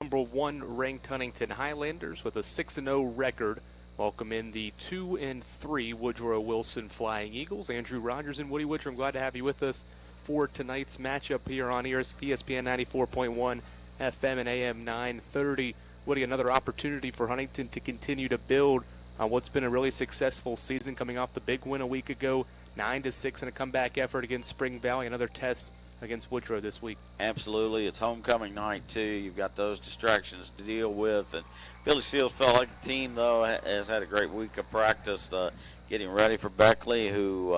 number 1 ranked Huntington Highlanders with a 6-0 record. Welcome in the 2-3 Woodrow Wilson Flying Eagles. Andrew Rogers and Woody Witcher, I'm glad to have you with us for tonight's matchup here on ESPN 94.1 FM and AM 930. Woody, another opportunity for Huntington to continue to build on what's been a really successful season, coming off the big win a week ago, 9-6 in a comeback effort against Spring Valley. Another test against Woodrow this week. Absolutely. It's homecoming night, too. You've got those distractions to deal with. And Billy Seals felt like the team, though, has had a great week of practice getting ready for Beckley, who,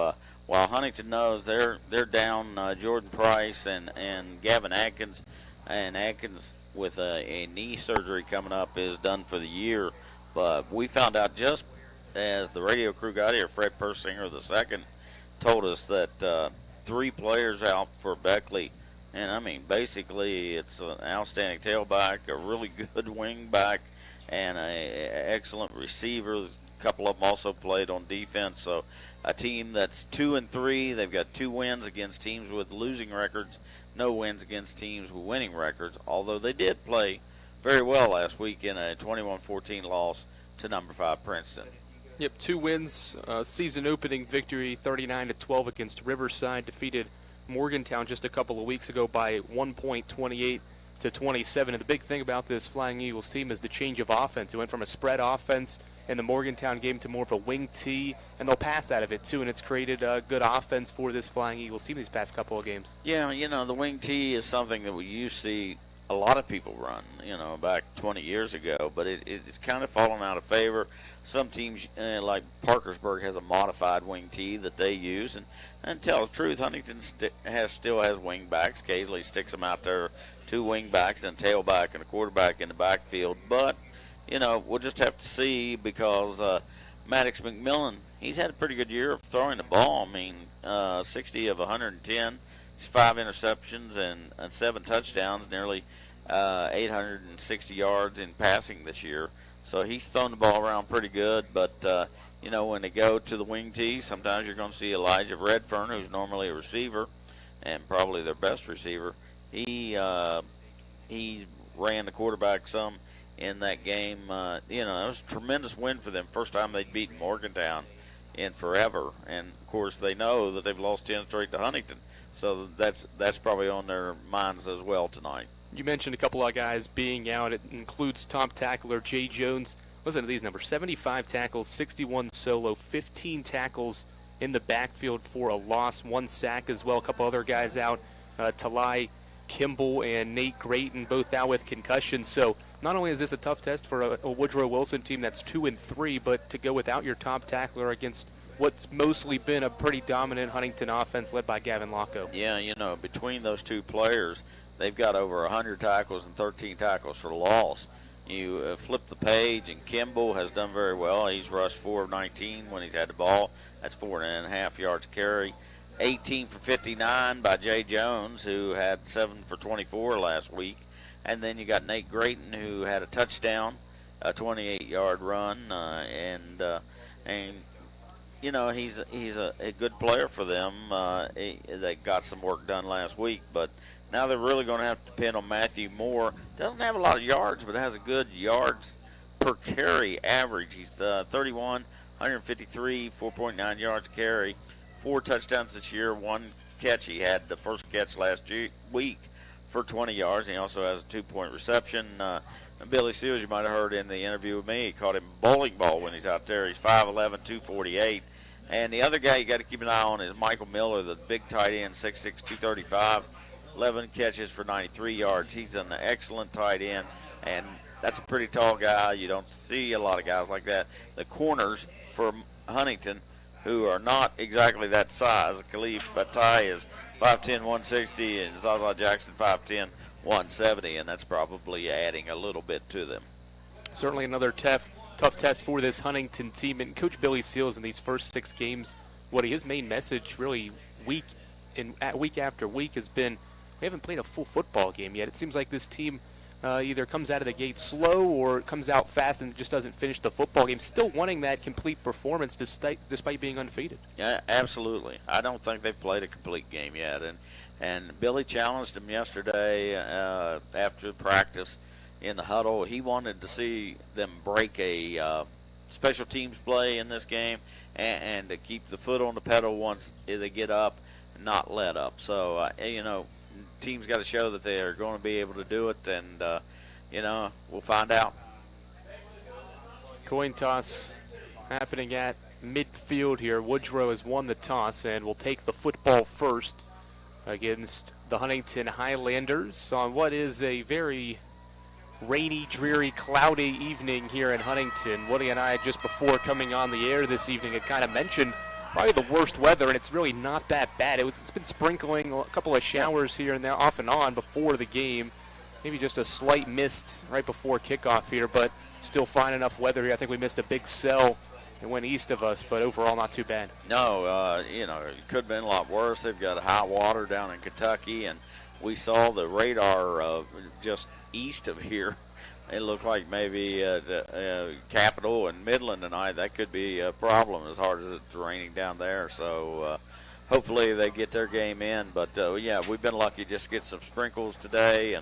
while Huntington knows they're down Jordan Price and Gavin Atkins, and Atkins with a knee surgery coming up is done for the year. But we found out just as the radio crew got here, Fred Persinger II told us that 3 players out for Beckley. And, I mean, basically it's an outstanding tailback, a really good wing back, and an excellent receiver. A couple of them also played on defense. So a team that's 2-3. They've got 2 wins against teams with losing records, no wins against teams with winning records, although they did play very well last week in a 21-14 loss to number 5 Princeton. Yep, 2 wins, season opening victory 39-12 against Riverside, defeated Morgantown just a couple of weeks ago by 1 point, 28-27. And the big thing about this Flying Eagles team is the change of offense. It went from a spread offense in the Morgantown game to more of a wing tee, and they'll pass out of it too, and it's created a good offense for this Flying Eagles team these past couple of games. Yeah, you know, the wing tee is something that we used to see a lot of people run, you know, back 20 years ago, but it's kind of fallen out of favor. Some teams, like Parkersburg, has a modified wing tee that they use, and tell the truth, Huntington still has wing backs. Occasionally sticks them out there, 2 wing backs and a tailback and a quarterback in the backfield. But, you know, we'll just have to see, because Maddox McMillan, he's had a pretty good year of throwing the ball. I mean, 60 of 110, 5 interceptions and 7 touchdowns, nearly 860 yards in passing this year. So he's thrown the ball around pretty good. But, you know, when they go to the wing tee, sometimes you're going to see Elijah Redfern, who's normally a receiver and probably their best receiver. He ran the quarterback some in that game. You know, it was a tremendous win for them. First time they'd beaten Morgantown in forever. And, of course, they know that they've lost 10 straight to Huntington. So that's probably on their minds as well tonight. You mentioned a couple of guys being out. It includes top tackler Jay Jones. Listen to these numbers: 75 tackles, 61 solo, 15 tackles in the backfield for a loss, 1 sack as well. A couple other guys out, Talai Kimball and Nate Grayton, both out with concussions. So not only is this a tough test for a Woodrow Wilson team that's 2-3, but to go without your top tackler against what's mostly been a pretty dominant Huntington offense led by Gavin Locko. Yeah, you know, between those 2 players, they've got over 100 tackles and 13 tackles for loss. You flip the page, and Kimball has done very well. He's rushed 4 of 19 when he's had the ball. That's 4.5 yards carry. 18 for 59 by Jay Jones, who had 7 for 24 last week. And then you got Nate Grayton, who had a touchdown, a 28-yard run, and you know, he's a good player for them. They got some work done last week, but now they're really going to have to depend on Matthew Moore. Doesn't have a lot of yards, but has a good yards per carry average. He's 31, 153, 4.9 yards carry, 4 touchdowns this year, 1 catch. He had the first catch last week for 20 yards. He also has a 2-point reception. Billy Seals, you might have heard in the interview with me, he caught him bowling ball when he's out there. He's 5'11", 248. And the other guy you got to keep an eye on is Michael Miller, the big tight end, 6'6", 235, 11 catches for 93 yards. He's an excellent tight end, and that's a pretty tall guy. You don't see a lot of guys like that. The corners for Huntington, who are not exactly that size. Khalif Fatai is 5'10", 160, and Zaza Jackson 5'10", 170, and that's probably adding a little bit to them. Certainly another tough test for this Huntington team. And Coach Billy Seals in these first 6 games, his main message really week after week has been, we haven't played a full football game yet. It seems like this team either comes out of the gate slow or comes out fast and just doesn't finish the football game, still wanting that complete performance despite being undefeated. Yeah, absolutely. I don't think they've played a complete game yet. And Billy challenged them yesterday after practice in the huddle. He wanted to see them break a special teams play in this game and to keep the foot on the pedal once they get up and not let up. So, teams got to show that they are going to be able to do it, and, we'll find out. Coin toss happening at midfield here. Woodrow has won the toss and will take the football first against the Huntington Highlanders on what is a very rainy, dreary, cloudy evening here in Huntington. Woody and I, just before coming on the air this evening, had kind of mentioned probably the worst weather, and it's really not that bad. It's been sprinkling, a couple of showers here and there off and on before the game. Maybe just a slight mist right before kickoff here, but still fine enough weather here. I think we missed a big cell and went east of us, but overall not too bad. No, it could have been a lot worse. They've got high water down in Kentucky, and we saw the radar just east of here. It looked like maybe the Capital and Midland tonight. That could be a problem as hard as it's raining down there. So hopefully they get their game in. But, we've been lucky just to get some sprinkles today,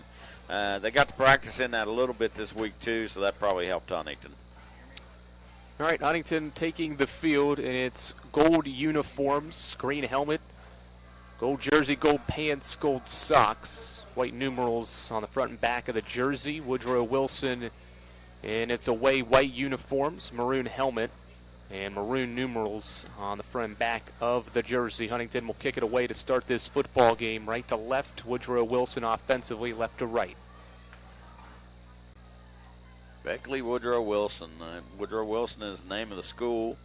and they got to practice in that a little bit this week, too, so that probably helped Huntington. All right, Huntington taking the field in its gold uniforms, green helmet, gold jersey, gold pants, gold socks, white numerals on the front and back of the jersey. Woodrow Wilson in its away white uniforms, maroon helmet, and maroon numerals on the front and back of the jersey. Huntington will kick it away to start this football game, right to left. Woodrow Wilson offensively, left to right. Beckley Woodrow Wilson. Woodrow Wilson is the name of the school,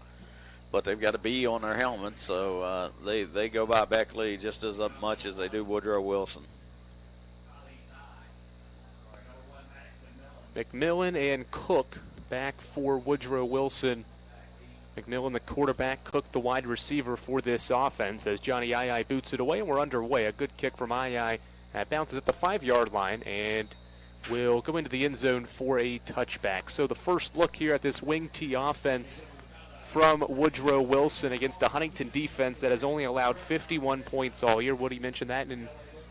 but they've got a B on their helmet, so they go by Beckley just as much as they do Woodrow Wilson. McMillan and Cook back for Woodrow Wilson. McMillan, the quarterback, Cook, the wide receiver for this offense, as Johnny Ii boots it away, and we're underway. A good kick from Ii. That bounces at the 5-yard line and will go into the end zone for a touchback. So the first look here at this wing T offense from Woodrow Wilson against a Huntington defense that has only allowed 51 points all year. Woody mentioned that in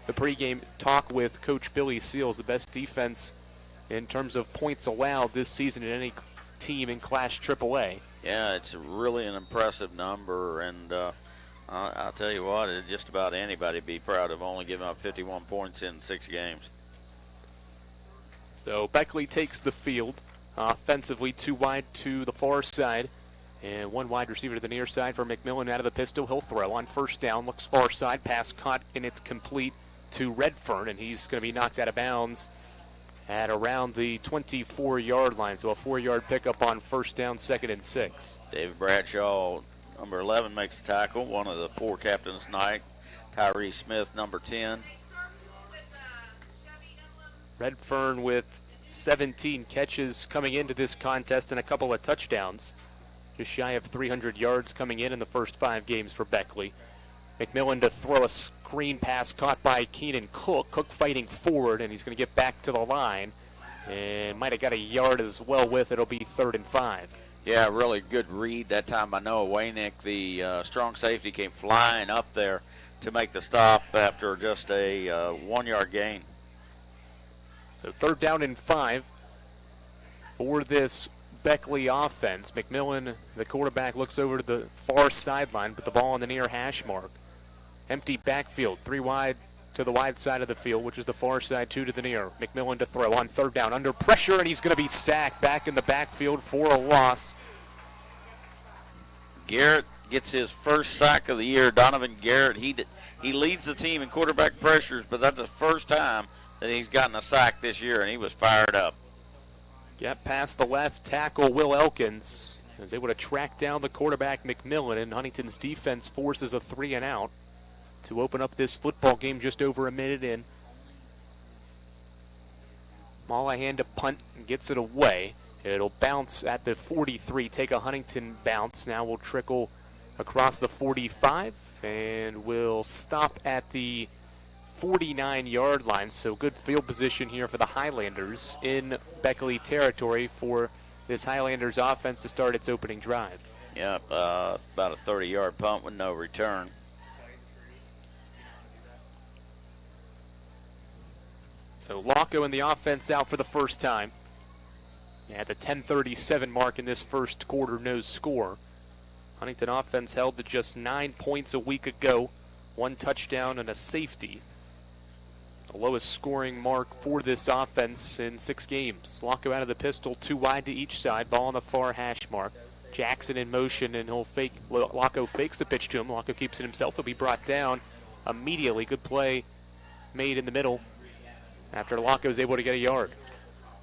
the pregame talk with Coach Billy Seals, the best defense in terms of points allowed this season in any team in Class AAA. Yeah, it's really an impressive number, and I'll tell you what, just about anybody would be proud of only giving up 51 points in 6 games. So Beckley takes the field offensively, 2 wide to the far side, and 1 wide receiver to the near side for McMillan out of the pistol. He'll throw on first down, looks far side, pass caught, and it's complete to Redfern, and he's going to be knocked out of bounds at around the 24-yard line. So a 4-yard pickup on first down, 2nd and 6. David Bradshaw, number 11, makes the tackle, one of the 4 captains tonight. Tyree Smith, number 10. Redfern with 17 catches coming into this contest and a couple of touchdowns. Just shy of 300 yards coming in the first 5 games for Beckley. McMillan to throw a screen pass caught by Keenan Cook. Cook fighting forward, and he's going to get back to the line. And might have got a yard as well with it. It'll be 3rd and 5. Yeah, really good read that time by Noah Waynick. The strong safety came flying up there to make the stop after just a 1-yard gain. So 3rd down and 5 for this Beckley offense. McMillan, the quarterback, looks over to the far sideline, put the ball on the near hash mark. Empty backfield, 3 wide to the wide side of the field, which is the far side, 2 to the near. McMillan to throw on 3rd down, under pressure, and he's going to be sacked back in the backfield for a loss. Garrett gets his first sack of the year. Donovan Garrett, he leads the team in quarterback pressures, but that's the first time that he's gotten a sack this year, and he was fired up. Get past the left tackle, Will Elkins, is able to track down the quarterback, McMillan, and Huntington's defense forces a 3 and out to open up this football game just over a minute in. Mollahan to punt and gets it away. It'll bounce at the 43, take a Huntington bounce. Now we'll trickle across the 45 and we'll stop at the 49-yard line. So good field position here for the Highlanders in Beckley territory for this Highlanders offense to start its opening drive. Yeah, about a 30-yard punt with no return. So Laco in the offense out for the first time. At the 10:37 mark in this first quarter, no score. Huntington offense held to just 9 points a week ago. 1 touchdown and a safety. The lowest scoring mark for this offense in 6 games. Laco out of the pistol, 2 wide to each side. Ball on the far hash mark. Jackson in motion, and he'll fake. Laco fakes the pitch to him. Laco keeps it himself. He'll be brought down immediately. Good play made in the middle after Laco is able to get a yard.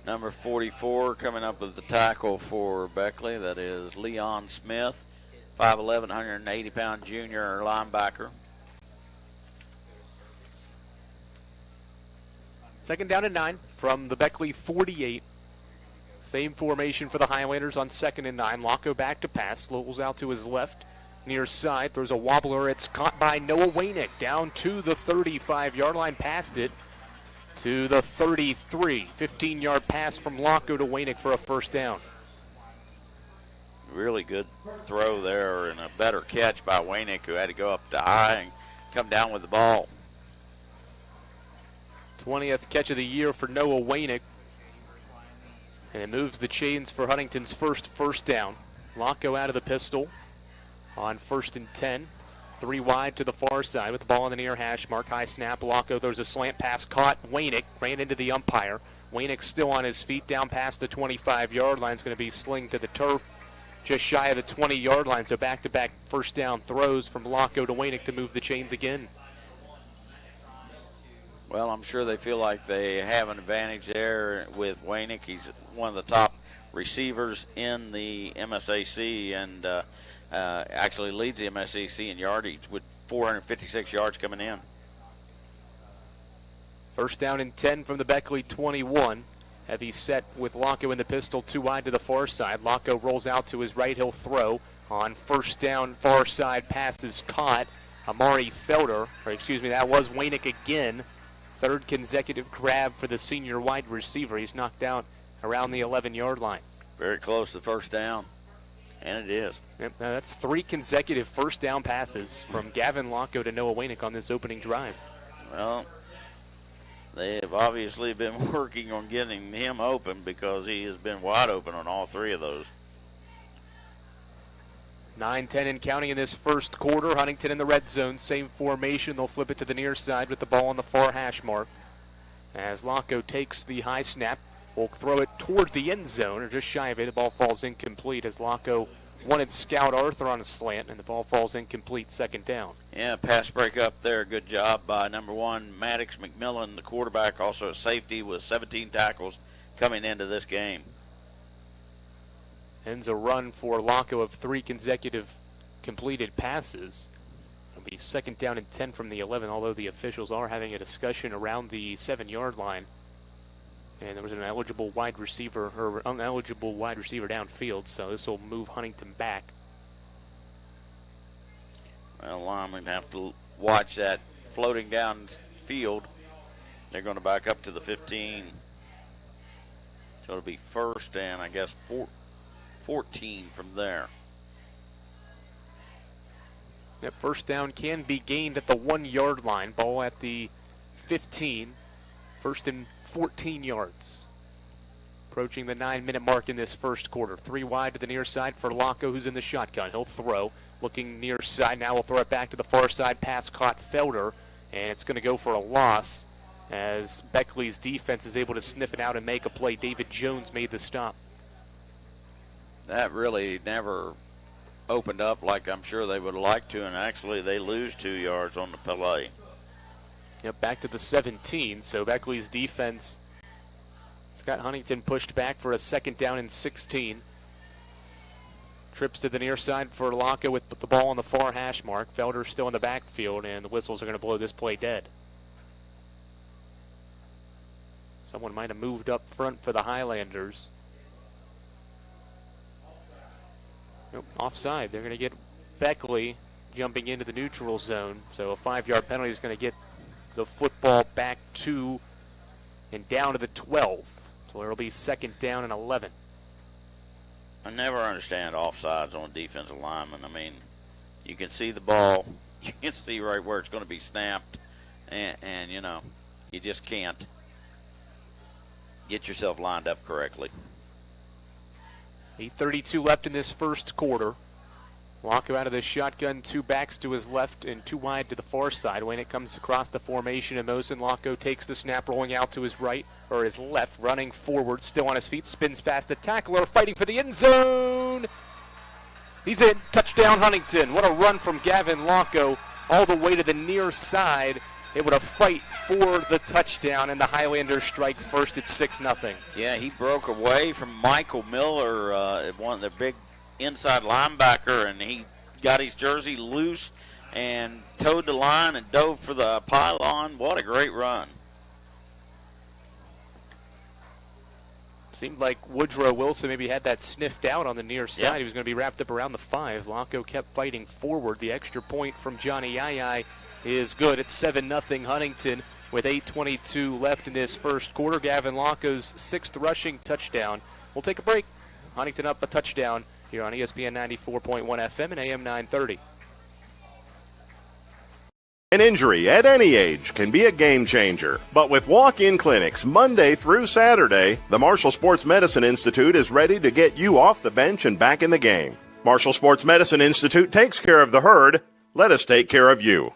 Number 44 coming up with the tackle for Beckley. That is Leon Smith, 5'11", 180-pound junior linebacker. Second down and 9 from the Beckley 48. Same formation for the Highlanders on 2nd and 9. Laco back to pass. Rolls out to his left. Near side. Throws a wobbler. It's caught by Noah Wainick. Down to the 35-yard line. Past it to the 33. 15-yard pass from Laco to Wainick for a first down. Really good throw there and a better catch by Wainick, who had to go up to high and come down with the ball. 20th catch of the year for Noah Wainick. And it moves the chains for Huntington's first down. Laco out of the pistol on 1st and 10. 3 wide to the far side with the ball on the near hash mark. High snap. Laco throws a slant pass. Caught. Wainick ran into the umpire. Wainick still on his feet down past the 25-yard line. Is going to be slinged to the turf just shy of the 20-yard line. So back-to-back first down throws from Laco to Wainick to move the chains again. Well, I'm sure they feel like they have an advantage there with Wainick. He's one of the top receivers in the MSAC and actually leads the MSAC in yardage with 456 yards coming in. First down and 10 from the Beckley 21. Heavy set with Laco in the pistol, 2 wide to the far side. Laco rolls out to his right. He'll throw on first down, far side. Pass is caught. Amari Felder, that was Wainick again. 3rd consecutive grab for the senior wide receiver. He's knocked out around the 11-yard line. Very close to first down, and it is. Yep, that's 3 consecutive first down passes from Gavin Laco to Noah Wainick on this opening drive. Well, they have obviously been working on getting him open because he has been wide open on all 3 of those. 9-10 and counting in this first quarter. Huntington in the red zone. Same formation. They'll flip it to the near side with the ball on the far hash mark. As Laco takes the high snap, will throw it toward the end zone, or just shy of it. The ball falls incomplete as Laco wanted Scout Arthur on a slant, and the ball falls incomplete, 2nd down. Yeah, pass break up there. Good job by number 1, Maddox McMillan, the quarterback, also a safety with 17 tackles coming into this game. Ends a run for Laco of 3 consecutive completed passes. It'll be 2nd down and 10 from the 11, although the officials are having a discussion around the 7-yard line. And there was an uneligible wide receiver downfield, so this will move Huntington back. Well, I'm going to have to watch that floating down field. They're going to back up to the 15. So it'll be 1st and, I guess, 14 from there. That first down can be gained at the 1-yard line. Ball at the 15. 1st and 14 yards. Approaching the 9-minute mark in this first quarter. 3 wide to the near side for Laco, who's in the shotgun. He'll throw. Looking near side. Now we'll throw it back to the far side. Pass caught Felder. And it's going to go for a loss as Beckley's defense is able to sniff it out and make a play. David Jones made the stop. That really never opened up like I'm sure they would like to, and actually they lose 2 yards on the play. Yep, back to the 17. So Beckley's defense has got Huntington pushed back for a 2nd down and 16. Trips to the near side for Laco with the ball on the far hash mark. Felder still in the backfield, and the whistles are going to blow this play dead. Someone might have moved up front for the Highlanders. Nope, offside. They're going to get Beckley jumping into the neutral zone. So a 5-yard penalty is going to get the football back to and down to the 12. So it'll be 2nd down and 11. I never understand offsides on defensive linemen. I mean, you can see the ball. You can see right where it's going to be snapped. And you know, you just can't. get yourself lined up correctly. 8:32 left in this first quarter. Locko out of the shotgun, 2 backs to his left and 2 wide to the far side. When it comes across the formation in motion, Locko takes the snap, rolling out to his right, or his left, running forward, still on his feet, spins past the tackler, fighting for the end zone. He's in. Touchdown, Huntington. What a run from Gavin Locko all the way to the near side. It would a fight for the touchdown, and the Highlanders strike first at 6-0. Yeah, he broke away from Michael Miller, one of the big inside linebacker, and he got his jersey loose and towed the line and dove for the pylon. What a great run. Seemed like Woodrow Wilson maybe had that sniffed out on the near side. Yep. He was going to be wrapped up around the 5. Locko kept fighting forward. The extra point from Johnny Yai is good. It's 7-0 Huntington with 8:22 left in this first quarter. Gavin Locko's 6th rushing touchdown. We'll take a break. Huntington up a touchdown here on ESPN 94.1 FM and AM 930. An injury at any age can be a game changer, but with walk-in clinics Monday through Saturday, the Marshall Sports Medicine Institute is ready to get you off the bench and back in the game. Marshall Sports Medicine Institute takes care of the herd. Let us take care of you.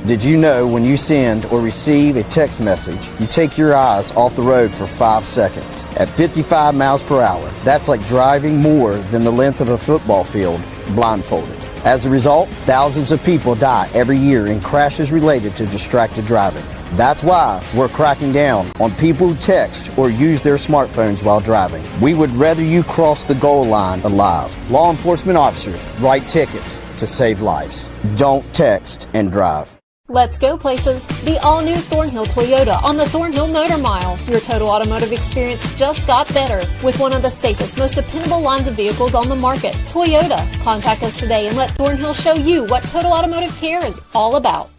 Did you know when you send or receive a text message, you take your eyes off the road for 5 seconds at 55 miles per hour? That's like driving more than the length of a football field blindfolded. As a result, thousands of people die every year in crashes related to distracted driving. That's why we're cracking down on people who text or use their smartphones while driving. We would rather you cross the goal line alive. Law enforcement officers write tickets to save lives. Don't text and drive. Let's go places. The all-new Thornhill Toyota on the Thornhill Motor Mile. Your total automotive experience just got better with one of the safest, most dependable lines of vehicles on the market. Toyota. Contact us today and let Thornhill show you what total automotive care is all about.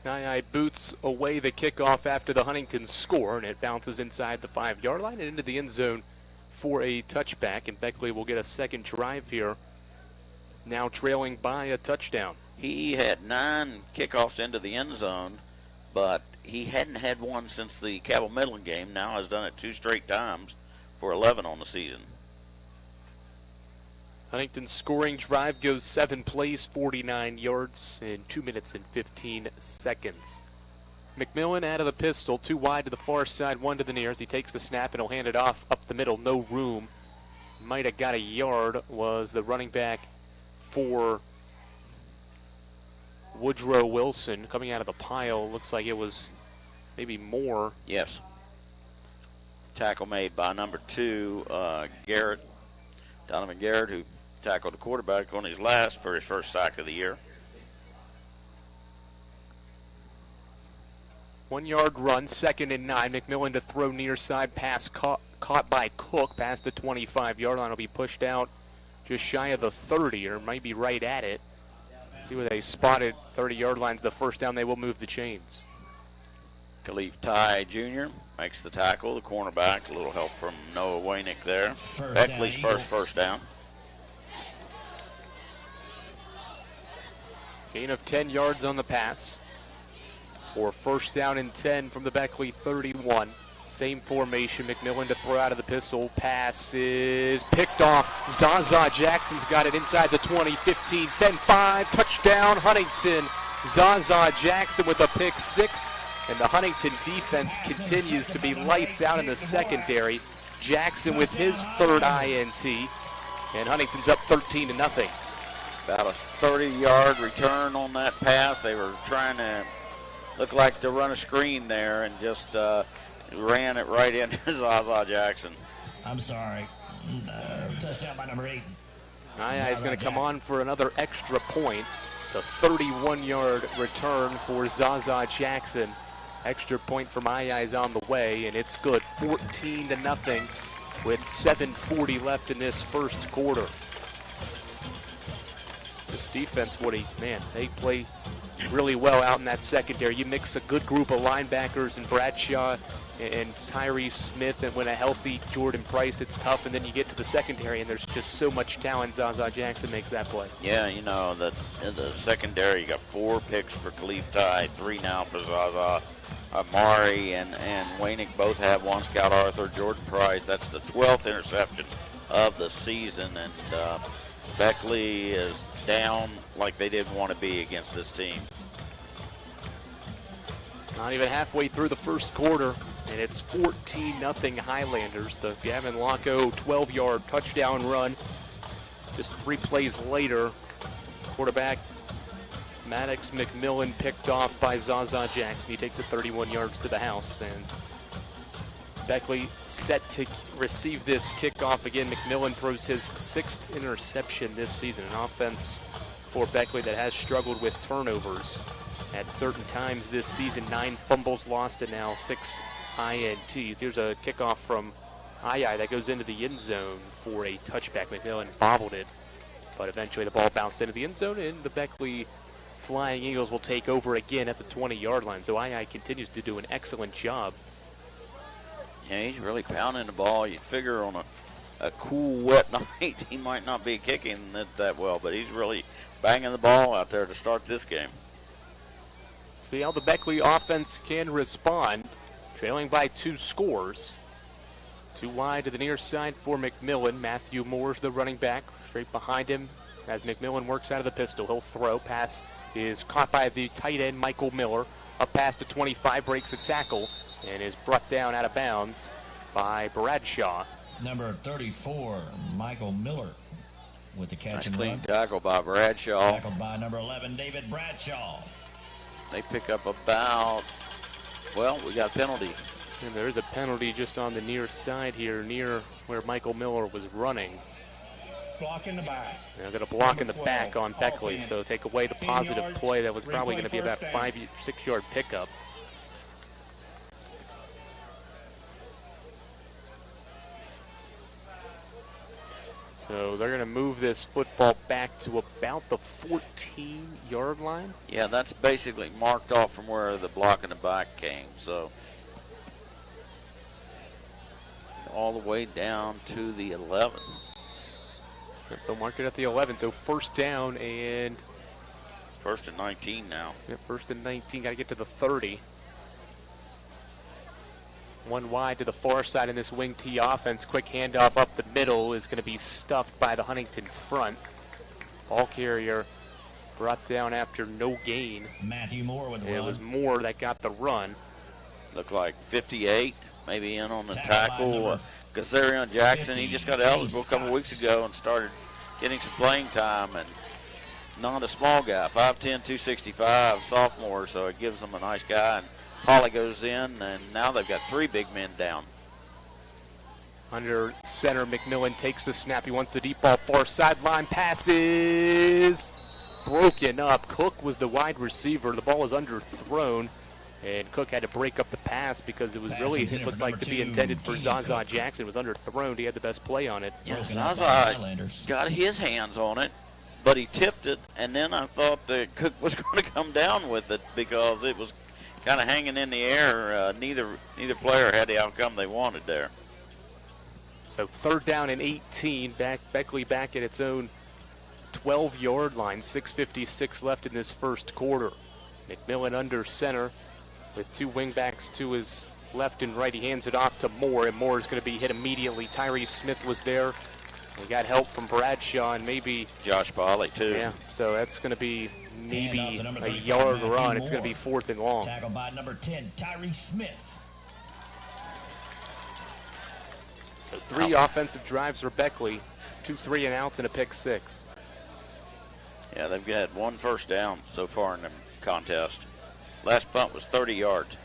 Yai boots away the kickoff after the Huntington score, and it bounces inside the 5-yard line and into the end zone for a touchback, and Beckley will get a second drive here, now trailing by a touchdown. He had 9 kickoffs into the end zone, but he hadn't had one since the Cabell Midland game. Now has done it 2 straight times for 11 on the season. Huntington's scoring drive goes 7 plays, 49 yards in 2 minutes and 15 seconds. McMillan out of the pistol, 2 wide to the far side, 1 to the near as he takes the snap and he'll hand it off up the middle, no room. Might have got a yard, was the running back for Woodrow Wilson coming out of the pile. Looks like it was maybe more. Yes. Tackle made by number 2, Donovan Garrett, who tackled the quarterback on his last for his first sack of the year. 1-yard run, 2nd and 9. McMillan to throw near side, pass caught by Cook past the 25-yard line. Will be pushed out just shy of the 30, or might be right at it. See where they spotted 30-yard lines. The first down, they will move the chains. Khalif Ty Jr. makes the tackle, the cornerback. A little help from Noah Waynick there. Beckley's first down. Gain of 10 yards on the pass. For first down and 10 from the Beckley 31. Same formation. McMillan to throw out of the pistol. Pass is picked off. Zaza Jackson's got it inside the 20, 15, 10, 5. Touchdown, Huntington. Zaza Jackson with a pick 6. And the Huntington defense continues to be lights out in the secondary. Jackson with his 3rd INT. And Huntington's up 13-0. About a 30-yard return on that pass. They were trying to look like to run a screen there and just ran it right into Zaza Jackson. I'm sorry. Touchdown by number 8. Naya is going to come on for another extra point. It's a 31-yard return for Zaza Jackson. Extra point from Aya is on the way, and it's good. 14-0 with 7:40 left in this first quarter. This defense, Woody, man, they play really well out in that secondary. You mix a good group of linebackers and Bradshaw and Tyree Smith, and when a healthy Jordan Price, it's tough. And then you get to the secondary, and there's just so much talent. Zaza Jackson makes that play. Yeah, you know, in the secondary, you got 4 picks for Khalif Ty, 3 now for Zaza. Amari and Wainick both have 1. Scout Arthur, Jordan Price. That's the 12th interception of the season, and Beckley is down like they didn't want to be against this team. Not even halfway through the first quarter, and it's 14-0 Highlanders. The Gavin Locko 12-yard touchdown run. Just 3 plays later, quarterback Maddox McMillan picked off by Zaza Jackson. He takes it 31 yards to the house, and Beckley set to receive this kickoff again. McMillan throws his 6th interception this season, an offense for Beckley that has struggled with turnovers at certain times this season. 9 fumbles lost and now 6 INTs. Here's a kickoff from Ai that goes into the end zone for a touchback. McMillan bobbled it, but eventually the ball bounced into the end zone, and the Beckley Flying Eagles will take over again at the 20-yard line. So Ai continues to do an excellent job. Yeah, he's really pounding the ball. You'd figure on a cool, wet night he might not be kicking it that well, but he's really banging the ball out there to start this game. See how the Beckley offense can respond, trailing by 2 scores. 2 wide to the near side for McMillan. Matthew Moore's the running back. Straight behind him as McMillan works out of the pistol. He'll throw. Pass is caught by the tight end, Michael Miller. Up past the 25, breaks a tackle, and is brought down out of bounds by Bradshaw. Number 34, Michael Miller with the catch Nice and clean run. tackle by Bradshaw. Tackled by number 11, David Bradshaw. They pick up about, well, we got a penalty. And there is a penalty just on the near side here, near where Michael Miller was running. Block in the back. They're going to block in the back on Beckley, so take away the positive play that was probably going to be about 5-6 yard pickup. So they're going to move this football back to about the 14-yard line. Yeah, that's basically marked off from where the block in the back came. So all the way down to the 11. They'll mark it at the 11, so first down and... First and 19 now. Yeah, first and 19, got to get to the 30. 1 wide to the far side in this wing T offense. Quick handoff up the middle is going to be stuffed by the Huntington front. Ball carrier brought down after no gain. Matthew Moore with the It run. was Moore that got the run. Looked like 58, maybe in on the Tackle by tackle. Gazarian Jackson, he just got eligible a couple weeks ago and started getting some playing time. And not a small guy, 5'10", 265, sophomore, so it gives them a nice guy. And Polly goes in, and now they've got 3 big men down. Under center, McMillan takes the snap. He wants the deep ball, far sideline passes. Broken up. Cook was the wide receiver. The ball is underthrown, and Cook had to break up the pass because it looked like to be intended for Zaza Jackson. It was underthrown. He had the best play on it. Yeah, Zaza got his hands on it, but he tipped it, and then I thought that Cook was going to come down with it because it was kind of hanging in the air. Neither player had the outcome they wanted there. So third down and 18. Beckley back at its own 12-yard line. 6:56 left in this first quarter. McMillan under center with 2 wingbacks to his left and right. He hands it off to Moore, and Moore is going to be hit immediately. Tyree Smith was there. We got help from Bradshaw and maybe Josh Polly, too. Yeah, so that's going to to be a yard run. It's going to be 4th and long. Tackled by number 10, Tyree Smith. So 3 offensive drives for Beckley, 2 3-and-outs and a pick 6. Yeah, they've got 1 first down so far in the contest. Last punt was 30 yards.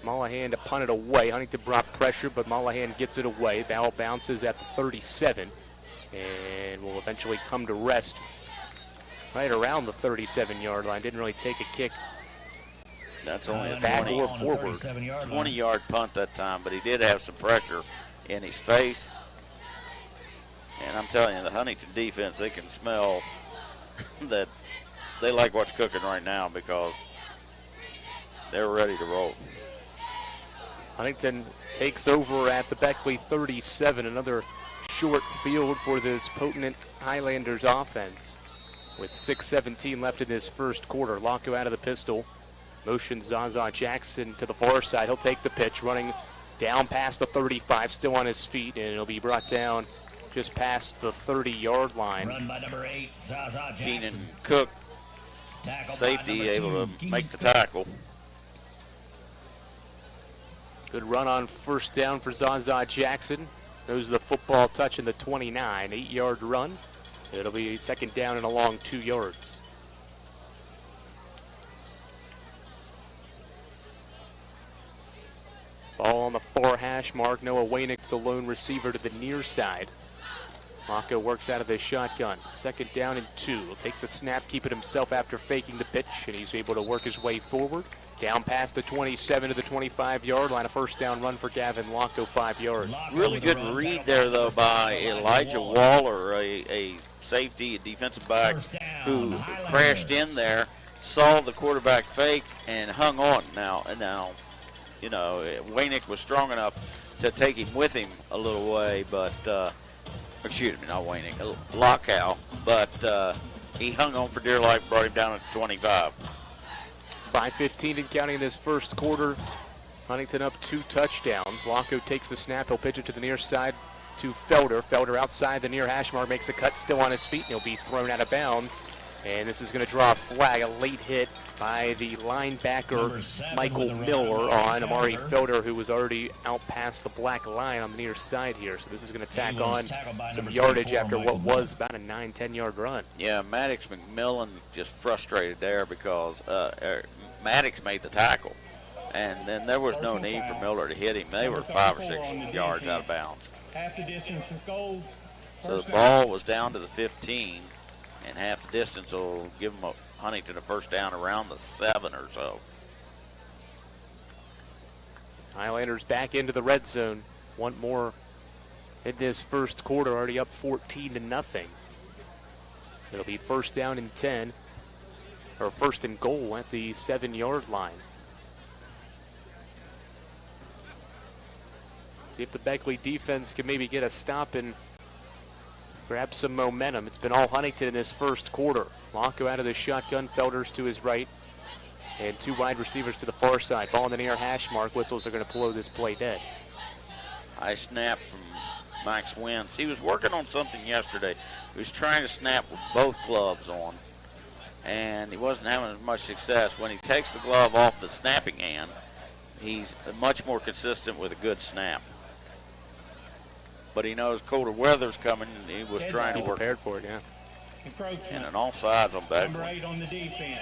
Mullahan to punt it away. Huntington brought pressure, but Mullahan gets it away. Ball bounces at the 37 and will eventually come to rest right around the 37-yard line. Didn't really take a kick That's only a back 20, or forward. 20-yard punt that time, but he did have some pressure in his face. And I'm telling you, the Huntington defense, they can smell that they like what's cooking right now because they're ready to roll. Huntington takes over at the Beckley 37. Another short field for this potent Highlanders offense. With 6:17 left in this first quarter, Locko out of the pistol. Motion Zaza Jackson to the far side. He'll take the pitch, running down past the 35, still on his feet, and it'll be brought down just past the 30-yard line. Run by number 8, Zaza Jackson. Keenan Cook, Tackle by safety, number able 2, to make the Keenan Cook. tackle. Good run on first down for Zaza Jackson. Those are the football touching the 29, 8-yard run. It'll be second down and a long 2 yards. Ball on the far hash mark. Noah Wainick, the lone receiver, to the near side. Locko works out of the shotgun. Second down and 2. He'll take the snap, keep it himself after faking the pitch, and he's able to work his way forward. Down past the 27 to the 25-yard line. A first down run for Gavin Locko, 5 yards. Really good read there, though, by Elijah Waller, a safety, a defensive back who crashed in there, saw the quarterback fake, and hung on. Now, you know, Wainick was strong enough to take him with him a little way, but, excuse me, not Wainick, Lockow, but he hung on for dear life, brought him down at 25. 5:15 and counting in this first quarter. Huntington up 2 touchdowns. Locko takes the snap. He'll pitch it to the near side to Felder. Felder outside the near hash mark, makes a cut, still on his feet, and he'll be thrown out of bounds. And this is going to draw a flag, a late hit by the linebacker Michael Miller on Amari Felder, who was already out past the black line on the near side here. So this is going to tack on some yardage after what was about a 9-10 yard run. Yeah, Maddox McMillan just frustrated there because Maddox made the tackle. And then there was no need for Miller to hit him. They were 5 or 6 yards out of bounds. Half the distance is goal. So the ball was down to the 15. And half the distance will give them Huntington a first down around the 7 or so. Highlanders back into the red zone. Want more in this first quarter, already up 14-0. It'll be first down and 10, or first and goal at the 7-yard line. See if the Beckley defense can maybe get a stop and grab some momentum. It's been all Huntington in this first quarter. Locko out of the shotgun, Felders to his right, and 2 wide receivers to the far side. Ball in the near hash mark. Whistles are going to blow this play dead. High snap from Max Wentz. He was working on something yesterday. He was trying to snap with both gloves on, and he wasn't having as much success. When he takes the glove off the snapping hand, he's much more consistent with a good snap. But he knows colder weather's coming, and he was trying to work. Prepared for it, yeah. And an offsides on back. Number 8 on the defense.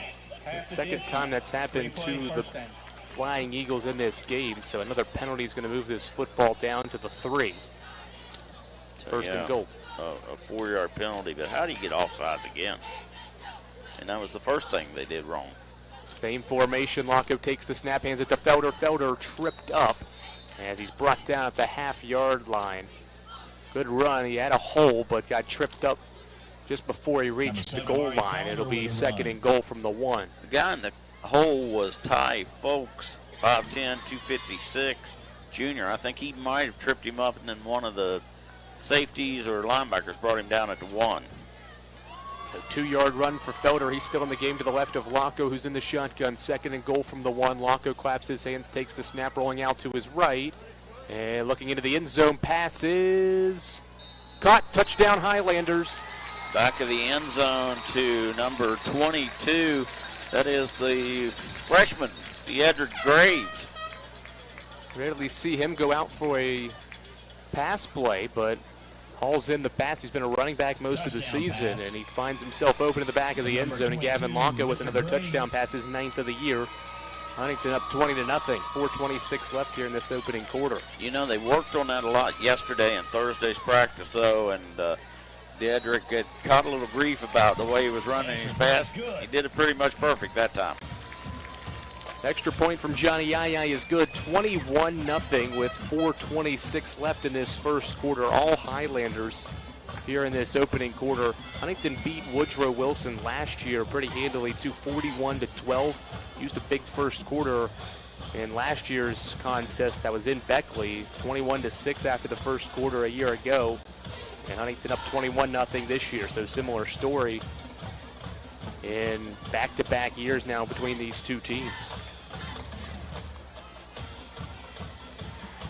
Second time that's happened to the Flying Eagles in this game, so another penalty is going to move this football down to the 3. First and goal. A 4-yard penalty, but how do you get offsides again? And that was the first thing they did wrong. Same formation. Locko takes the snap, hands it to Felder. Felder tripped up as he's brought down at the half-yard line. Good run. He had a hole, but got tripped up just before he reached the goal line. It'll be second and goal from the 1. The guy in the hole was Ty Folks, 5'10", 256, junior. I think he might have tripped him up, and then one of the safeties or linebackers brought him down at the 1. So 2-yard run for Felder. He's still in the game to the left of Locko, who's in the shotgun. Second and goal from the 1. Locko claps his hands, takes the snap, rolling out to his right. And looking into the end zone, passes caught, touchdown Highlanders. Back of the end zone to number 22. That is the freshman, Edric Graves. Rarely see him go out for a pass play, but hauls in the pass. He's been a running back most of the season, and he finds himself open in the back of the end zone. And Gavin Locko with another touchdown pass, his 9th of the year. Huntington up 20-0. 4:26 left here in this opening quarter. You know, they worked on that a lot yesterday in Thursday's practice, though, and Edric had caught a little grief about the way he was running his pass. He did it pretty much perfect that time. Extra point from Johnny Yaya is good. 21-0 with 4:26 left in this first quarter. All Highlanders here in this opening quarter. Huntington beat Woodrow Wilson last year pretty handily, 41-12. Used a big first quarter in last year's contest that was in Beckley, 21-6 after the first quarter a year ago. And Huntington up 21-0 this year, so similar story in back-to-back years now between these two teams.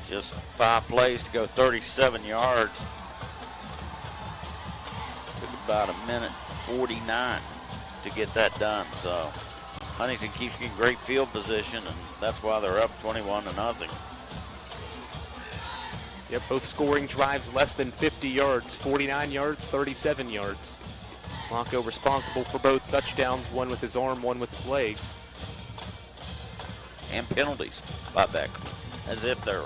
Just 5 plays to go 37 yards. Took about a minute 49 to get that done. So Huntington keeps getting great field position, and that's why they're up 21-0. Yep, both scoring drives less than 50 yards, 49 yards, 37 yards. Blanco responsible for both touchdowns, one with his arm, one with his legs. And penalties by Beckley, as if their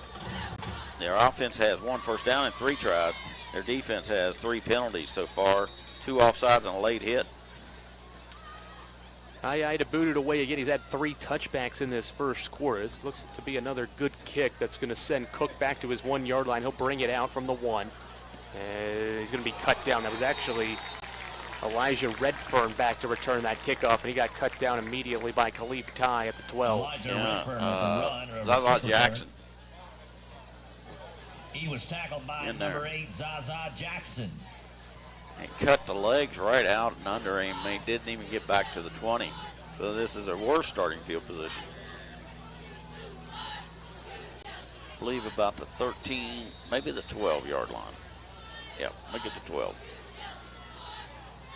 offense has 1 first down and 3 tries. Their defense has 3 penalties so far, 2 offsides and a late hit. Aye to boot it away again. He's had 3 touchbacks in this first quarter. This looks to be another good kick that's going to send Cook back to his 1-yard line. He'll bring it out from the 1. And he's going to be cut down. That was actually Elijah Redfern back to return that kickoff, and he got cut down immediately by Khalif Ty at the 12. Zaza Jackson. He was tackled by number 8, Zaza Jackson. And cut the legs right out and under him. He didn't even get back to the 20. So this is a worse starting field position. I believe about the 13, maybe the 12-yard line. Yeah, look at the 12.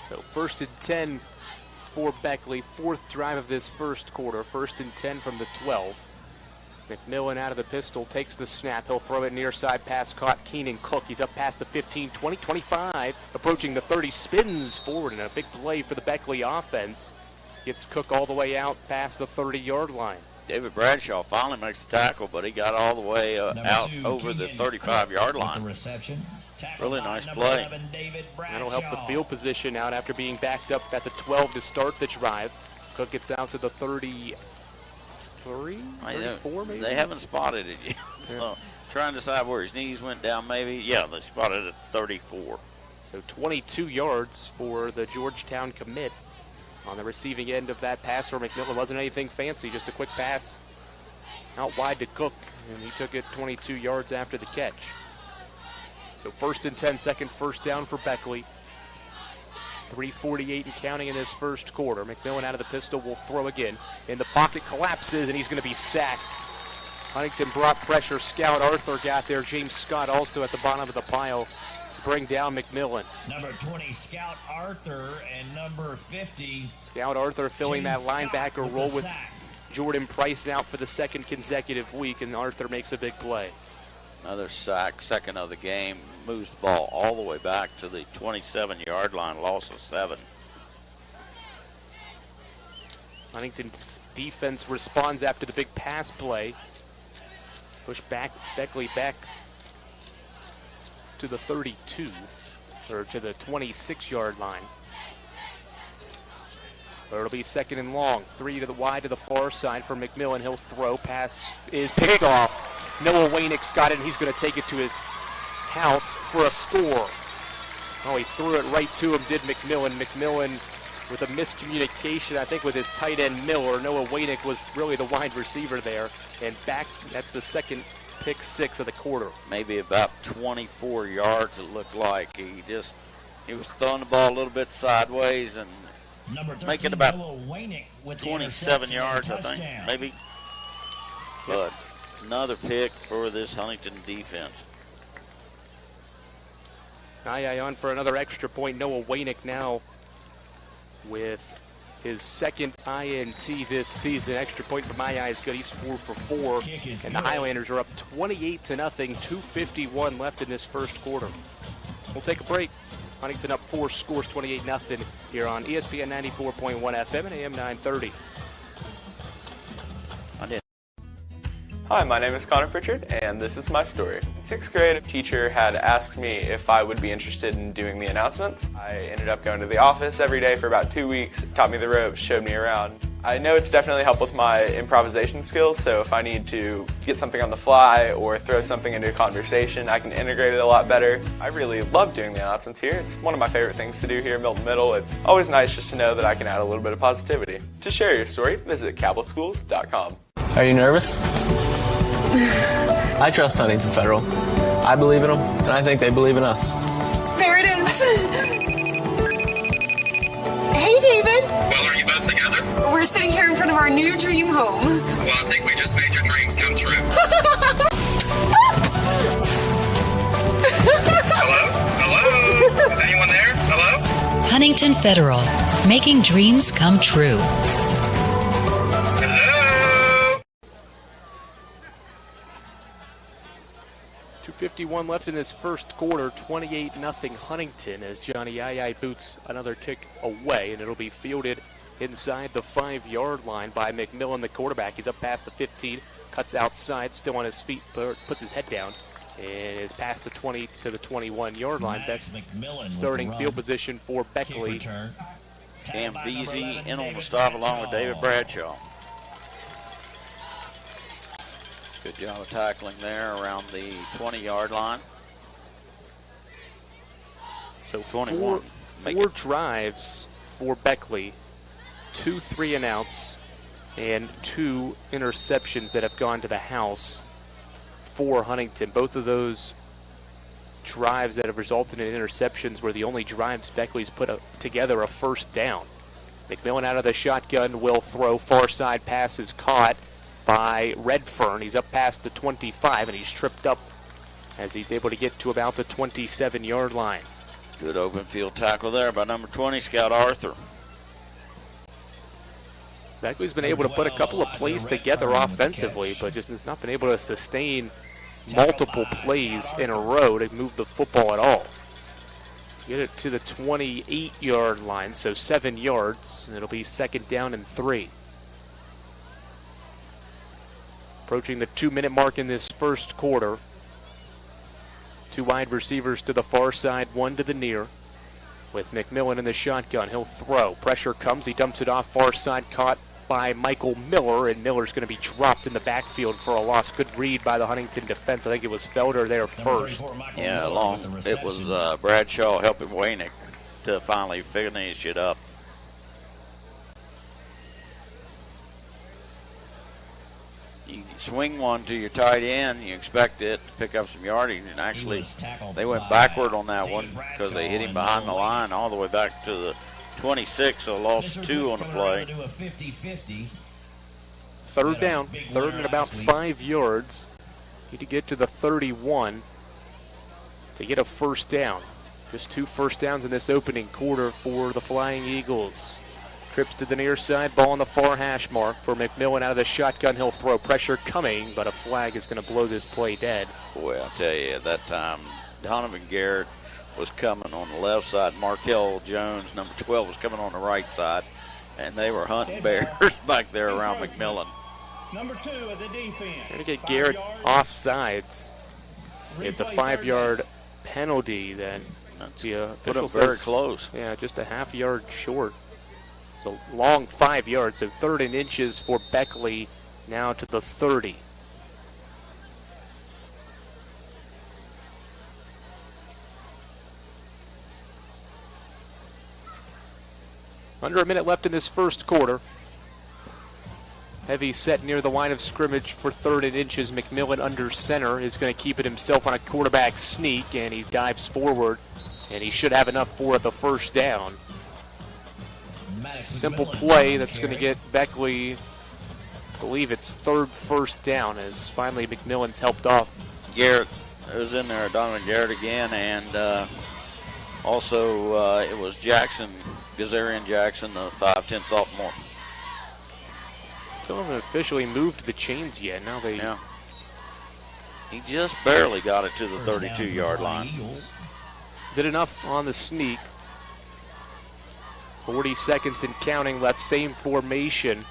So 1st and 10 for Beckley. 4th drive of this first quarter. 1st and 10 from the 12. McMillan out of the pistol, takes the snap. He'll throw it near side, pass caught. Keenan Cook, he's up past the 15, 20, 25, approaching the 30, spins forward, and a big play for the Beckley offense. Gets Cook all the way out past the 30-yard line. David Bradshaw finally makes the tackle, but he got all the way out over the 35-yard line. Really nice play. That'll help the field position out after being backed up at the 12 to start the drive. Cook gets out to the 33, 34 maybe? They haven't spotted it yet. So trying to decide where his knees went down maybe. Yeah, they spotted it at 34. So 22 yards for the Georgetown commit on the receiving end of that pass for McMillan. Wasn't anything fancy, just a quick pass out wide to Cook, and he took it 22 yards after the catch. So 1st and 10, second first down for Beckley. 3:48 and counting in this first quarter. McMillan out of the pistol will throw again. In the pocket, collapses, and he's going to be sacked. Huntington brought pressure. Scout Arthur got there. James Scott also at the bottom of the pile to bring down McMillan. Number 20, Scout Arthur, and number 50. Scout Arthur filling James that linebacker Scott role with sack. Jordan Price out for the 2nd consecutive week, and Arthur makes a big play. Another sack, 2nd of the game. Moves the ball all the way back to the 27-yard line, loss of 7. Huntington's defense responds after the big pass play. Push back Beckley back to the 32, or to the 26-yard line. But it'll be 2nd and long. 3 to the wide to the far side for McMillan. He'll throw. Pass is picked off. Noah Wainick's got it, and he's going to take it to his house for a score. Oh, he threw it right to him, did McMillan. McMillan with a miscommunication, I think, with his tight end Miller. Noah Wainick was really the wide receiver there. And back, that's the 2nd pick 6 of the quarter. Maybe about 24 yards, it looked like. He was throwing the ball a little bit sideways and making about 27 yards, I think, maybe. But another pick for this Huntington defense. Aye on for another extra point. Noah Wainick now with his 2nd INT this season. Extra point for my eyes good. He's 4 for 4. And the Highlanders are up 28-0. 2:51 left in this first quarter. We'll take a break. Huntington up 4, scores 28-0 here on ESPN 94.1 FM and AM 930. Hi, my name is Connor Pritchard, and this is my story. In 6th grade, a teacher had asked me if I would be interested in doing the announcements. I ended up going to the office every day for about 2 weeks, taught me the ropes, showed me around. I know it's definitely helped with my improvisation skills, so if I need to get something on the fly or throw something into a conversation, I can integrate it a lot better. I really love doing the announcements here. It's one of my favorite things to do here at Milton Middle. It's always nice just to know that I can add a little bit of positivity. To share your story, visit CableSchools.com. Are you nervous? I trust Huntington Federal. I believe in them, and I think they believe in us. There it is. Hey, David. Well, are you both together? We're sitting here in front of our new dream home. Well, I think we just made your dreams come true. Hello? Hello? Is anyone there? Hello? Huntington Federal, making dreams come true. Hello? 2:51 left in this first quarter, 28-0 Huntington as Johnny Yai boots another kick away, and it'll be fielded inside the 5-yard line by McMillan, the quarterback. He's up past the 15, cuts outside, still on his feet, puts his head down, and is past the 20 to the 21-yard line. Best starting field position for Beckley. Cam Veazey in on the stop along with David Bradshaw. Good job of tackling there around the 20-yard line. So 21. Four drives for Beckley, 2 3-and-outs, and 2 interceptions that have gone to the house for Huntington. Both of those drives that have resulted in interceptions were the only drives Beckley's put together a first down. McMillan out of the shotgun will throw. Far side pass is caught by Redfern. He's up past the 25, and he's tripped up as he's able to get to about the 27-yard line. Good open field tackle there by number 20, Scout Arthur. Beckley's been able to put a couple of plays together offensively, but just has not been able to sustain multiple plays in a row to move the football at all. Get it to the 28-yard line, so 7 yards, and it'll be 2nd down and 3. Approaching the 2-minute mark in this first quarter. 2 wide receivers to the far side, 1 to the near. With McMillan in the shotgun, he'll throw. Pressure comes, he dumps it off far side, caught by Michael Miller, and Miller's going to be dropped in the backfield for a loss. Good read by the Huntington defense. I think it was Felder there first. Yeah, it was Bradshaw helping Waynick to finally finish it up. You swing one to your tight end, you expect it to pick up some yardage, and actually they went backward on that one because they hit him behind the line all the way back to the 26, so lost 2 on the play. 3rd down, 3rd and about 5 yards. Need to get to the 31 to get a first down. Just 2 first downs in this opening quarter for the Flying Eagles. Trips to the near side, ball on the far hash mark for McMillan out of the shotgun. He'll throw. Pressure coming, but a flag is going to blow this play dead. Boy, I'll tell you, at that time, Donovan Garrett was coming on the left side. Markel Jones, number 12, was coming on the right side, and they were hunting bears back there around McMillan. Number 2 of the defense. Trying to get Garrett off sides. It's a 5-yard penalty that the official says very close. Yeah, just a half-yard short. So long 5 yards, so 3rd and inches for Beckley now to the 30. Under a minute left in this first quarter. Heavy set near the line of scrimmage for 3rd and inches. McMillan under center is going to keep it himself on a quarterback sneak, and he dives forward, and he should have enough for the first down. Simple play that's going to get Beckley, I believe it's 3rd first down, as finally McMillan's helped off. Garrett was in there, Donovan Garrett again, and also it was Jackson, Gazarian Jackson, the 5'10" sophomore. Still haven't officially moved the chains yet. Now they. Yeah. He just barely got it to the 32-yard line. Did enough on the sneak. 40 seconds and counting left, same formation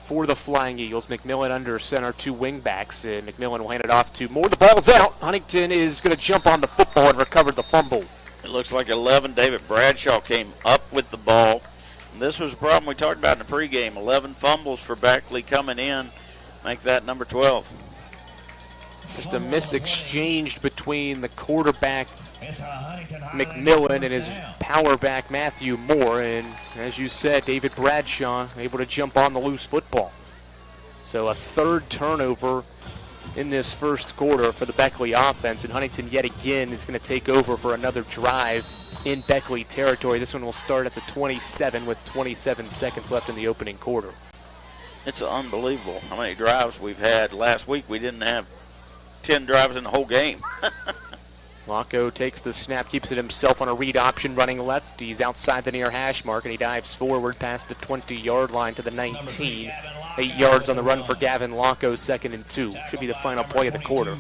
for the Flying Eagles. McMillan under center, 2 wingbacks, and McMillan will hand it off to Moore. The ball's out. Huntington is going to jump on the football and recover the fumble. It looks like 11. David Bradshaw came up with the ball, This was a problem we talked about in the pregame. 11 fumbles for Beckley coming in. Make that number 12. Just a miss exchanged between the quarterback, McMillan, and his power back, Matthew Moore. And as you said, David Bradshaw able to jump on the loose football. So a third turnover in this first quarter for the Beckley offense. And Huntington yet again is going to take over for another drive in Beckley territory. This one will start at the 27 with 27 seconds left in the opening quarter. It's unbelievable how many drives we've had. Last week we didn't have 10 drives in the whole game. Locko takes the snap, keeps it himself on a read option, running left. He's outside the near hash mark, and he dives forward past the 20-yard line to the 19. 8 yards on the run for Gavin Locko, 2nd and 2. Should be the final play of the quarter.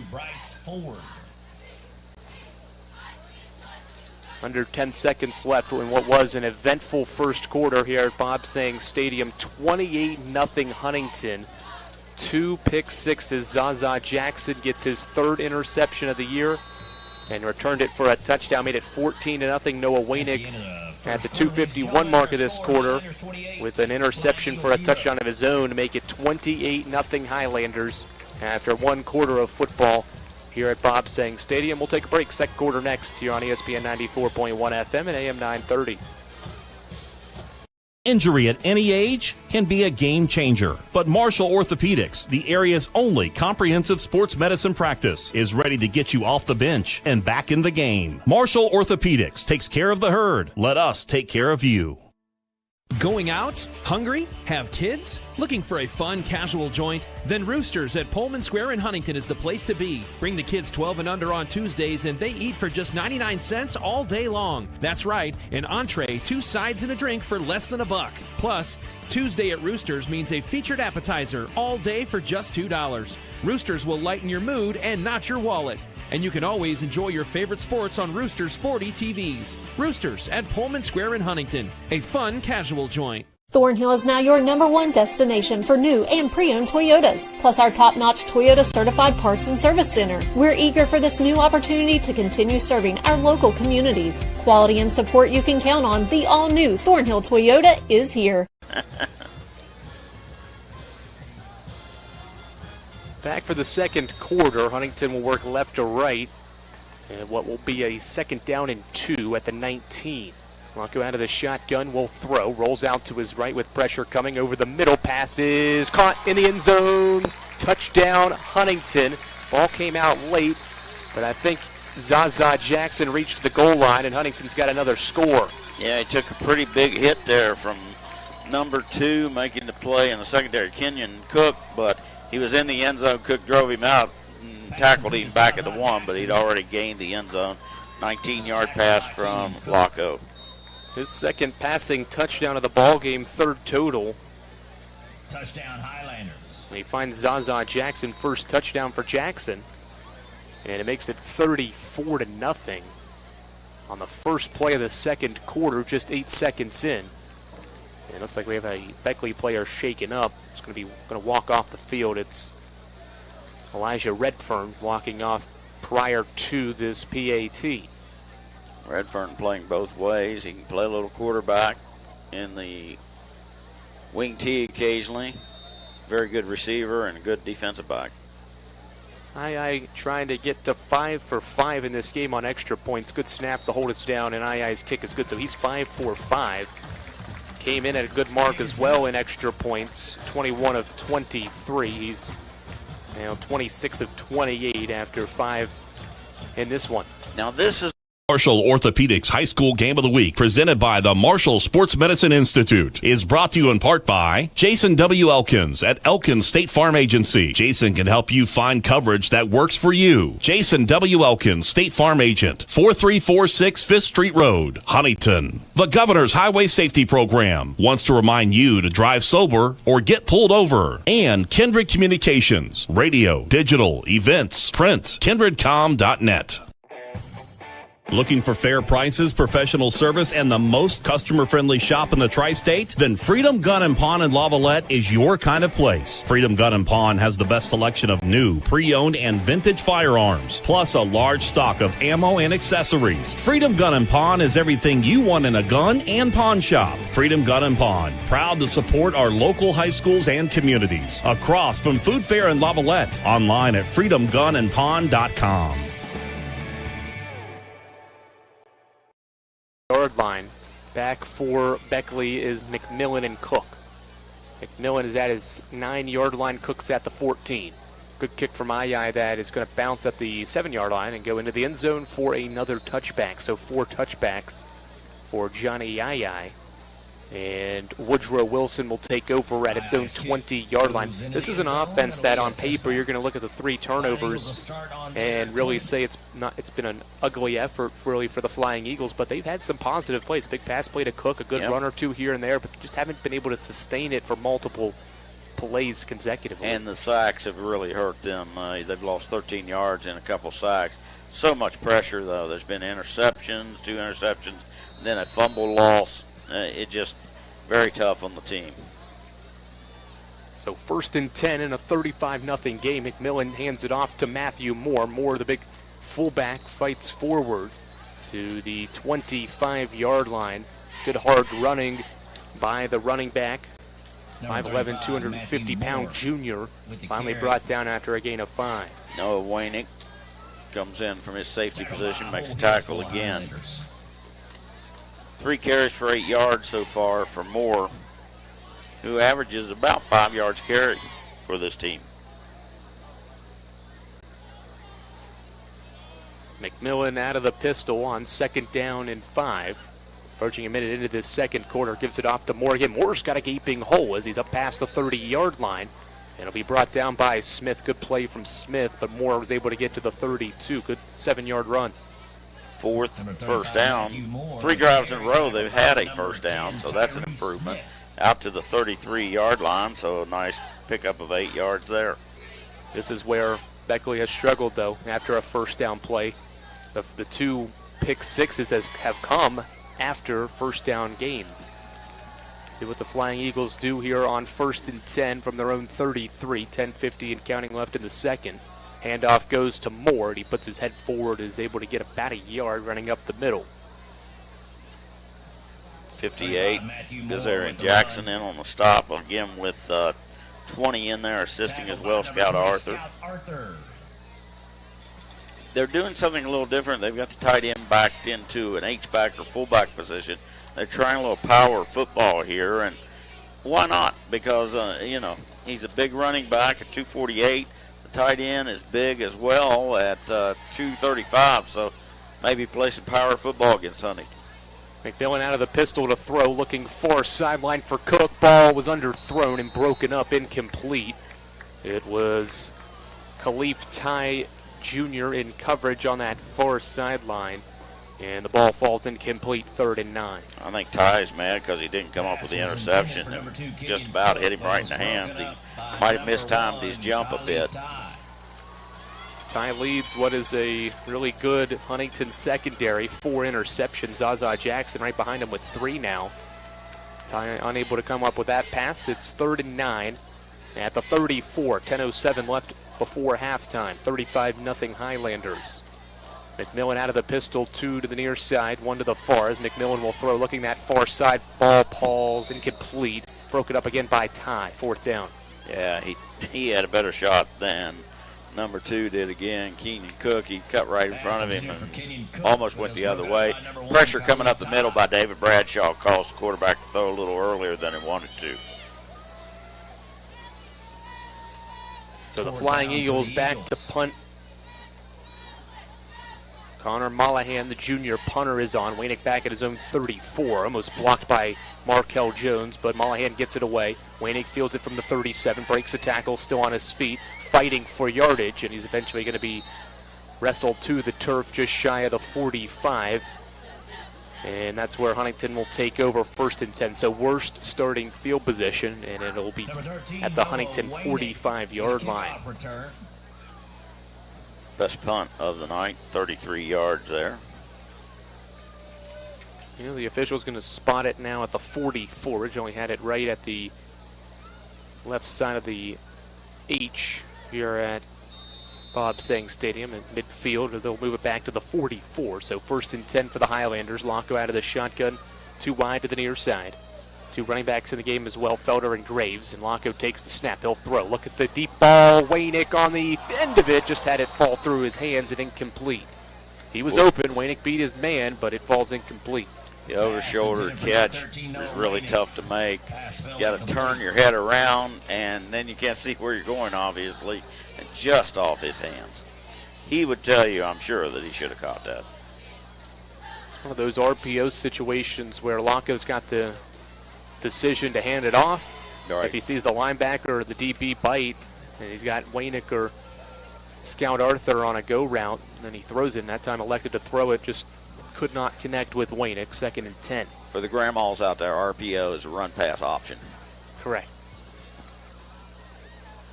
Under 10 seconds left in what was an eventful first quarter here at Bob Sang Stadium. 28-0 Huntington. 2 pick sixes. Zaza Jackson gets his 3rd interception of the year and returned it for a touchdown. Made it 14-0. Noah Wainick at the 2:51 mark of this quarter with an interception for a touchdown of his own to make it 28-0 Highlanders after 1 quarter of football here at Bob Sang Stadium. We'll take a break. Second quarter next here on ESPN 94.1 FM and AM 930. Injury at any age can be a game changer, but Marshall Orthopedics, the area's only comprehensive sports medicine practice, is ready to get you off the bench and back in the game. Marshall Orthopedics takes care of the herd. Let us take care of you. Going out? Hungry? Have kids? Looking for a fun, casual joint? Then Roosters at Pullman Square in Huntington is the place to be. Bring the kids 12 and under on Tuesdays, and they eat for just 99 cents all day long. That's right, an entree, 2 sides, and a drink for less than $1. Plus, Tuesday at Roosters means a featured appetizer all day for just $2. Roosters will lighten your mood and not your wallet. And you can always enjoy your favorite sports on Roosters 40 TVs. Roosters at Pullman Square in Huntington, a fun, casual joint. Thornhill is now your #1 destination for new and pre-owned Toyotas, plus our top-notch Toyota certified parts and service center. We're eager for this new opportunity to continue serving our local communities. Quality and support you can count on. The all-new Thornhill Toyota is here. Back for the second quarter. Huntington will work left to right. And what will be a 2nd down and 2 at the 19. Locko out of the shotgun, will throw. Rolls out to his right with pressure coming over the middle. Passes caught in the end zone. Touchdown Huntington. Ball came out late, but I think Zaza Jackson reached the goal line, and Huntington's got another score. Yeah, he took a pretty big hit there from number 2 making the play in the secondary, Kenyon Cook, but he was in the end zone. Cook drove him out and tackled him back at the 1, but he'd already gained the end zone. 19-yard pass from Locko. His 2nd passing touchdown of the ball game, 3rd total. Touchdown Highlanders. And he finds Zaza Jackson, 1st touchdown for Jackson. And it makes it 34-0 on the first play of the second quarter, just 8 seconds in. And it looks like we have a Beckley player shaken up. It's going to walk off the field. It's Elijah Redfern walking off prior to this PAT. Redfern playing both ways. He can play a little quarterback in the wing tee occasionally. Very good receiver and a good defensive back. II trying to get to 5 for 5 in this game on extra points. Good snap to hold us down, and II's kick is good. So he's 5 for 5. Came in at a good mark as well in extra points. 21 of 23. He's 26 of 28 after 5 in this one. Now this is Marshall Orthopedics High School Game of the Week, presented by the Marshall Sports Medicine Institute, is brought to you in part by Jason W. Elkins at Elkins State Farm Agency. Jason can help you find coverage that works for you. Jason W. Elkins, State Farm Agent, 4346 5th Street Road, Huntington. The Governor's Highway Safety Program wants to remind you to drive sober or get pulled over. And Kindred Communications, radio, digital, events, print, kindredcom.net. Looking for fair prices, professional service, and the most customer-friendly shop in the tri-state? Then Freedom Gun & Pawn in Lavalette is your kind of place. Freedom Gun & Pawn has the best selection of new, pre-owned, and vintage firearms, plus a large stock of ammo and accessories. Freedom Gun & Pawn is everything you want in a gun and pawn shop. Freedom Gun & Pawn, proud to support our local high schools and communities. Across from Food Fair in Lavalette, online at freedomgunandpawn.com. Yard line. Back for Beckley is McMillan and Cook. McMillan is at his 9-yard line. Cook's at the 14. Good kick from Ayai that is going to bounce at the 7-yard line and go into the end zone for another touchback. So 4 touchbacks for Johnny Ayai. And Woodrow Wilson will take over at its own 20-yard line. This is an offense that on paper you're going to look at the 3 turnovers and really say it's been an ugly effort really for the Flying Eagles, but they've had some positive plays. Big pass play to Cook, a good run or two here and there, but just haven't been able to sustain it for multiple plays consecutively. And the sacks have really hurt them. They've lost 13 yards and a couple sacks. So much pressure, though. There's been interceptions, 2 interceptions, and then a fumble loss. It just very tough on the team. So 1st and 10 in a 35-0 game. McMillan hands it off to Matthew Moore. Moore, the big fullback, fights forward to the 25-yard line. Good hard running by the running back. 5'11", 250-pound junior. Finally brought down after a gain of 5. Noah Wainick comes in from his safety position, makes a tackle again. 3 carries for 8 yards so far for Moore, who averages about 5 yards carry for this team. McMillan out of the pistol on 2nd down and 5. Approaching a minute into this second quarter, gives it off to Moore again. Moore's got a gaping hole as he's up past the 30-yard line. And it'll be brought down by Smith. Good play from Smith, but Moore was able to get to the 32. Good 7-yard run. 4th first down. 3 drives in a row they've had a first down, so that's an improvement. Out to the 33-yard line, so a nice pickup of 8 yards there. This is where Beckley has struggled, though, after a first down play. The 2 pick sixes have come after first down gains. See what the Flying Eagles do here on 1st and 10 from their own 33. 10:50 and counting left in the second. Handoff goes to Moore, and he puts his head forward and is able to get about a yard running up the middle. 58, Gazarian Jackson in on the stop, again with 20 in there assisting as well, Scout Arthur. They're doing something a little different. They've got the tight end backed into an H-back or fullback position. They're trying a little power football here, and why not? Because, he's a big running back at 248. Tight end is big as well at 235, so maybe play some power football against Huntington. McMillan out of the pistol to throw, looking far sideline for Cook. Ball was underthrown and broken up, incomplete. It was Khalif Ty Jr. in coverage on that far sideline, and the ball falls incomplete, 3rd and 9. I think Ty's mad because he didn't come up with the interception and just about hit him right in the hands. He might have mistimed his jump a bit. Ty leads what is a really good Huntington secondary. 4 interceptions. Zaza Jackson right behind him with 3 now. Ty unable to come up with that pass. It's 3rd and 9 at the 34. 10:07 left before halftime. 35-0 Highlanders. McMillan out of the pistol, 2 to the near side, 1 to the far. As McMillan will throw, looking that far side. Ball falls incomplete. Broken up again by Ty. 4th down. Yeah, he had a better shot than number 2 did again. Keenan Cook, he cut right in front of him and almost went the other way. Pressure coming up the middle by David Bradshaw caused the quarterback to throw a little earlier than he wanted to. So the Flying Eagles back to punt. Connor Mollahan, the junior punter, is on. Wainick back at his own 34. Almost blocked by Markel Jones, but Mollahan gets it away. Wainick fields it from the 37, breaks the tackle, still on his feet, fighting for yardage, and he's eventually going to be wrestled to the turf just shy of the 45. And that's where Huntington will take over 1st and 10. So worst starting field position, and it'll be at the Huntington 45-yard line. Best punt of the night, 33 yards there. You know, the official's going to spot it now at the 44. Originally had it right at the left side of the H here at Bob Sang Stadium at midfield. They'll move it back to the 44. So 1st and 10 for the Highlanders. Locko out of the shotgun, 2 wide to the near side. 2 running backs in the game as well, Felder and Graves. And Locko takes the snap. He'll throw. Look at the deep ball. Waynick on the end of it. Just had it fall through his hands and incomplete. He was open. Waynick beat his man, but it falls incomplete. The over-shoulder catch is really tough to make. You got to turn your head around, and then you can't see where you're going, obviously, and just off his hands. He would tell you, I'm sure, that he should have caught that. It's one of those RPO situations where Locko's got the decision to hand it off. Right. If he sees the linebacker or the DB bite, and he's got Waynick or Scout Arthur on a go route, and then he throws it, and that time elected to throw it, just could not connect with Waynick. 2nd and 10. For the grandmas out there, RPO is a run-pass option. Correct.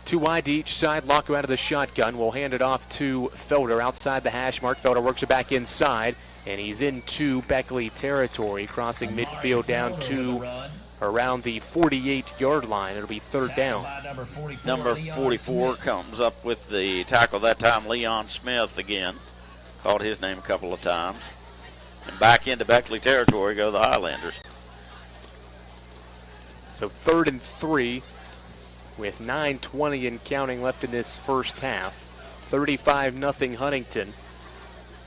2 wide to each side. Locko out of the shotgun. We'll hand it off to Felder outside the hash mark. Felder works it back inside, and he's into Beckley territory, crossing midfield down to around the 48-yard line. It'll be 3rd down. Number 44 comes up with the tackle that time, Leon Smith again. Called his name a couple of times. And back into Beckley territory go the Highlanders. So 3rd and 3 with 9:20 and counting left in this first half. 35-0 Huntington.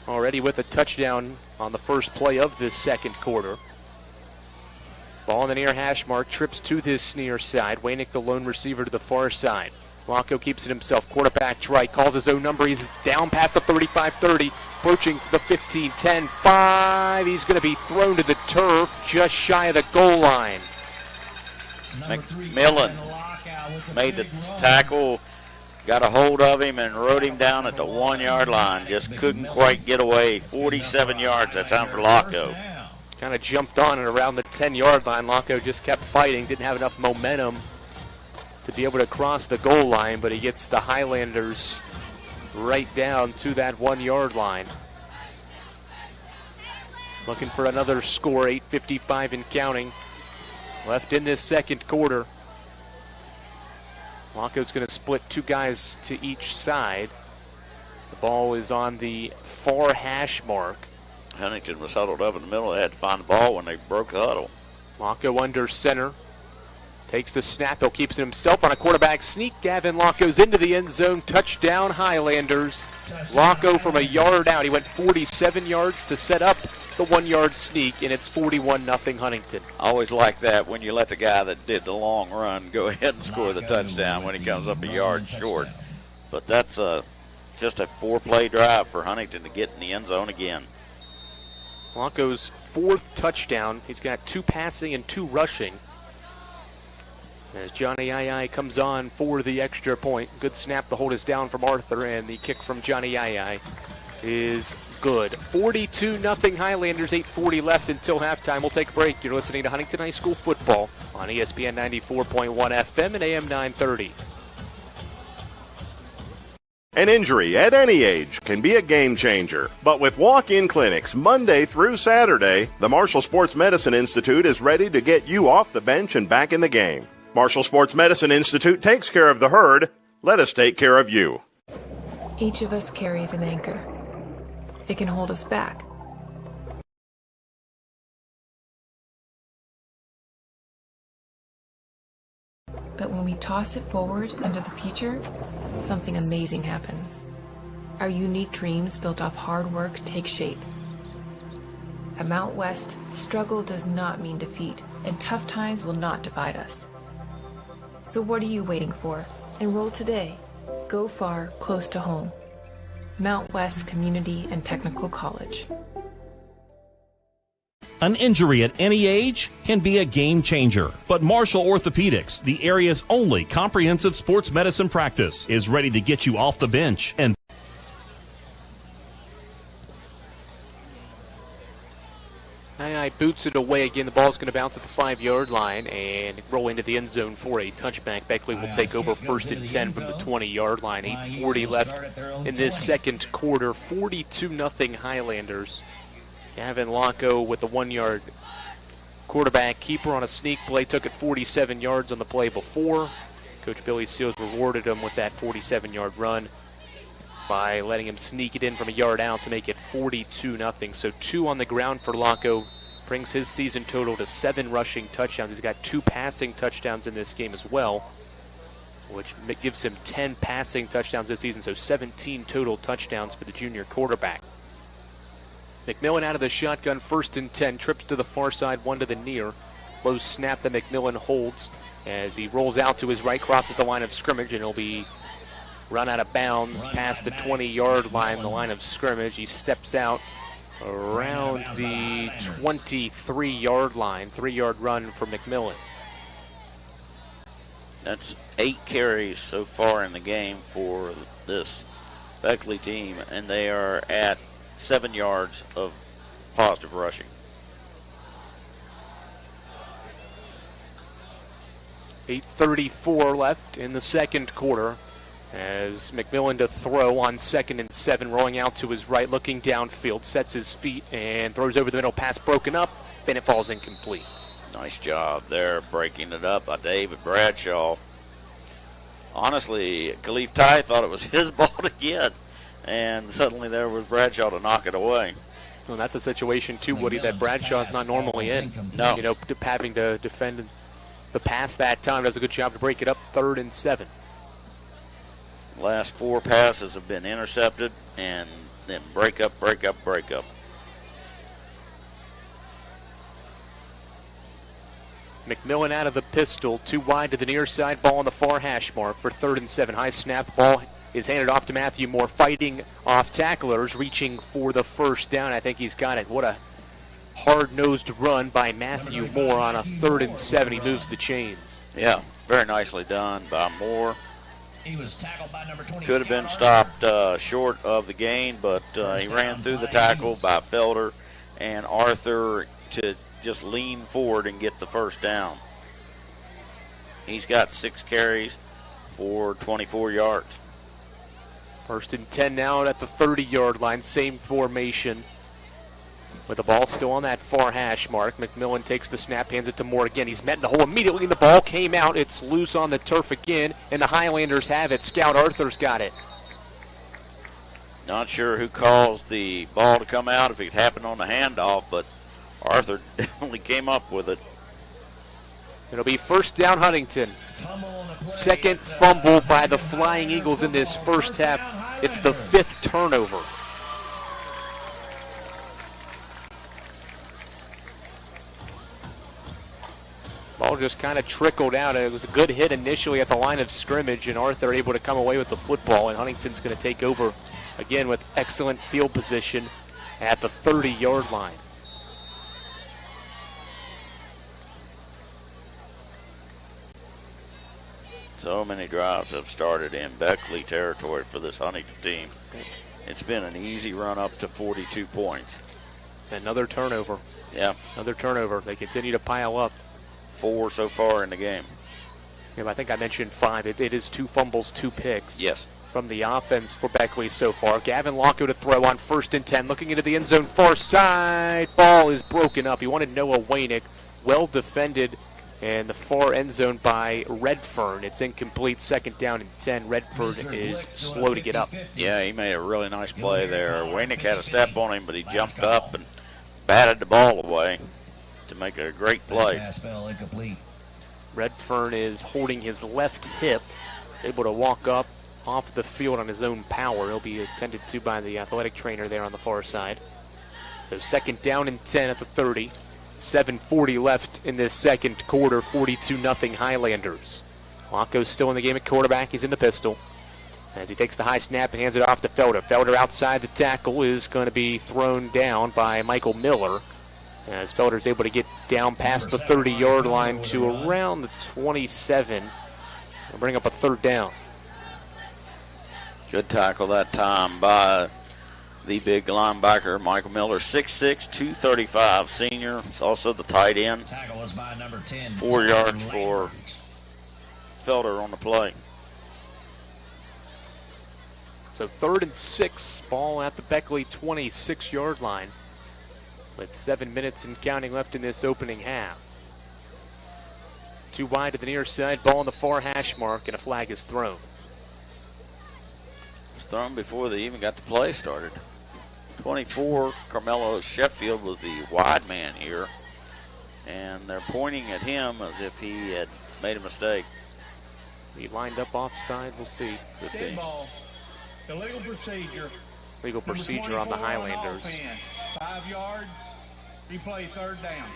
Already with a touchdown on the first play of this second quarter. Ball in the near hash mark, trips to this near side. Waynick, the lone receiver, to the far side. Locko keeps it himself. Quarterback right, calls his own number. He's down past the 35-30, approaching the 15-10, 5. He's going to be thrown to the turf just shy of the goal line. McMillan made the tackle, got a hold of him, and rode him down at the 1-yard line. Just couldn't quite get away. 47 yards that time for Locko. Kind of jumped on and around the 10-yard line. Locko just kept fighting, didn't have enough momentum to be able to cross the goal line, but he gets the Highlanders right down to that 1-yard line. Looking for another score, 8:55 and counting left in this second quarter. Locko's going to split 2 guys to each side. The ball is on the far hash mark. Huntington was huddled up in the middle. They had to find the ball when they broke the huddle. Locko under center. Takes the snap. He'll keep it himself on a quarterback sneak. Gavin Locko's into the end zone. Touchdown Highlanders. Locko from a yard out. He went 47 yards to set up the 1-yard sneak, and it's 41-0 Huntington. I always like that when you let the guy that did the long run go ahead and score the touchdown when he comes up a yard short. But that's just a 4-play drive for Huntington to get in the end zone again. Locko's 4th touchdown. He's got 2 passing and 2 rushing. As Johnny Yai comes on for the extra point. Good snap. The hold is down from Arthur, and the kick from Johnny Yai is good. 42-0 Highlanders, 8:40 left until halftime. We'll take a break. You're listening to Huntington High School football on ESPN 94.1 FM and AM 930. An injury at any age can be a game changer. But with walk-in clinics Monday through Saturday, the Marshall Sports Medicine Institute is ready to get you off the bench and back in the game. Marshall Sports Medicine Institute takes care of the herd. Let us take care of you. Each of us carries an anchor. It can hold us back. But when we toss it forward into the future, something amazing happens. Our unique dreams built off hard work take shape. At Mount West, struggle does not mean defeat, and tough times will not divide us. So what are you waiting for? Enroll today. Go far, close to home. Mount West Community and Technical College. An injury at any age can be a game changer. But Marshall Orthopedics, the area's only comprehensive sports medicine practice, is ready to get you off the bench and boots it away again. The ball's going to bounce at the 5-yard line and roll into the end zone for a touchback. Beckley will take over 1st and 10 from the 20-yard line. 8:40 left in this second quarter. 42-0 Highlanders. Gavin Lonko with the 1-yard quarterback keeper on a sneak play, took it 47 yards on the play before. Coach Billy Seals rewarded him with that 47-yard run by letting him sneak it in from a yard out to make it 42-0. So 2 on the ground for Lonko, brings his season total to 7 rushing touchdowns. He's got 2 passing touchdowns in this game as well, which gives him 10 passing touchdowns this season, so 17 total touchdowns for the junior quarterback. McMillan out of the shotgun, 1st and 10, trips to the far side, 1 to the near. Low snap that McMillan holds as he rolls out to his right, crosses the line of scrimmage, and he'll be run out of bounds past the 20-yard line, the line of scrimmage. He steps out around the 23-yard line, 3-yard run for McMillan. That's 8 carries so far in the game for this Beckley team, and they are at 7 yards of positive rushing. .8:34 left in the second quarter as McMillan to throw on 2nd and 7, rolling out to his right, looking downfield, sets his feet and throws over the middle. Pass broken up, then it falls incomplete. Nice job there, breaking it up by David Bradshaw. Honestly, Khalif Ty thought it was his ball to get, and suddenly there was Bradshaw to knock it away. Well, that's a situation, too, Woody, that Bradshaw's not normally in. No. You know, having to defend the pass that time, does a good job to break it up, 3rd and 7. Last 4 passes have been intercepted, and then break up. McMillan out of the pistol, 2 wide to the near side, ball on the far hash mark for 3rd and 7. High snap, ball is handed off to Matthew Moore, fighting off tacklers, reaching for the first down. I think he's got it. What a hard-nosed run by Matthew Moore on a 3rd and 7. He moves the chains. Yeah, very nicely done by Moore. He was tackled by number 20. Could have been stopped short of the gain, but he ran through the tackle by Felder and Arthur to just lean forward and get the first down. He's got 6 carries for 24 yards. 1st and 10 now at the 30-yard line, same formation. With the ball still on that far hash mark, McMillan takes the snap, hands it to Moore again. He's met in the hole immediately, and the ball came out. It's loose on the turf again, and the Highlanders have it. Scout Arthur's got it. Not sure who caused the ball to come out, if it happened on the handoff, but Arthur definitely came up with it. It'll be 1st down Huntington. 2nd fumble by the Flying Eagles in this first half. It's the 5th turnover. Ball just kind of trickled out. It was a good hit initially at the line of scrimmage, and Arthur able to come away with the football, and Huntington's going to take over again with excellent field position at the 30-yard line. So many drives have started in Beckley territory for this Huntington team. It's been an easy run up to 42 points. Another turnover. Yeah. Another turnover. They continue to pile up. 4 so far in the game. Yeah, I think I mentioned 5. It is 2 fumbles, 2 picks. Yes. From the offense for Beckley so far. Gavin Lonko to throw on 1st and 10. Looking into the end zone, far side. Ball is broken up. He wanted Noah Wainick. Well defended in the far end zone by Redfern. It's incomplete. 2nd down and 10. Redfern is slow to get up. Yeah, he made a really nice play there. Wainick had a step on him, but he jumped up and batted the ball away to make a great play. Redfern is holding his left hip, able to walk up off the field on his own power. He'll be attended to by the athletic trainer there on the far side. So 2nd down and 10 at the 30. 7:40 left in this second quarter. 42-0 Highlanders. Lonko's still in the game at quarterback. He's in the pistol as he takes the high snap and hands it off to Felder. Felder outside the tackle is going to be thrown down by Michael Miller, as Felder's able to get down past the 30-yard line to around the 27 and bring up a 3rd down. Good tackle that time by the big linebacker, Michael Miller. 6'6", 235 senior. It's also the tight end. 4 yards for Felder on the play. So 3rd and 6, ball at the Beckley 26-yard line. with 7 minutes and counting left in this opening half. Too wide to the near side, ball on the far hash mark, and a flag is thrown. It was thrown before they even got the play started. 24, Carmelo Sheffield was the wide man here, and they're pointing at him as if he had made a mistake. He lined up offside, we'll see. Dead ball. Illegal procedure. Legal procedure on the Highlanders. 5 yards. Replay, third down.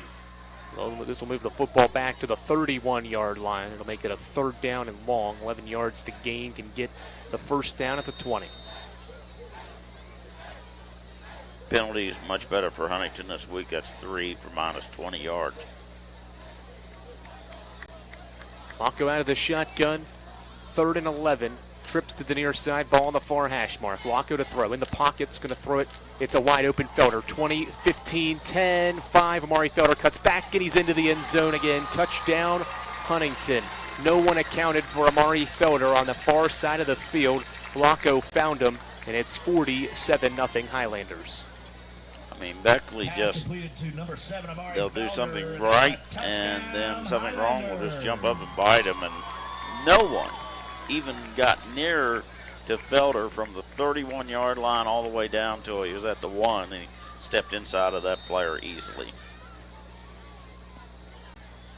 Well, this will move the football back to the 31-yard line. It'll make it a third down and long. 11 yards to gain, can get the first down at the 20. Penalty is much better for Huntington this week. That's 3 for minus 20 yards. Locko out of the shotgun. 3rd and 11. Trips to the near side, ball on the far hash mark. Locko to throw. In the pocket, it's going to throw it. It's a wide open Felder. 20, 15, 10, 5. Amari Felder cuts back, and he's into the end zone again. Touchdown, Huntington. No one accounted for Amari Felder on the far side of the field. Locko found him, and it's 47-0 Highlanders. I mean, Beckley just, they'll do something right, and then something wrong will just jump up and bite him, and no one even got near to Felder from the 31-yard line all the way down till he was at the 1, and he stepped inside of that player easily.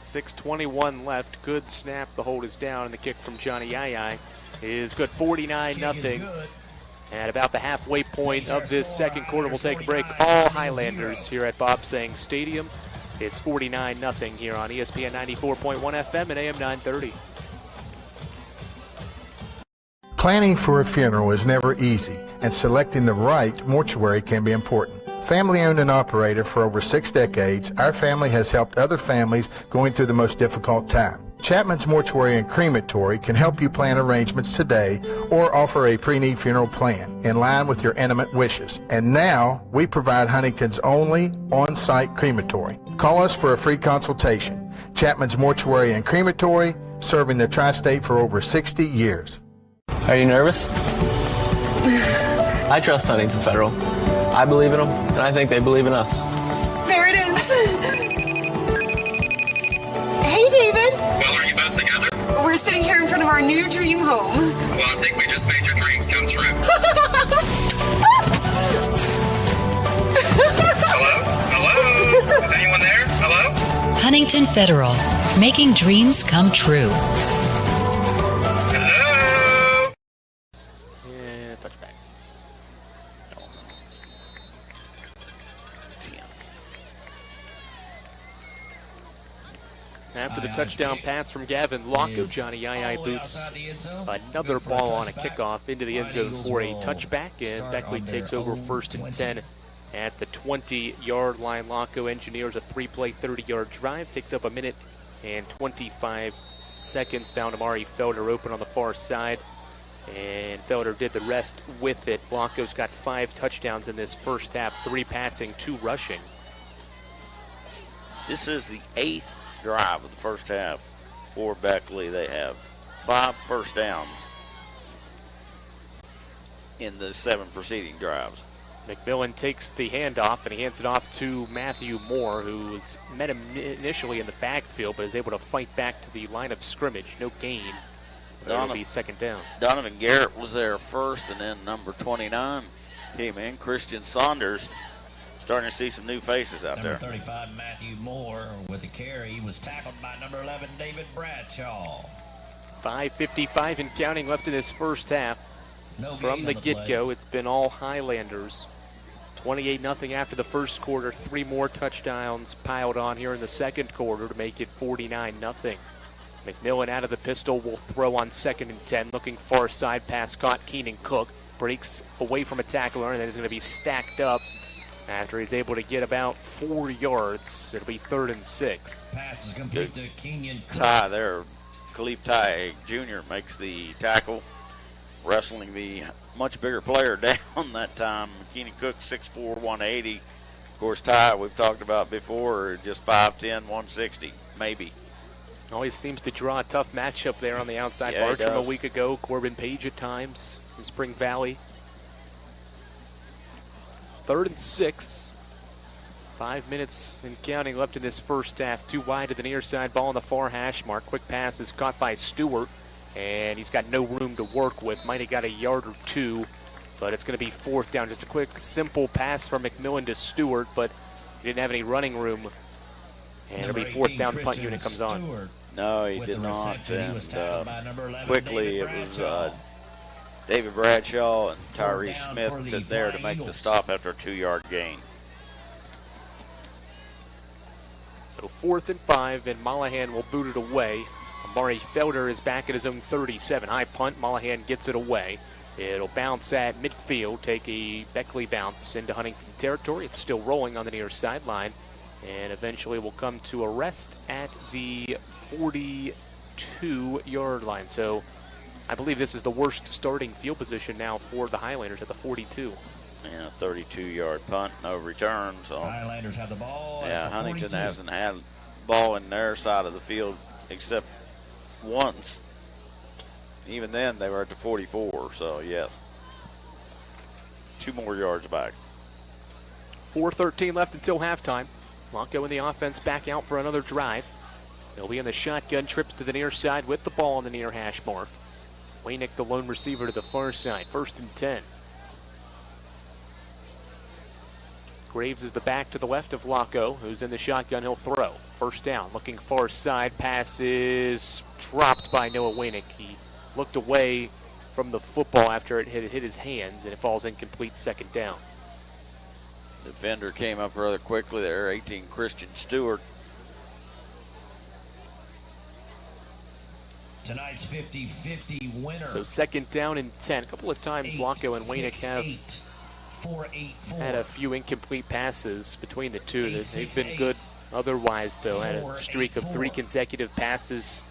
6:21 left. Good snap. The hold is down, and the kick from Johnny Yai is good. 49-0. At about the halfway point of this second quarter, we'll take a break. All Highlanders here at Bob Sang Stadium. It's 49-0 here on ESPN 94.1 FM and AM 930. Planning for a funeral is never easy, and selecting the right mortuary can be important. Family owned and operated for over 6 decades, our family has helped other families going through the most difficult time. Chapman's Mortuary and Crematory can help you plan arrangements today or offer a pre-need funeral plan in line with your intimate wishes. And now, we provide Huntington's only on-site crematory. Call us for a free consultation. Chapman's Mortuary and Crematory, serving the tri-state for over 60 years. Are you nervous? I trust Huntington Federal. I believe in them, and I think they believe in us. There it is. Hey, David. Well, are you both together? We're sitting here in front of our new dream home. Well, I think we just made your dreams come true. Hello? Hello? Is anyone there? Hello? Huntington Federal, making dreams come true. Hello? Yeah, touchback. After the touchdown pass from Gavin Locko, Johnny Yai boots another ball on a kickoff into the end zone for a touchback, and Beckley takes over 1st and 10 at the 20-yard line. Locko engineers a 3-play, 30-yard drive, takes up 1 minute and 25 seconds. Found Amari Felder open on the far side, and Felder did the rest with it. Locko's got 5 touchdowns in this first half, 3 passing, 2 rushing. This is the 8th drive of the first half for Beckley. They have 5 first downs in the 7 preceding drives. McMillan takes the handoff, and he hands it off to Matthew Moore, who met him initially in the backfield, but is able to fight back to the line of scrimmage. No gain. That'll be 2nd down. Donovan Garrett was there first, and then number 29 came in, Christian Saunders. Starting to see some new faces out there. Number 35, Matthew Moore with the carry. He was tackled by number 11, David Bradshaw. 5:55 and counting left in this first half. From the get-go, it's been all Highlanders. 28-0 after the first quarter. 3 more touchdowns piled on here in the second quarter to make it 49-0. McMillan out of the pistol will throw on 2nd and 10. Looking far side, pass caught. Keenan Cook breaks away from a tackler, and then is going to be stacked up after he's able to get about 4 yards. It'll be 3rd and 6. Pass is complete to Keenan Cook. Ty there. Khalif Ty Jr. makes the tackle, wrestling the much bigger player down that time. Keenan Cook, 6'4", 180. Of course, Ty, we've talked about before, just 5'10", 160, maybe. Always seems to draw a tough matchup there on the outside. Yeah, Bartram a week ago, Corbin Page at times from Spring Valley. 3rd and 6. 5 minutes and counting left in this first half. Too wide to the near side, ball on the far hash mark. Quick pass is caught by Stewart, and he's got no room to work with. Might have got a yard or two, but it's going to be fourth down. Just a quick, simple pass from McMillan to Stewart, but he didn't have any running room. And it'll be fourth down, punt unit comes on. No, he did not. And quickly it was David Bradshaw and Tyree Smith there to make the stop after a 2-yard gain. So 4th and 5, and Mollahan will boot it away. Amari Felder is back at his own 37. High punt, Mollahan gets it away. It'll bounce at midfield, take a Beckley bounce into Huntington territory. It's still rolling on the near sideline, and eventually will come to a rest at the 42-yard line. So I believe this is the worst starting field position now for the Highlanders at the 42. And a 32-yard punt, no return. So Highlanders have the ball. Yeah, Huntington hasn't had ball in their side of the field except once. Even then, they were at the 44, so yes. 2 more yards back. 4:13 left until halftime. Lonco and the offense back out for another drive. They'll be in the shotgun, trips to the near side with the ball on the near hash mark. Waynick, the lone receiver, to the far side. 1st and 10. Graves is the back to the left of Lonco, who's in the shotgun. He'll throw. 1st down, looking far side. Pass is dropped by Noah Waynick. He looked away from the football after it hit his hands, and it falls incomplete. 2nd down. Defender came up rather quickly there, 18 Christian Stewart. Tonight's 50-50 winner. So 2nd down and 10. A couple of times Lonco and Waynick have had a few incomplete passes between the two. They've been good otherwise, though. Had a streak of 3 consecutive passes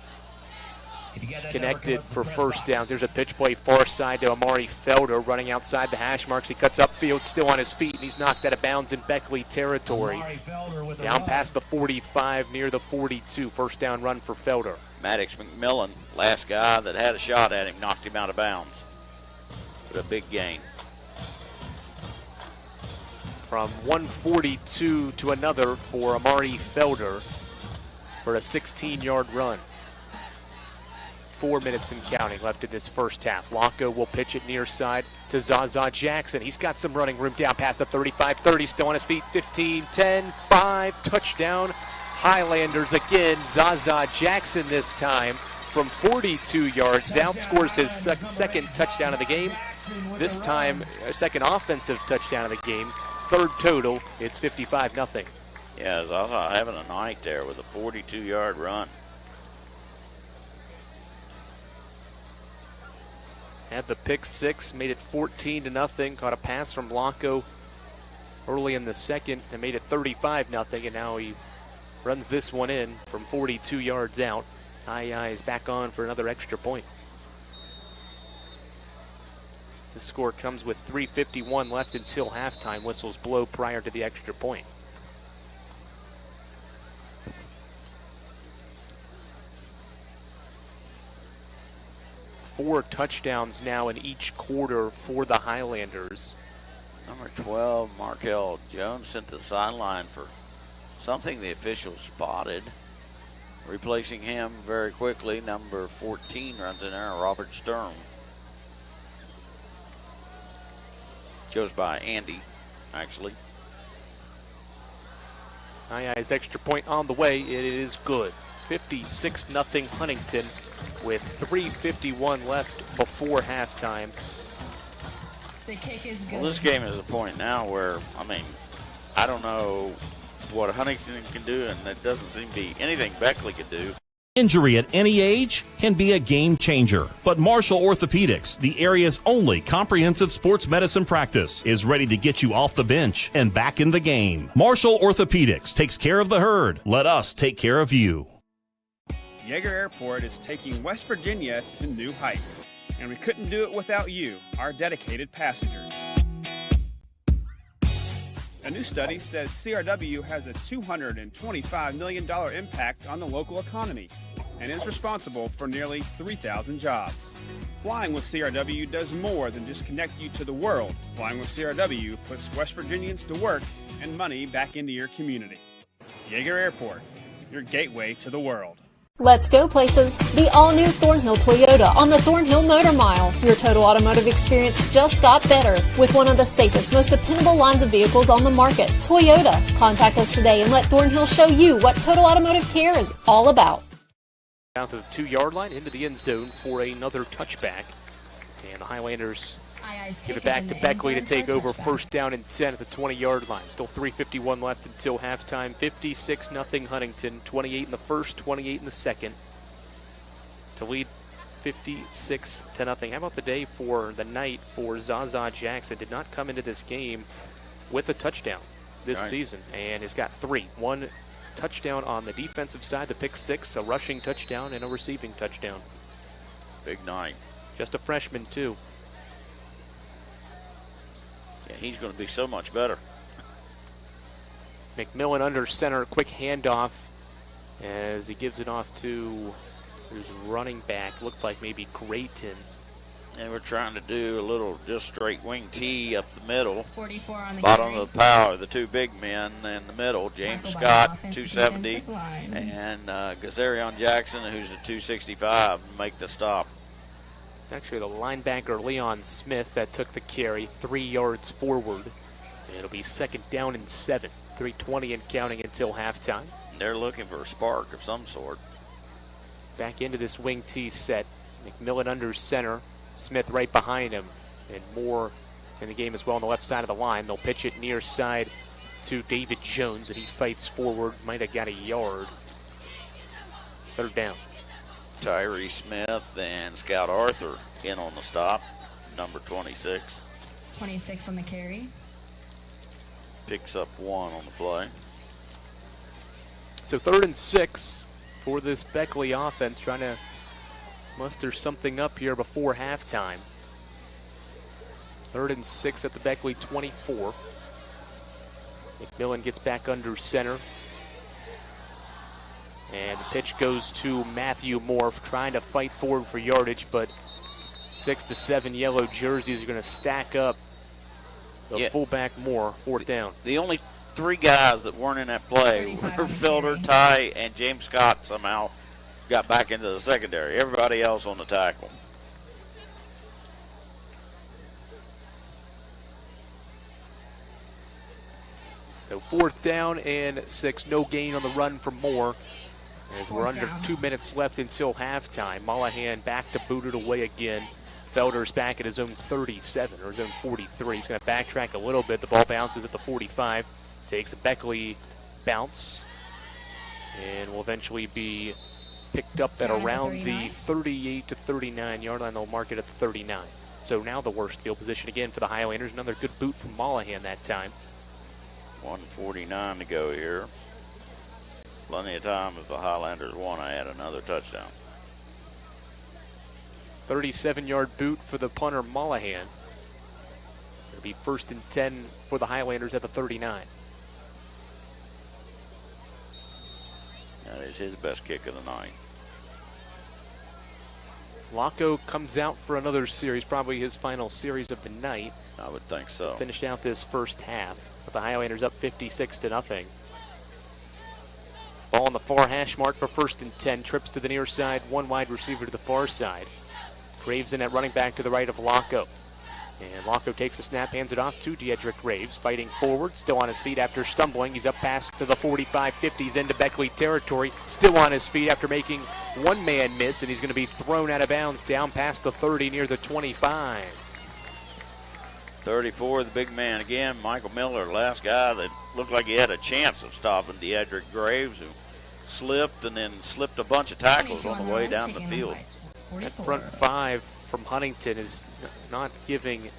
connected for 1st downs. There's a pitch play far side to Amari Felder running outside the hash marks. He cuts upfield, still on his feet, and he's knocked out of bounds in Beckley territory. Down past the 45, near the 42. 1st down run for Felder. Maddox McMillan, last guy that had a shot at him, knocked him out of bounds. But a big gain. From 142 to another for Amari Felder for a 16-yard run. 4 minutes and counting left in this first half. Lonco will pitch it near side to Zaza Jackson. He's got some running room down past the 35-30, still on his feet. 15, 10, 5, touchdown. Highlanders again. Zaza Jackson this time from 42 yards out, scores his second touchdown of the game. This time, a second offensive touchdown of the game. 3rd total. It's 55-0. Yeah, Zaza having a night there with a 42-yard run. Had the pick 6, made it 14-0. Caught a pass from Lonco early in the second and made it 35-0. And now he runs this one in from 42 yards out. II is back on for another extra point. The score comes with 3:51 left until halftime. Whistles blow prior to the extra point. Four touchdowns now in each quarter for the Highlanders. Number 12, Markel Jones, sent to the sideline for something the officials spotted. Replacing him very quickly, number 14 runs in there, Robert Sturm. Goes by Andy, actually. II's extra point on the way. It is good. 56-0 Huntington with 3:51 left before halftime. The kick is good. Well, this game is a point now where, I mean, I don't know what Huntington can do, and it doesn't seem to be anything Beckley could do. Injury at any age can be a game changer, but Marshall Orthopedics, the area's only comprehensive sports medicine practice, is ready to get you off the bench and back in the game. Marshall Orthopedics takes care of the herd. Let us take care of you. Yeager Airport is taking West Virginia to new heights, and we couldn't do it without you, our dedicated passengers. A new study says CRW has a $225 million impact on the local economy and is responsible for nearly 3,000 jobs. Flying with CRW does more than just connect you to the world. Flying with CRW puts West Virginians to work and money back into your community. Yeager Airport, your gateway to the world. Let's go places. The all-new Thornhill Toyota on the Thornhill Motor Mile. Your total automotive experience just got better with one of the safest, most dependable lines of vehicles on the market, Toyota. Contact us today and let Thornhill show you what total automotive care is all about. Down to the 2-yard line into the end zone for another touchback. And the Highlanders give it back to Beckley to take over first down and 10 at the 20-yard line. Still 3:51 left until halftime. 56-0 Huntington. 28 in the first, 28 in the second. To lead 56-0. How about the day for the night for Zaza Jackson? Did not come into this game with a touchdown this season, and has got 3. 1 touchdown on the defensive side, the pick 6, a rushing touchdown, and a receiving touchdown. Big night. Just a freshman, too. Yeah, he's going to be so much better. McMillan under center, quick handoff as he gives it off to his running back. Looked like maybe Grayton. And we're trying to do a little just straight wing T up the middle. 44 on the bottom carry. of the power, the 2 big men in the middle. James Scott, 270, and Gazarion Jackson, who's a 265, make the stop. Actually, the linebacker Leon Smith that took the carry 3 yards forward. It'll be second down and 7. 3:20 and counting until halftime. They're looking for a spark of some sort. Back into this wing T set. McMillan under center. Smith right behind him. And Moore in the game as well on the left side of the line. They'll pitch it near side to David Jones, and he fights forward. Might have got a yard. Third down. Tyree Smith and Scout Arthur in on the stop, number 26. 26 on the carry. Picks up 1 on the play. So 3rd and 6 for this Beckley offense, trying to muster something up here before halftime. 3rd and 6 at the Beckley 24. McMillan gets back under center. And the pitch goes to Matthew Moore, trying to fight forward for yardage, but 6 to 7 yellow jerseys are going to stack up. The fullback Moore, 4th down. The only 3 guys that weren't in that play were Felder, Ty, and James Scott somehow got back into the secondary. Everybody else on the tackle. So 4th down and 6. No gain on the run from Moore. As we're under 2 minutes left until halftime. Mollahan back to boot it away again. Felder's back at his own 37 or his own 43. He's going to backtrack a little bit. The ball bounces at the 45. Takes a Beckley bounce. And will eventually be picked up at around the 38 to 39 yard line. They'll mark it at the 39. So now the worst field position again for the Highlanders. Another good boot from Mollahan that time. 1:49 to go here. Plenty of time if the Highlanders want to add another touchdown. 37-yard boot for the punter Mollahan. It'll be 1st and 10 for the Highlanders at the 39. That is his best kick of the night. Locko comes out for another series, probably his final series of the night. I would think so. Finished out this first half with the Highlanders up 56-0. Ball on the far hash mark for 1st and 10. Trips to the near side, 1 wide receiver to the far side. Graves in at running back to the right of Locko. And Locko takes the snap, hands it off to Diedrich Graves, fighting forward, still on his feet after stumbling. He's up past to the 45-50s into Beckley territory, still on his feet after making 1 man miss, and he's going to be thrown out of bounds down past the 30 near the 25. 34, the big man again, Michael Miller, last guy that looked like he had a chance of stopping Diedrich Graves, who slipped and then slipped a bunch of tackles on the way down the field. That front 5 from Huntington is not giving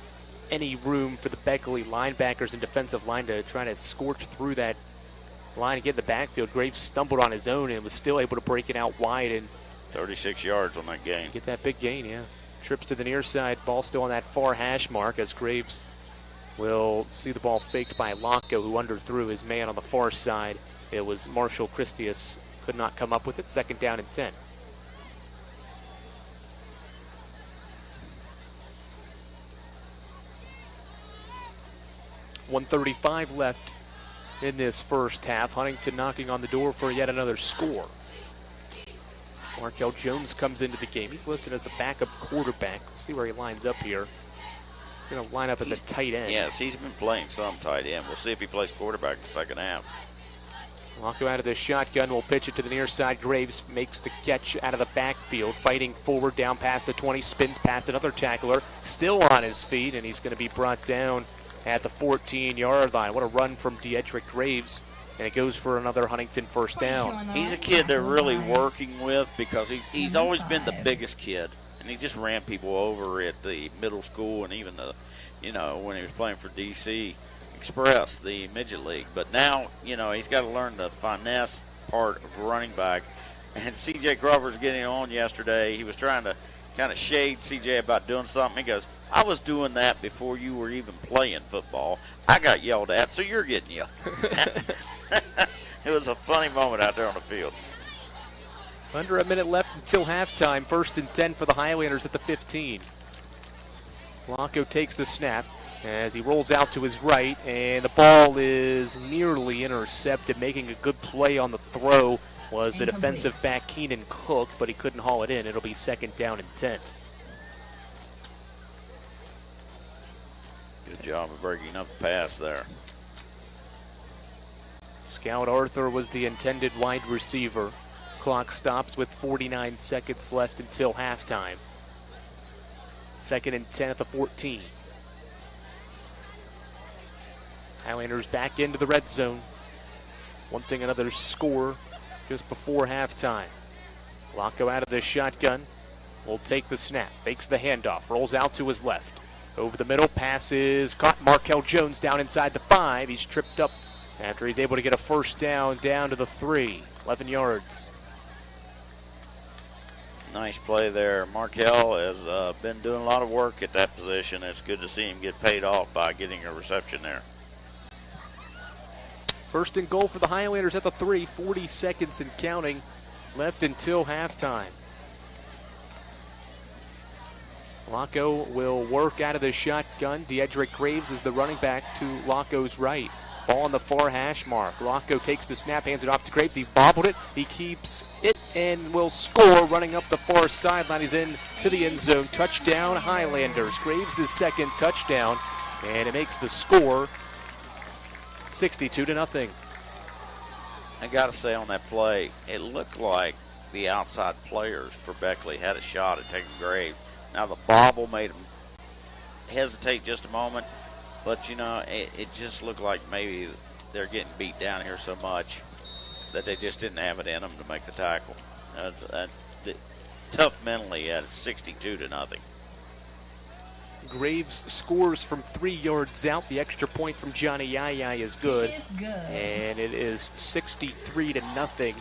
any room for the Beckley linebackers and defensive line to try to scorch through that line and get in the backfield. Graves stumbled on his own and was still able to break it out wide and 36 yards on that gain. Get that big gain, yeah. Trips to the near side, ball still on that far hash mark as Graves will see the ball faked by Locko, who underthrew his man on the far side. It was Marshall Christius, could not come up with it. 2nd down and 10. 1:35 left in this first half. Huntington knocking on the door for yet another score. Markel Jones comes into the game. He's listed as the backup quarterback. We'll see where he lines up here. Going to line up as a tight end. Yes, he's been playing some tight end. We'll see if he plays quarterback in the second half. Locko out of the shotgun, will pitch it to the near side. Graves makes the catch out of the backfield, fighting forward down past the 20, spins past another tackler, still on his feet, and he's going to be brought down at the 14-yard line. What a run from Deidrick Graves, and it goes for another Huntington first down. He's a kid they're really working with because he's always been the biggest kid, and he just ran people over at the middle school and even the, when he was playing for DC Express, the midget league. But now, he's got to learn the finesse part of running back. And C.J. Crawford's getting on yesterday. He was trying to kind of shade C.J. about doing something. He goes, I was doing that before you were even playing football. I got yelled at, so you're getting yelled. It was a funny moment out there on the field. Under a minute left until halftime. 1st and 10 for the Highlanders at the 15. Locko takes the snap as he rolls out to his right, and the ball is nearly intercepted. Making a good play on the throw was the defensive back Keenan Cook, but he couldn't haul it in. It'll be 2nd down and 10. Good job of breaking up the pass there. Scout Arthur was the intended wide receiver. Clock stops with 49 seconds left until halftime. 2nd and 10 at the 14. Highlanders back into the red zone, wanting another score just before halftime. Locko out of the shotgun, will take the snap, fakes the handoff, rolls out to his left. Over the middle, passes caught. Markel Jones down inside the 5. He's tripped up after he's able to get a first down to the 3, 11 yards. Nice play there. Markel has been doing a lot of work at that position. It's good to see him get paid off by getting a reception there. 1st and goal for the Highlanders at the 3, 40 seconds and counting left until halftime. Locko will work out of the shotgun. Deidrick Graves is the running back to Locko's right. Ball on the far hash mark. Locko takes the snap, hands it off to Graves. He bobbled it. He keeps it and will score. Running up the far sideline. He's in to the end zone. Touchdown, Highlanders. Graves' 2nd touchdown, and it makes the score 62-0. I got to say on that play, it looked like the outside players for Beckley had a shot at taking Graves. Now the bobble made him hesitate just a moment, but it just looked like maybe they're getting beat down here so much that they just didn't have it in them to make the tackle. That's tough mentally at 62-0. Graves scores from 3 yards out. The extra point from Johnny Yaya is good. And it is 63-0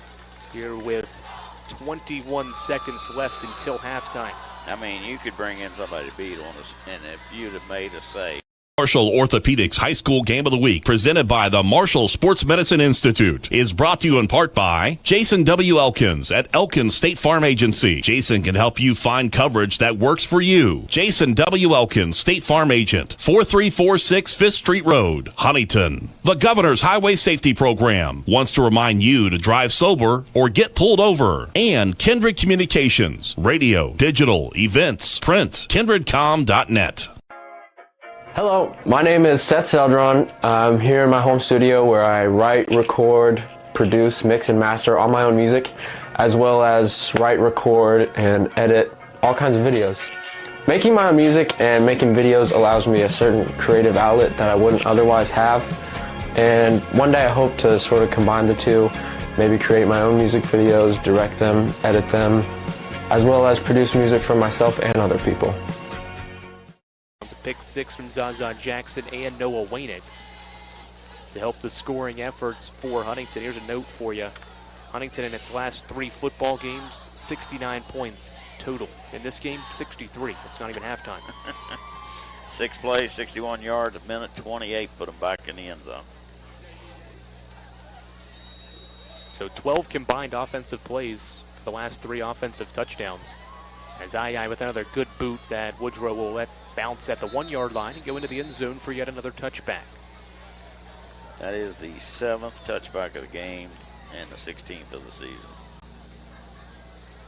here with 21 seconds left until halftime. I mean, you could bring in somebody to beat on us, and if you'd have made a save. Marshall Orthopedics High School Game of the Week, presented by the Marshall Sports Medicine Institute, is brought to you in part by Jason W. Elkins at Elkins State Farm Agency. Jason can help you find coverage that works for you. Jason W. Elkins, State Farm Agent, 4346 5th Street Road, Huntington. The Governor's Highway Safety Program wants to remind you to drive sober or get pulled over. And KINDRED Communications, radio, digital, events, print, kindredcom.net. Hello, my name is Seth Seldron. I'm here in my home studio where I write, record, produce, mix, and master all my own music, as well as write, record, and edit all kinds of videos. Making my own music and making videos allows me a certain creative outlet that I wouldn't otherwise have. And one day I hope to sort of combine the two, maybe create my own music videos, direct them, edit them, as well as produce music for myself and other people. It's a pick 6 from Zaza Jackson and Noah Wainick to help the scoring efforts for Huntington. Here's a note for you. Huntington in its last 3 football games, 69 points total. In this game, 63. It's not even halftime. 6 plays, 61 yards, a minute 28 put them back in the end zone. So 12 combined offensive plays for the last 3 offensive touchdowns. As II with another good boot that Woodrow will let bounce at the 1-yard line and go into the end zone for yet another touchback. That is the 7th touchback of the game and the 16th of the season.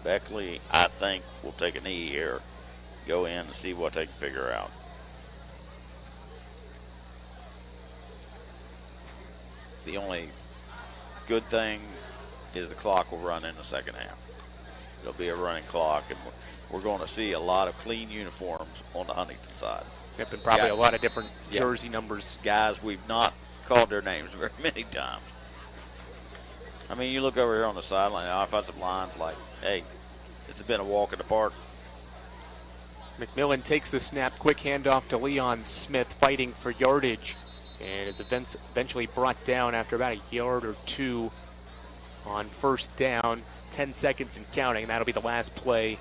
Beckley, I think, will take a knee here, go in and see what they can figure out. The only good thing is the clock will run in the second half. It'll be a running clock, and we're going to see a lot of clean uniforms on the Huntington side. Yep, and probably a lot of different jersey numbers. Guys we've not called their names very many times. I mean, you look over here on the sideline, the offensive line's like, hey, it's been a walk in the park. McMillan takes the snap, quick handoff to Leon Smith, fighting for yardage, and is eventually brought down after about a yard or two on first down. 10 seconds and counting. That'll be the last play.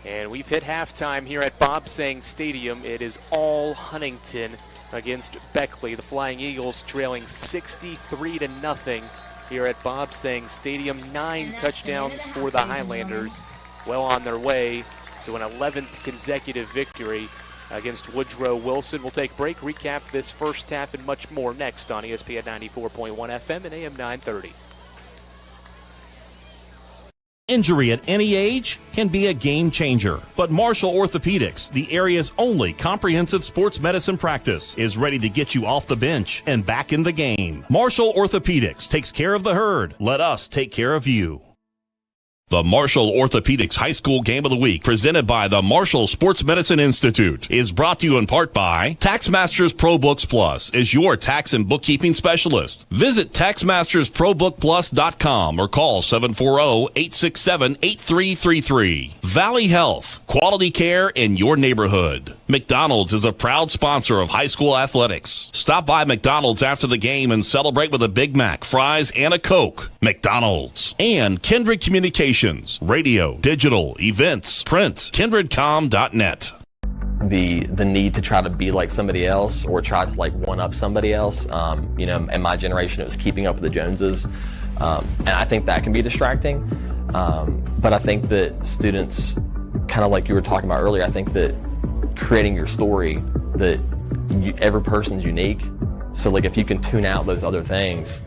And we've hit halftime here at Bob Sang Stadium. It is all Huntington against Beckley. The Flying Eagles trailing 63-0 here at Bob Sang Stadium. 9 touchdowns for the Highlanders. Well on their way to an 11th consecutive victory against Woodrow Wilson. We'll take a break, recap this first half and much more next on ESPN 94.1 FM and AM 930. Injury at any age can be a game changer, but Marshall Orthopedics, the area's only comprehensive sports medicine practice, is ready to get you off the bench and back in the game. Marshall Orthopedics takes care of the herd. Let us take care of you. The Marshall Orthopedics High School Game of the Week, presented by the Marshall Sports Medicine Institute, is brought to you in part by TaxMasters ProBooks Plus is your tax and bookkeeping specialist. Visit TaxMastersProBookPlus.com or call 740-867-8333. Valley Health, quality care in your neighborhood. McDonald's is a proud sponsor of high school athletics. Stop by McDonald's after the game and celebrate with a Big Mac, fries, and a Coke. McDonald's. And KINDRED Communications. Radio, digital, events, print, kindredcom.net. The need to try to be like somebody else or try to like one up somebody else. In my generation, it was keeping up with the Joneses. And I think that can be distracting. But I think that students, kind of like you were talking about earlier, I think that creating your story, that every person's unique. So like if you can tune out those other things,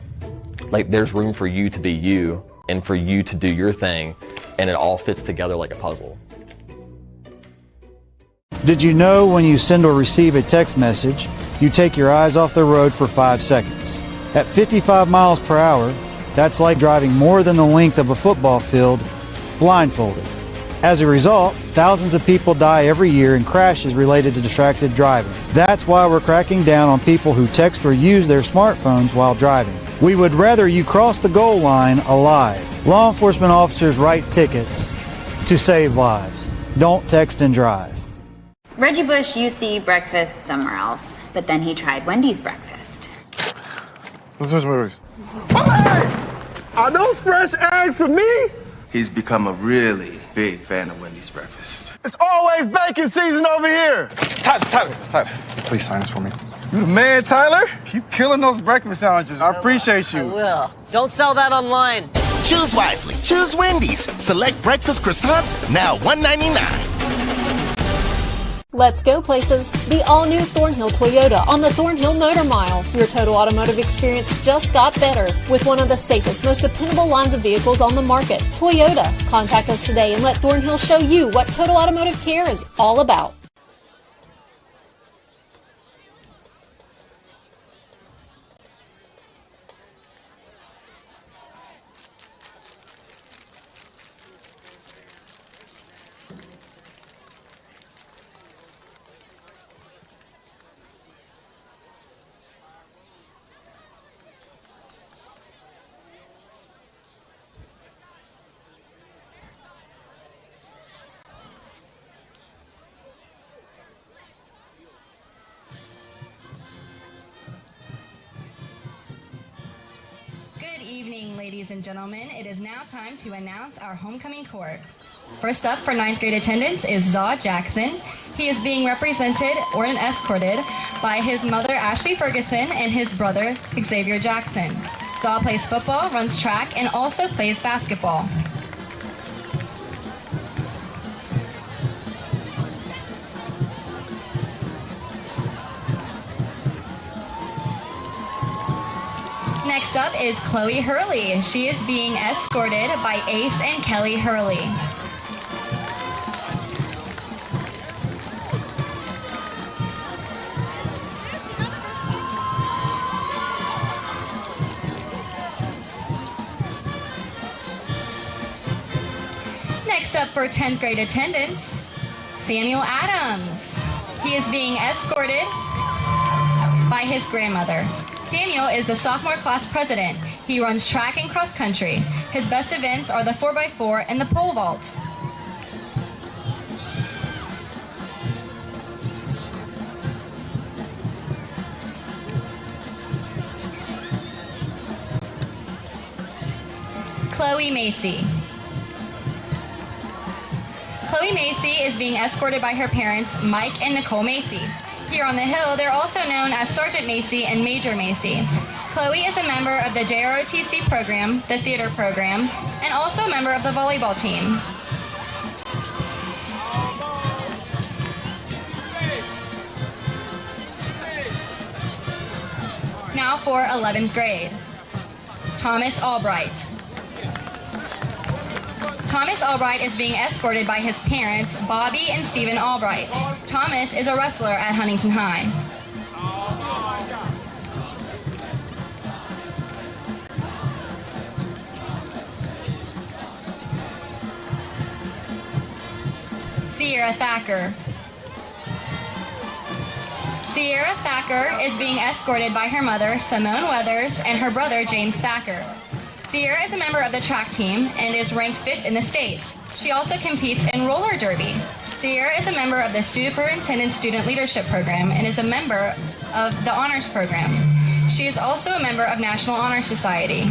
like there's room for you to be you and for you to do your thing, and it all fits together like a puzzle. Did you know when you send or receive a text message, you take your eyes off the road for 5 seconds? At 55 miles per hour, that's like driving more than the length of a football field blindfolded. As a result, thousands of people die every year in crashes related to distracted driving. That's why we're cracking down on people who text or use their smartphones while driving. We would rather you cross the goal line alive. Law enforcement officers write tickets to save lives. Don't text and drive. Reggie Bush used to eat breakfast somewhere else, but then he tried Wendy's breakfast. Are those fresh eggs for me? He's become a really big fan of Wendy's breakfast. It's always bacon season over here. Tyler, please sign this for me. You the man, Tyler. Keep killing those breakfast sandwiches. I appreciate you. I will. Don't sell that online. Choose wisely. Choose Wendy's. Select breakfast croissants, now $1.99. Let's go places. The all-new Thornhill Toyota on the Thornhill Motor Mile. Your total automotive experience just got better with one of the safest, most dependable lines of vehicles on the market, Toyota. Contact us today and let Thornhill show you what total automotive care is all about. Ladies and gentlemen, it is now time to announce our homecoming court. First up for 9th grade attendance is Zaw Jackson. He is being represented or escorted by his mother Ashley Ferguson and his brother Xavier Jackson. Zaw plays football, runs track, and also plays basketball. Next up is Chloe Hurley. She is being escorted by Ace and Kelly Hurley. Next up for 10th grade attendance, Samuel Adams. He is being escorted by his grandmother. Samuel is the sophomore class president. He runs track and cross country. His best events are the 4x4 and the pole vault. Chloe Macy. Chloe Macy is being escorted by her parents, Mike and Nicole Macy. Here on the Hill, they're also known as Sergeant Macy and Major Macy. Chloe is a member of the JROTC program, the theater program, and also a member of the volleyball team. Now for 11th grade, Thomas Albright. Thomas Albright is being escorted by his parents, Bobby and Stephen Albright. Thomas is a wrestler at Huntington High. Sierra Thacker. Sierra Thacker is being escorted by her mother, Simone Weathers, and her brother, James Thacker. Sierra is a member of the track team and is ranked 5th in the state. She also competes in roller derby. Sierra is a member of the Superintendent Student Leadership Program and is a member of the Honors Program. She is also a member of National Honor Society.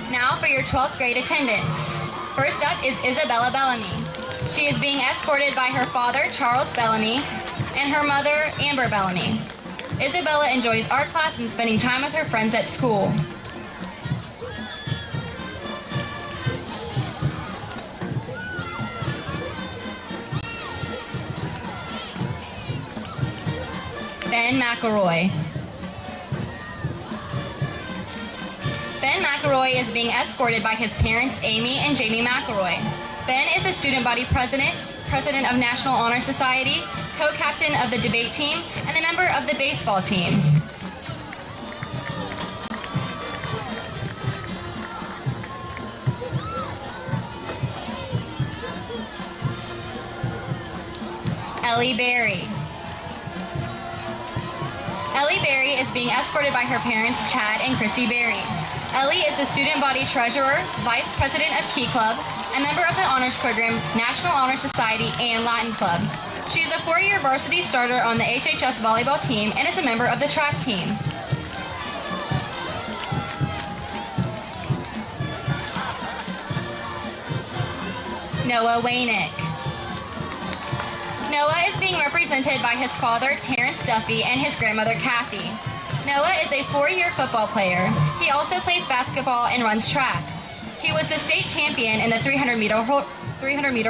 Now for your 12th grade attendance. First up is Isabella Bellamy. She is being escorted by her father, Charles Bellamy, and her mother, Amber Bellamy. Isabella enjoys art class and spending time with her friends at school. Ben McElroy. Ben McElroy is being escorted by his parents, Amy and Jamie McElroy. Ben is the student body president, president of National Honor Society, co-captain of the debate team, and a member of the baseball team. Ellie Berry. Ellie Berry is being escorted by her parents, Chad and Chrissy Berry. Ellie is the student body treasurer, vice president of Key Club, a member of the Honors Program, National Honor Society, and Latin Club. She is a 4-year varsity starter on the HHS volleyball team and is a member of the track team. Noah Waynick. Noah is being represented by his father, Terrence Duffy, and his grandmother, Kathy. Noah is a 4-year football player. He also plays basketball and runs track. He was the state champion in the 300-meter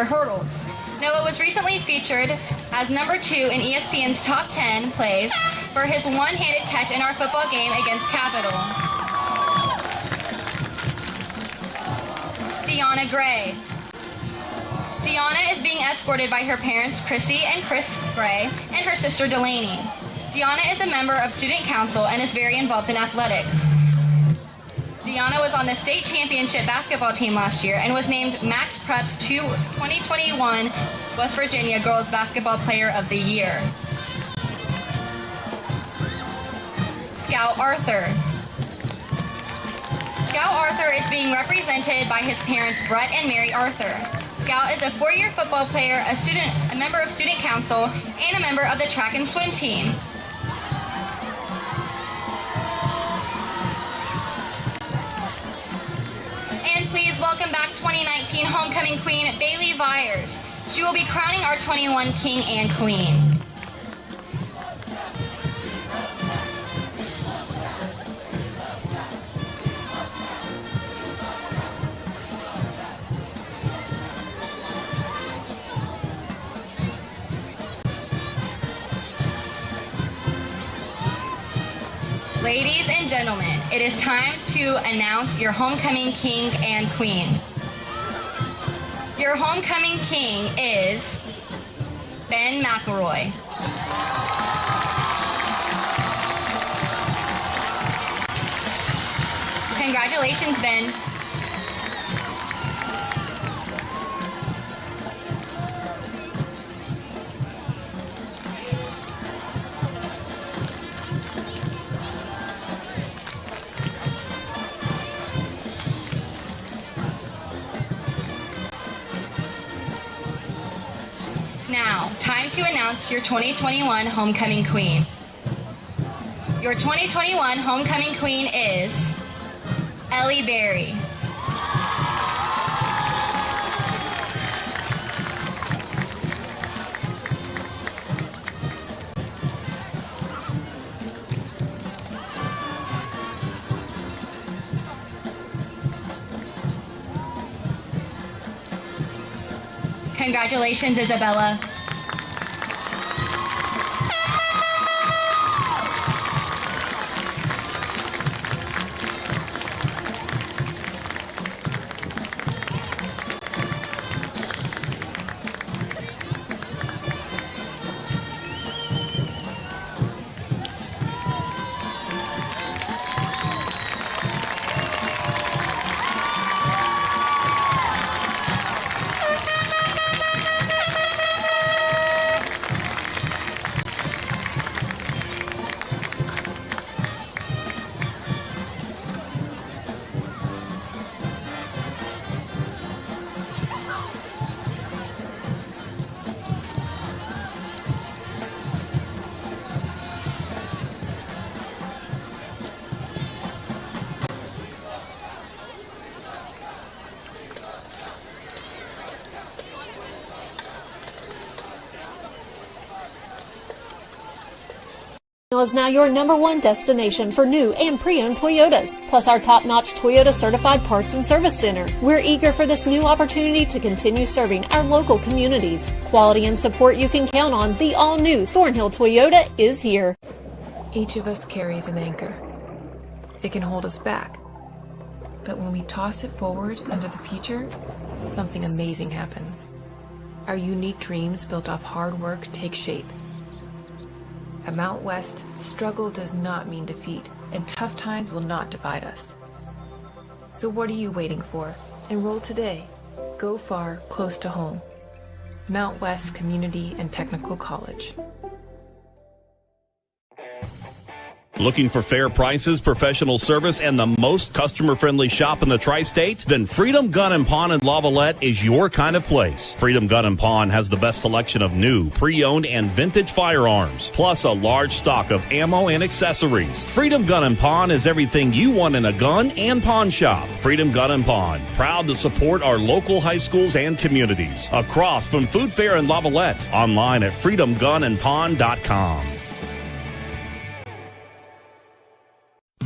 hurdles. Noah was recently featured as number 2 in ESPN's top 10 plays for his one-handed catch in our football game against Capital. Deanna Gray. Deanna is being escorted by her parents, Chrissy and Chris Gray, and her sister, Delaney. Deanna is a member of Student Council and is very involved in athletics. Deanna was on the state championship basketball team last year and was named Max Prep's 2021 West Virginia Girls Basketball Player of the Year. Scout Arthur. Scout Arthur is being represented by his parents, Brett and Mary Arthur. Scout is a 4-year football player, a member of Student Council, and a member of the track and swim team. And please welcome back 2019 Homecoming Queen, Bailey Vyers. She will be crowning our 21 King and Queen. Ladies and gentlemen, it is time to announce your homecoming king and queen. Your homecoming king is Ben McElroy. Congratulations, Ben. Now, time to announce your 2021 homecoming queen. Your 2021 homecoming queen is Ellie Berry. Congratulations, Isabella. Is now your #1 destination for new and pre-owned Toyotas, plus our top-notch Toyota certified parts and service center. We're eager for this new opportunity to continue serving our local communities. Quality and support you can count on. The all-new Thornhill Toyota is here. Each of us carries an anchor. It can hold us back. But when we toss it forward into the future, something amazing happens. Our unique dreams built off hard work take shape. At Mount West, struggle does not mean defeat, and tough times will not divide us. So what are you waiting for? Enroll today. Go far, close to home. Mount West Community and Technical College. Looking for fair prices, professional service, and the most customer-friendly shop in the tri-state? Then Freedom Gun & Pawn in Lavalette is your kind of place. Freedom Gun & Pawn has the best selection of new, pre-owned, and vintage firearms, plus a large stock of ammo and accessories. Freedom Gun & Pawn is everything you want in a gun and pawn shop. Freedom Gun & Pawn, proud to support our local high schools and communities. Across from Food Fair in Lavalette, online at freedomgunandpawn.com.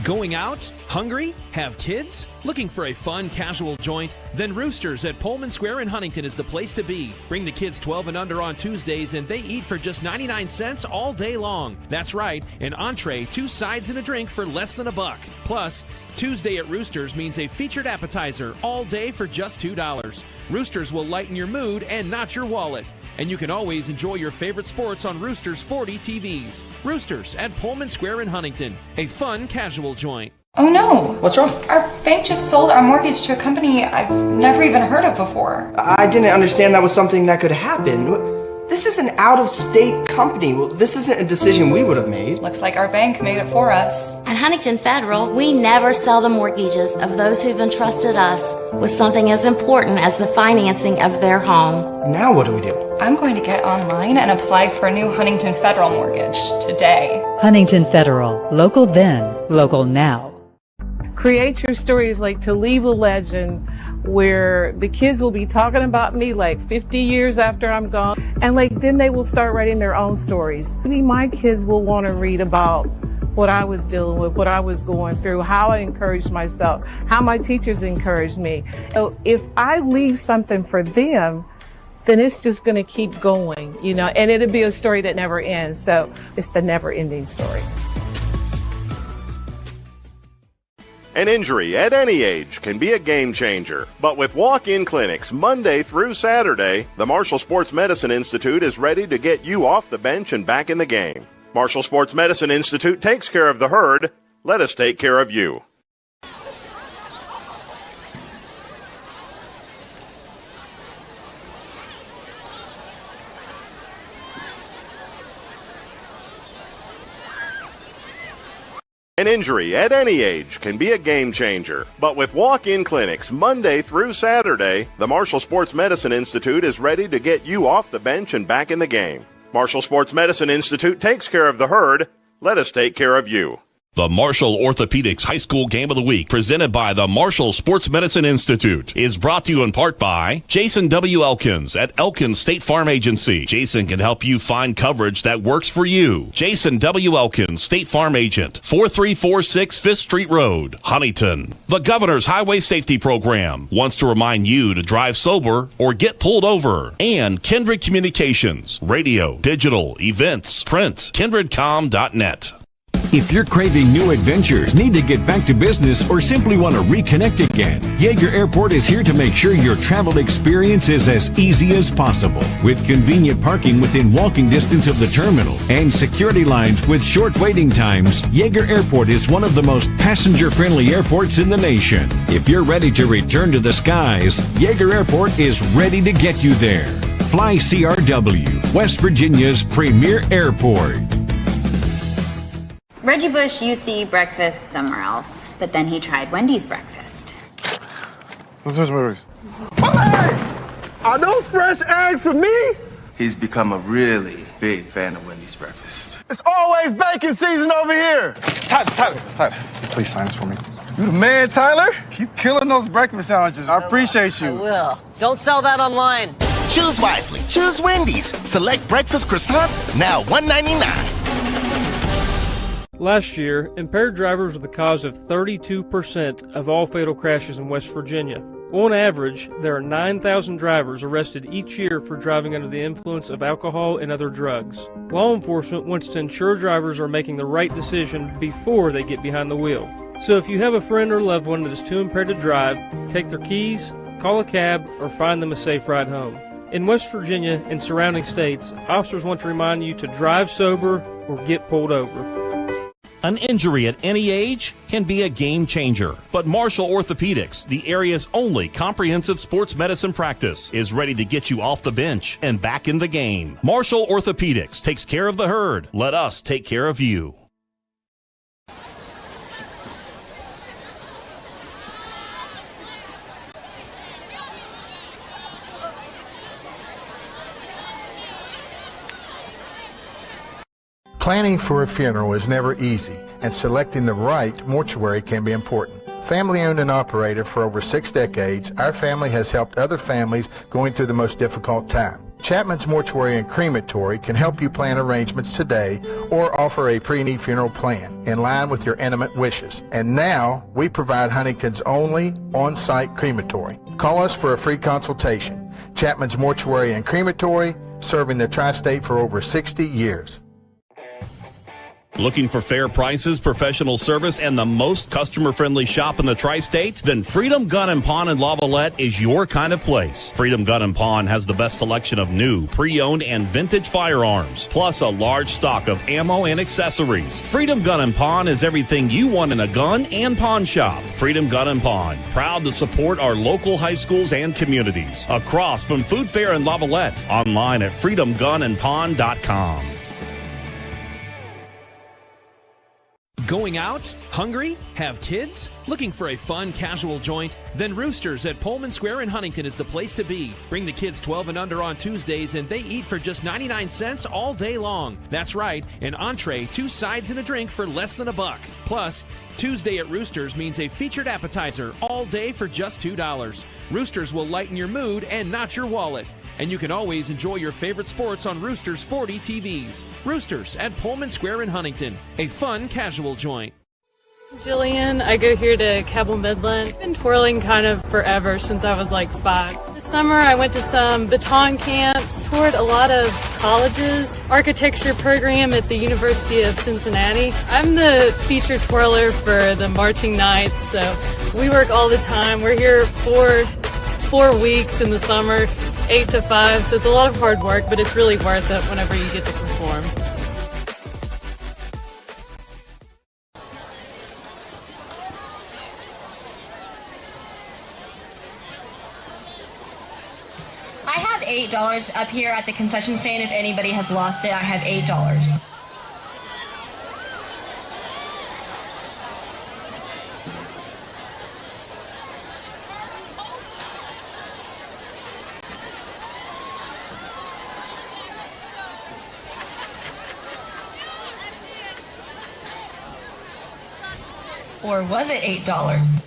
Going out? Hungry? Have kids? Looking for a fun, casual joint? Then Roosters at Pullman Square in Huntington is the place to be. Bring the kids 12 and under on Tuesdays, and they eat for just 99 cents all day long. That's right, an entree, 2 sides, and a drink for less than $1. Plus, Tuesday at Roosters means a featured appetizer all day for just $2. Roosters will lighten your mood and not your wallet. And you can always enjoy your favorite sports on Roosters 40 TVs. Roosters at Pullman Square in Huntington. A fun, casual joint. Oh no! What's wrong? Our bank just sold our mortgage to a company I've never even heard of before. I didn't understand that was something that could happen. This is an out-of-state company. Well, this isn't a decision we would have made. Looks like our bank made it for us. At Huntington Federal, we never sell the mortgages of those who've entrusted us with something as important as the financing of their home. Now what do we do? I'm going to get online and apply for a new Huntington Federal mortgage today. Huntington Federal. Local then, local now. Create your stories like to leave a legend where the kids will be talking about me like 50 years after I'm gone. And like then they will start writing their own stories. Maybe my kids will want to read about what I was dealing with, what I was going through, how I encouraged myself, how my teachers encouraged me. So if I leave something for them, then it's just going to keep going, you know, and it'll be a story that never ends. So it's the never ending story. An injury at any age can be a game changer. But with walk-in clinics Monday through Saturday, the Marshall Sports Medicine Institute is ready to get you off the bench and back in the game. Marshall Sports Medicine Institute takes care of the herd. Let us take care of you. An injury at any age can be a game changer. But with walk-in clinics Monday through Saturday, the Marshall Sports Medicine Institute is ready to get you off the bench and back in the game. Marshall Sports Medicine Institute takes care of the herd. Let us take care of you. The Marshall Orthopedics High School Game of the Week, presented by the Marshall Sports Medicine Institute, is brought to you in part by Jason W. Elkins at Elkins State Farm Agency. Jason can help you find coverage that works for you. Jason W. Elkins, State Farm Agent, 4346 5th Street Road, Huntington. The Governor's Highway Safety Program wants to remind you to drive sober or get pulled over. And KINDRED Communications, radio, digital, events, print, kindredcom.net. If you're craving new adventures, need to get back to business, or simply want to reconnect again, Yeager Airport is here to make sure your travel experience is as easy as possible. With convenient parking within walking distance of the terminal and security lines with short waiting times, Yeager Airport is one of the most passenger-friendly airports in the nation. If you're ready to return to the skies, Yeager Airport is ready to get you there. Fly CRW, West Virginia's premier airport. Reggie Bush used to eat breakfast somewhere else, but then he tried Wendy's breakfast. Where's my eggs? Are those fresh eggs for me? He's become a really big fan of Wendy's breakfast. It's always bacon season over here. Tyler, please sign this for me. You the man, Tyler. Keep killing those breakfast sandwiches. I appreciate you. I will. Don't sell that online. Choose wisely. Choose Wendy's. Select breakfast croissants, now $1.99. Last year, impaired drivers were the cause of 32% of all fatal crashes in West Virginia. On average, there are 9,000 drivers arrested each year for driving under the influence of alcohol and other drugs. Law enforcement wants to ensure drivers are making the right decision before they get behind the wheel. So if you have a friend or loved one that is too impaired to drive, take their keys, call a cab, or find them a safe ride home. In West Virginia and surrounding states, officers want to remind you to drive sober or get pulled over. An injury at any age can be a game changer. But Marshall Orthopedics, the area's only comprehensive sports medicine practice, is ready to get you off the bench and back in the game. Marshall Orthopedics takes care of the herd. Let us take care of you. Planning for a funeral is never easy, and selecting the right mortuary can be important. Family owned and operated for over 6 decades, our family has helped other families going through the most difficult time. Chapman's Mortuary and Crematory can help you plan arrangements today or offer a pre-need funeral plan in line with your intimate wishes. And now, we provide Huntington's only on-site crematory. Call us for a free consultation. Chapman's Mortuary and Crematory, serving the tri-state for over 60 years. Looking for fair prices, professional service, and the most customer-friendly shop in the tri-state? Then Freedom Gun & Pawn in Lavalette is your kind of place. Freedom Gun & Pawn has the best selection of new, pre-owned, and vintage firearms, plus a large stock of ammo and accessories. Freedom Gun & Pawn is everything you want in a gun and pawn shop. Freedom Gun & Pawn, proud to support our local high schools and communities. Across from Food Fair in Lavalette, online at freedomgunandpawn.com. Going out? Hungry? Have kids? Looking for a fun, casual joint? Then Roosters at Pullman Square in Huntington is the place to be. Bring the kids 12 and under on Tuesdays, and they eat for just 99 cents all day long. That's right, an entree, 2 sides, and a drink for less than $1. Plus, Tuesday at Roosters means a featured appetizer all day for just $2. Roosters will lighten your mood and not your wallet. And you can always enjoy your favorite sports on Roosters 40 TVs. Roosters at Pullman Square in Huntington, a fun, casual joint. Jillian, I go here to Cabell Midland. I've been twirling kind of forever since I was like 5. This summer I went to some baton camps, toured a lot of colleges, architecture program at the University of Cincinnati. I'm the featured twirler for the marching knights, so we work all the time. We're here 4 weeks in the summer, 8 to 5, so it's a lot of hard work, but it's really worth it whenever you get to perform. I have $8 up here at the concession stand. If anybody has lost it, I have $8. Or was it $8?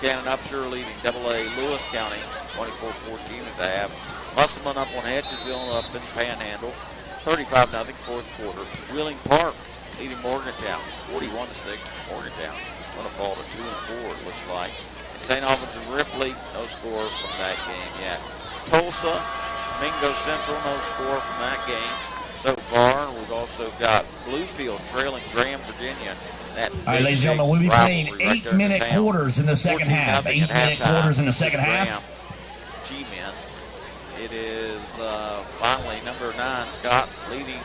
Buchanan Upshur leading AA Lewis County 24-14 at the half. Musselman up on Hedgesville up in Panhandle 35-0 fourth quarter. Wheeling Park leading Morgantown 41-6. Morgantown going to fall to 2-4 it looks like. And St. Albans and Ripley, no score from that game yet. Tulsa, Mingo Central, no score from that game so far. And we've also got Bluefield trailing Graham, Virginia. All right, ladies and gentlemen, we'll be playing 8-minute quarters in the second half. 8-minute quarters in the second half. G-men. It is finally number 9, Scott, losing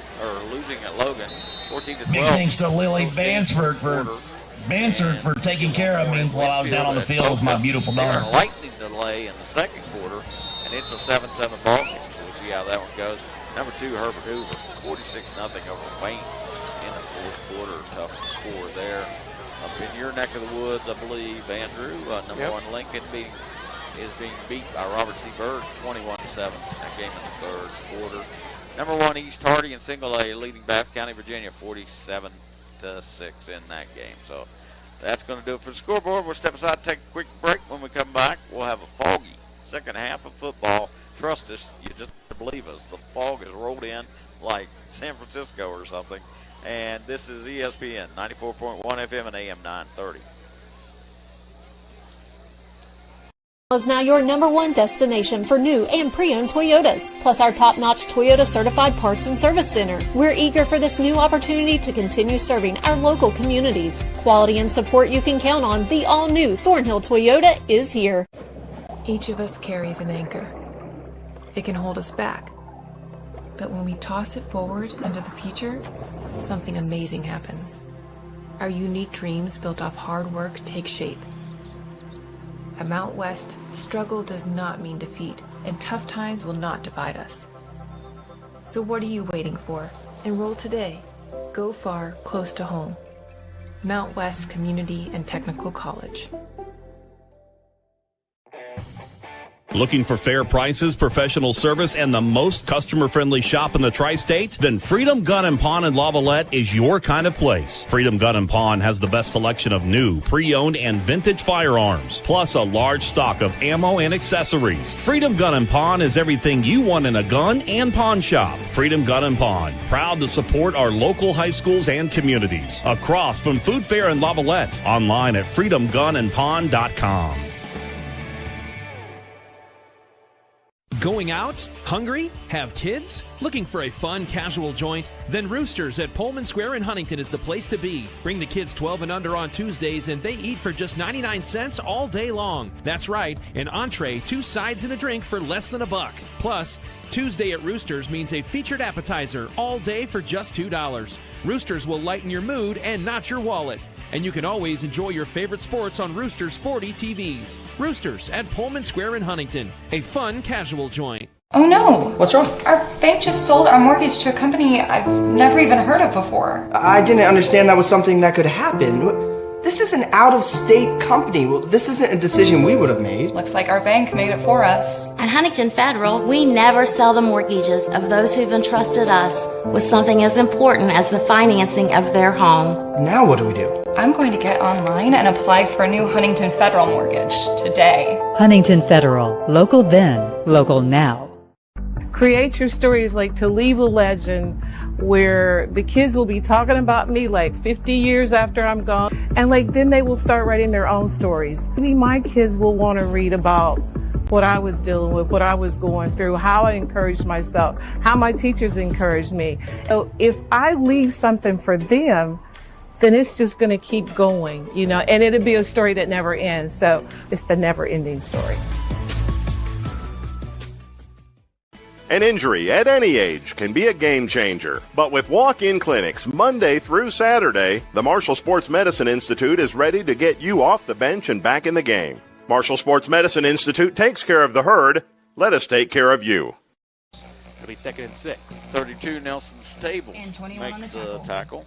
at Logan, 14-12. Big thanks to Lily Bansford for taking care of me while I was down on the field with my beautiful daughter. A lightning delay in the second quarter, and it's a 7-7 ball game, so we'll see how that one goes. Number 2, Herbert Hoover, 46-0 over Wayne. In the fourth quarter, tough score there. Up in your neck of the woods, I believe, Andrew. Number 1 Lincoln is being beat by Robert C. Bird, 21-7. That game in the third quarter. Number 1 East Hardy and Single A leading Bath County, Virginia, 47-6 in that game. So that's going to do it for the scoreboard. We'll step aside, take a quick break. When we come back, we'll have a foggy second half of football. Trust us, you just believe us. The fog has rolled in like San Francisco or something. And this is ESPN 94.1 FM and AM 930. Is now your number 1 destination for new and pre-owned Toyotas, plus our top-notch Toyota certified parts and service center. We're eager for this new opportunity to continue serving our local communities. Quality and support you can count on. The all-new Thornhill Toyota is here. Each of us carries an anchor. It can hold us back. But when we toss it forward into the future, something amazing happens. Our unique dreams built off hard work take shape. At Mount West, struggle does not mean defeat, and tough times will not divide us. So what are you waiting for? Enroll today. Go far, close to home. Mount West Community and Technical College. Looking for fair prices, professional service, and the most customer-friendly shop in the tri-state? Then Freedom Gun & Pawn in Lavallette is your kind of place. Freedom Gun & Pawn has the best selection of new, pre-owned, and vintage firearms, plus a large stock of ammo and accessories. Freedom Gun & Pawn is everything you want in a gun and pawn shop. Freedom Gun & Pawn, proud to support our local high schools and communities. Across from Food Fair in Lavallette, online at freedomgunandpawn.com. Going out? Hungry? Have kids? Looking for a fun, casual joint? Then Roosters at Pullman Square in Huntington is the place to be. Bring the kids 12 and under on Tuesdays, and they eat for just 99 cents all day long. That's right, an entree, 2 sides, and a drink for less than $1. Plus, Tuesday at Roosters means a featured appetizer all day for just $2. Roosters will lighten your mood and not your wallet. And you can always enjoy your favorite sports on Roosters 40 TVs. Roosters at Pullman Square in Huntington, a fun casual joint. Oh no! What's wrong? Our bank just sold our mortgage to a company I've never even heard of before. I didn't understand that was something that could happen. This is an out-of-state company. Well, this isn't a decision we would have made. Looks like our bank made it for us. At Huntington Federal, we never sell the mortgages of those who've entrusted us with something as important as the financing of their home. Now what do we do? I'm going to get online and apply for a new Huntington Federal mortgage today. Huntington Federal. Local then, local now. Create your stories like to leave a legend where the kids will be talking about me like 50 years after I'm gone. And like then they will start writing their own stories. Maybe my kids will want to read about what I was dealing with, what I was going through, how I encouraged myself, how my teachers encouraged me. So if I leave something for them, then it's just going to keep going, you know, and it'll be a story that never ends. So it's the never ending story. An injury at any age can be a game changer. But with walk-in clinics Monday through Saturday, the Marshall Sports Medicine Institute is ready to get you off the bench and back in the game. Marshall Sports Medicine Institute takes care of the herd. Let us take care of you. It'll be 2nd and 6. 32, Nelson Stables And 21 makes on the the tackle.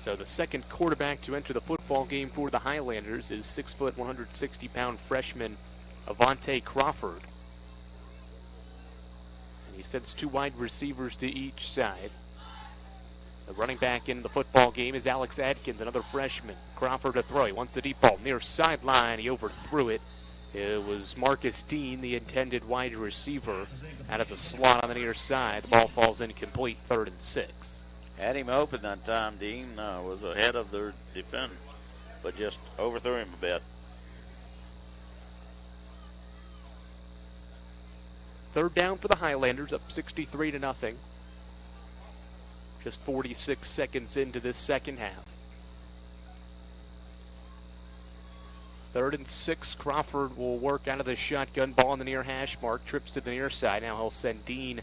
So the second quarterback to enter the football game for the Highlanders is 6 foot, 160-pound freshman Avante Crawford. He sends 2 wide receivers to each side. The running back in the football game is Alex Adkins, another freshman. Crawford to throw. He wants the deep ball near sideline. He overthrew it. It was Marcus Dean, the intended wide receiver, out of the slot on the near side. The ball falls incomplete, 3rd and 6. Had him open that time. Dean was ahead of their defender, but just overthrew him a bit. 3rd down for the Highlanders, up 63-0. Just 46 seconds into this second half. 3rd and 6, Crawford will work out of the shotgun, ball on the near hash mark, trips to the near side. Now he'll send Dean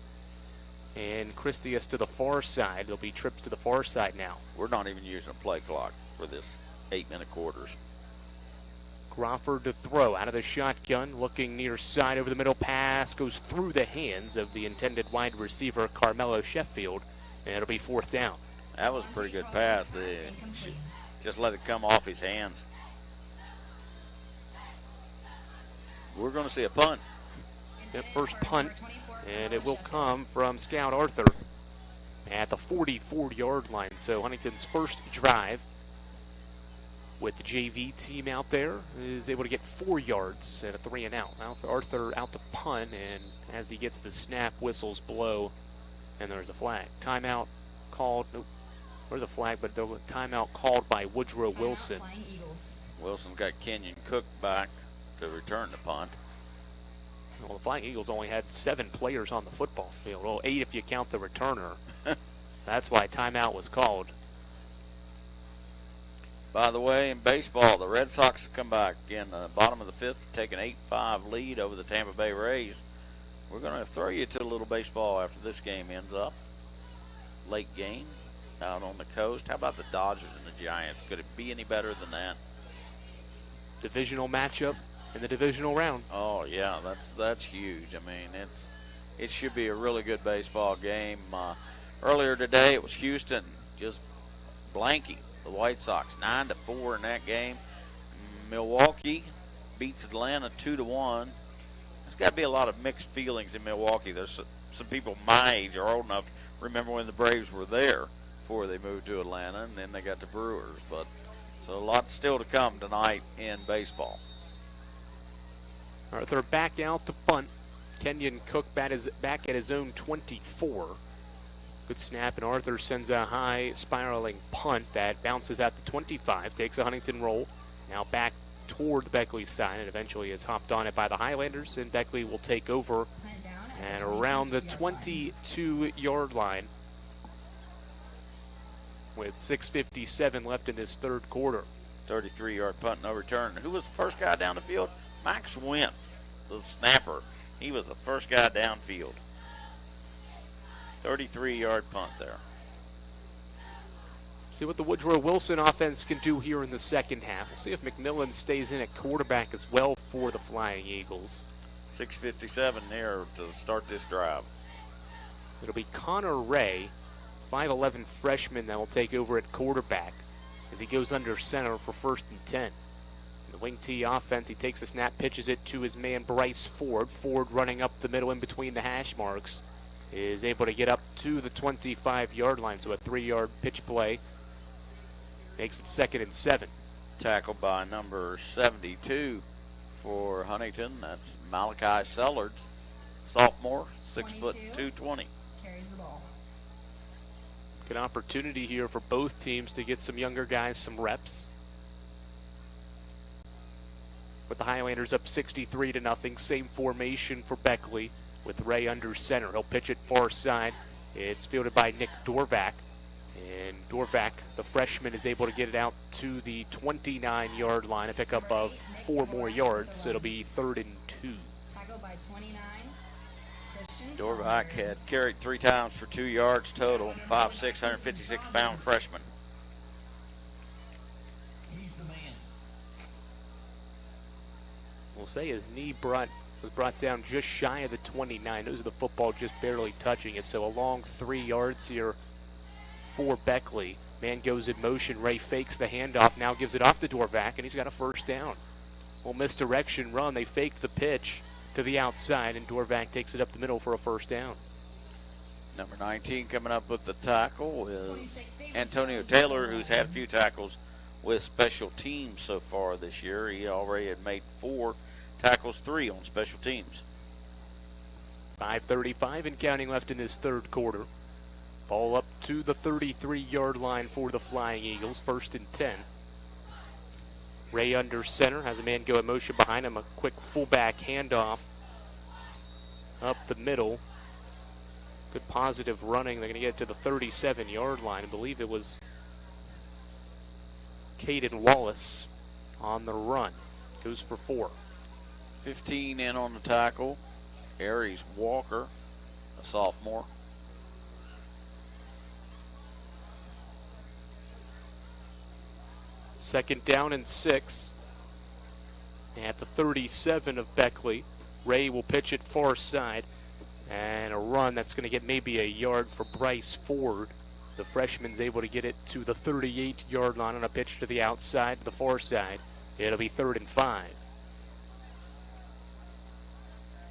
and Christius to the far side. There'll be trips to the far side now. We're not even using a play clock for this 8-minute quarters. Crawford to throw out of the shotgun, looking near side over the middle. Pass goes through the hands of the intended wide receiver, Carmelo Sheffield, and it'll be 4th down. That was a pretty good pass. Just let it come off his hands. We're going to see a punt. That first punt, and it will come from Scout Arthur at the 44-yard line. So Huntington's first drive with the JV team out there is able to get 4 yards and a 3 and out. Now Arthur out to punt, and as he gets the snap, whistles blow, and there's a flag. Timeout called. Nope, there's a flag, but there was a timeout called by Woodrow Wilson. Wilson got Kenyon Cook back to return the punt. Well, the Flying Eagles only had 7 players on the football field. Well, 8 if you count the returner. That's why timeout was called. By the way, in baseball, the Red Sox have come back in the bottom of the 5th to take an 8-5 lead over the Tampa Bay Rays. We're going to throw you to a little baseball after this game ends up. Late game out on the coast. How about the Dodgers and the Giants? Could it be any better than that? Divisional matchup in the divisional round. Oh, yeah, that's huge. I mean, it should be a really good baseball game. Earlier today, it was Houston just blanking the White Sox 9-4 in that game. Milwaukee beats Atlanta 2-1. There's got to be a lot of mixed feelings in Milwaukee. There's some people my age are old enough to remember when the Braves were there before they moved to Atlanta, and then they got the Brewers. But so a lot still to come tonight in baseball. Arthur back out to punt. Kenyon Cook back at his own 24. Good snap, and Arthur sends a high spiraling punt that bounces at the 25, takes a Huntington roll. Now back toward the Beckley side, and eventually is hopped on it by the Highlanders, and Beckley will take over and around the 22-yard line with 6:57 left in this 3rd quarter. 33-yard punt, no return. Who was the first guy down the field? Max Wentz, the snapper. He was the first guy downfield. 33-yard punt there. See what the Woodrow Wilson offense can do here in the second half. We'll see if McMillan stays in at quarterback as well for the Flying Eagles. 6:57 there to start this drive. It'll be Connor Ray, 5'11" freshman, that will take over at quarterback as he goes under center for 1st and 10. In the wing T offense, he takes the snap, pitches it to his man Bryce Ford. Ford running up the middle in between the hash marks is able to get up to the 25-yard line, so a 3-yard pitch play makes it 2nd and 7. Tackled by number 72 for Huntington. That's Malachi Sellards, sophomore, 6 foot 220. Good opportunity here for both teams to get some younger guys some reps. With the Highlanders up 63-0, same formation for Beckley with Ray under center. He'll pitch it far side. It's fielded by Nick Dorvac. And Dorvac, the freshman, is able to get it out to the 29-yard line, a pickup of 4 more yards. It'll be 3rd and 2. Tackled by 29. Dorvac had carried 3 times for 2 yards total. 5'6", 156-pound freshman. We'll say his knee was brought down just shy of the 29. Those are the football just barely touching it. So a long 3 yards here for Beckley. Man goes in motion. Ray fakes the handoff. Now gives it off to Dorvac, and he's got a 1st down. Well, misdirection run. They faked the pitch to the outside, and Dorvac takes it up the middle for a 1st down. Number 19 coming up with the tackle is Antonio Taylor, who's had a few tackles with special teams so far this year. He already had made 4 tackles, 3 on special teams. 5:35 and counting left in this 3rd quarter. Ball up to the 33-yard line for the Flying Eagles, 1st and 10. Ray under center, has a man go in motion behind him, a quick fullback handoff up the middle. Good positive running. They're going to get to the 37-yard line. I believe it was Caden Wallace on the run. Goes for 4. 15 in on the tackle. Aries Walker, a sophomore. Second down and 6. At the 37 of Beckley. Ray will pitch it far side. And a run that's going to get maybe a yard for Bryce Ford. The freshman's able to get it to the 38-yard line on a pitch to the outside, the far side. It'll be 3rd and 5.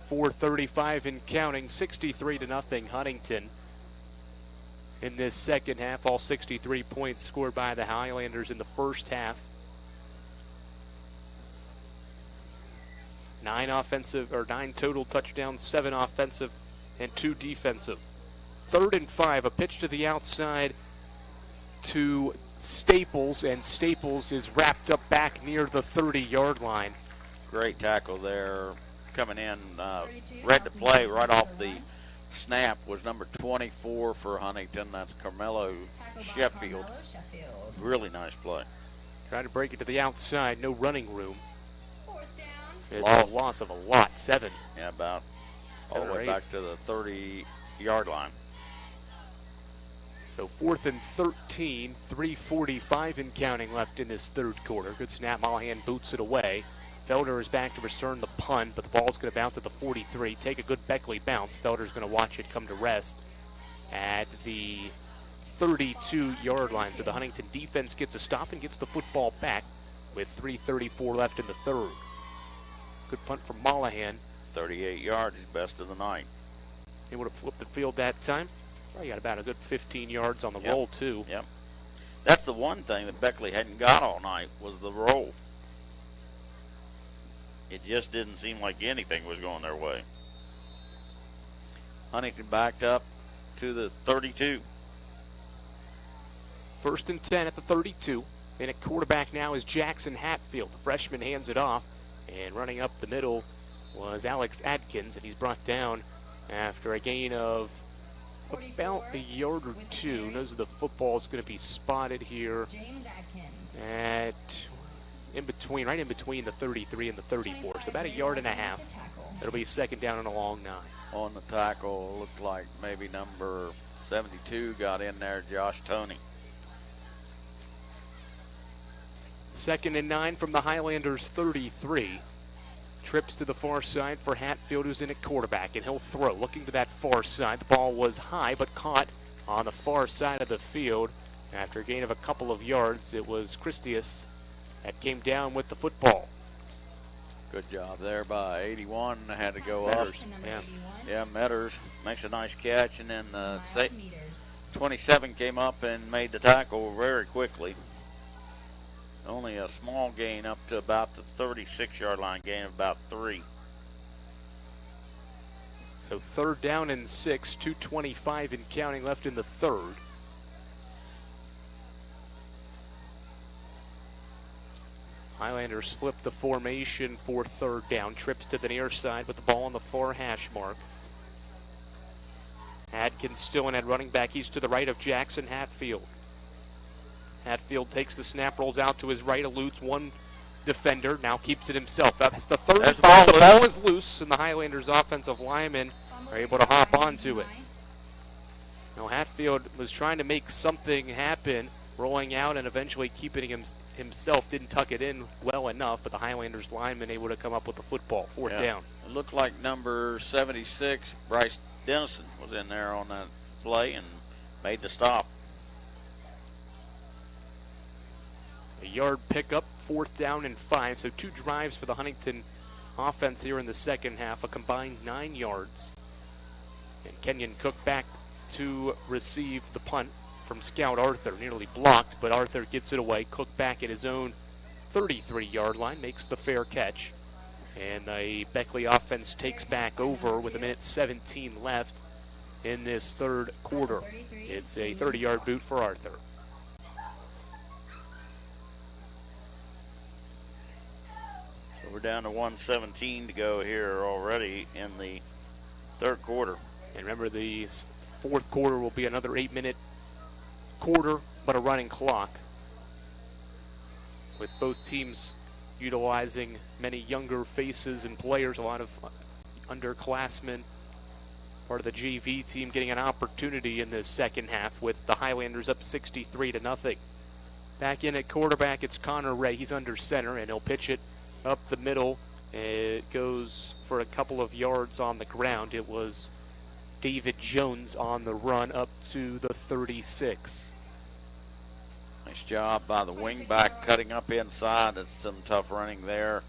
4:35 and counting, 63-0 Huntington. In this second half, all 63 points scored by the Highlanders in the first half. 9 total touchdowns, 7 offensive and 2 defensive. 3rd and 5, a pitch to the outside to Staples, and Staples is wrapped up back near the 30-yard line. Great tackle there. Coming in, read the play right off the snap was number 24 for Huntington. That's Carmelo Sheffield. Really nice play. Trying to break it to the outside, no running room. It's a loss of a lot, 7. Yeah, about all the way back to the 30-yard line. So 4th and 13, 3:45 and counting left in this 3rd quarter. Good snap, Mollahan boots it away. Felder is back to return the punt, but the ball's going to bounce at the 43. Take a good Beckley bounce. Felder's going to watch it come to rest at the 32-yard line. So the Huntington defense gets a stop and gets the football back with 3:34 left in the 3rd. Good punt from Mollahan. 38 yards, best of the night. He would have flipped the field that time. Probably got about a good 15 yards on the roll, too. Yep. That's the one thing that Beckley hadn't got all night was the roll. It just didn't seem like anything was going their way. Huntington backed up to the 32. 1st and 10 at the 32. And at quarterback now is Jackson Hatfield. The freshman hands it off. And running up the middle was Alex Adkins. And he's brought down after a gain of about a yard or 2. Knows the football is going to be spotted here at right in between the 33 and the 34. So about a yard and a half. It'll be 2nd down and a long 9. On the tackle, looked like maybe number 72 got in there, Josh Toney. 2nd and 9 from the Highlanders 33. Trips to the far side for Hatfield, who's in at quarterback, and he'll throw. Looking to that far side. The ball was high, but caught on the far side of the field. After a gain of a couple of yards, it was Christius that came down with the football. Good job there by 81. Had to go up. Yeah, Metters makes a nice catch, and then 27 came up and made the tackle very quickly. Only a small gain up to about the 36-yard line, gain of about 3. So 3rd down and 6, 2:25 and counting left in the 3rd. Highlanders flip the formation for 3rd down. Trips to the near side with the ball on the far hash mark. Adkins still in at running back. He's to the right of Jackson Hatfield. Hatfield takes the snap, rolls out to his right, eludes one defender, now keeps it himself. That's the 3rd foul. The ball is loose, and the Highlanders offensive linemen are able to hop onto it. Now Hatfield was trying to make something happen, rolling out and eventually keeping himself, didn't tuck it in well enough, but the Highlanders lineman able to come up with the football, 4th down. It looked like number 76, Bryce Dennison, was in there on that play and made the stop. A yard pickup, 4th down and 5, so 2 drives for the Huntington offense here in the second half, a combined 9 yards. And Kenyon Cook back to receive the punt from Scout Arthur, nearly blocked, but Arthur gets it away. Cook back at his own 33-yard line, makes the fair catch. And the Beckley offense takes back over with 1:17 left in this 3rd quarter. It's a 30-yard boot for Arthur. So we're down to 1:17 to go here already in the 3rd quarter. And remember, the 4th quarter will be another 8-minute quarter, but a running clock, with both teams utilizing many younger faces and players, a lot of underclassmen. Part of the JV team getting an opportunity in the second half, with the Highlanders up 63-0. Back in at quarterback, it's Connor Ray. He's under center, and he'll pitch it up the middle. It goes for a couple of yards on the ground. It was David Jones on the run up to the 36. Nice job by the wingback cutting up inside. That's some tough running there.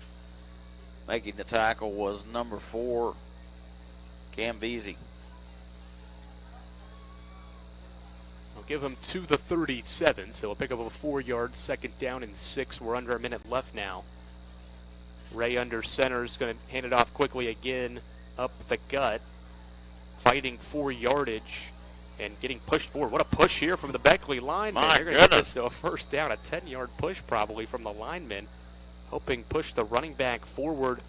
Making the tackle was number 4, Cam Veazey. I'll give him to the 37, so we'll pick up a 4-yard 2nd down and 6. We're under a minute left now. Ray under center is going to hand it off quickly again up the gut, fighting for yardage and getting pushed forward. What a push here from the Beckley lineman. They're going to get this to a 1st down, a 10-yard push probably from the lineman, hoping push the running back forward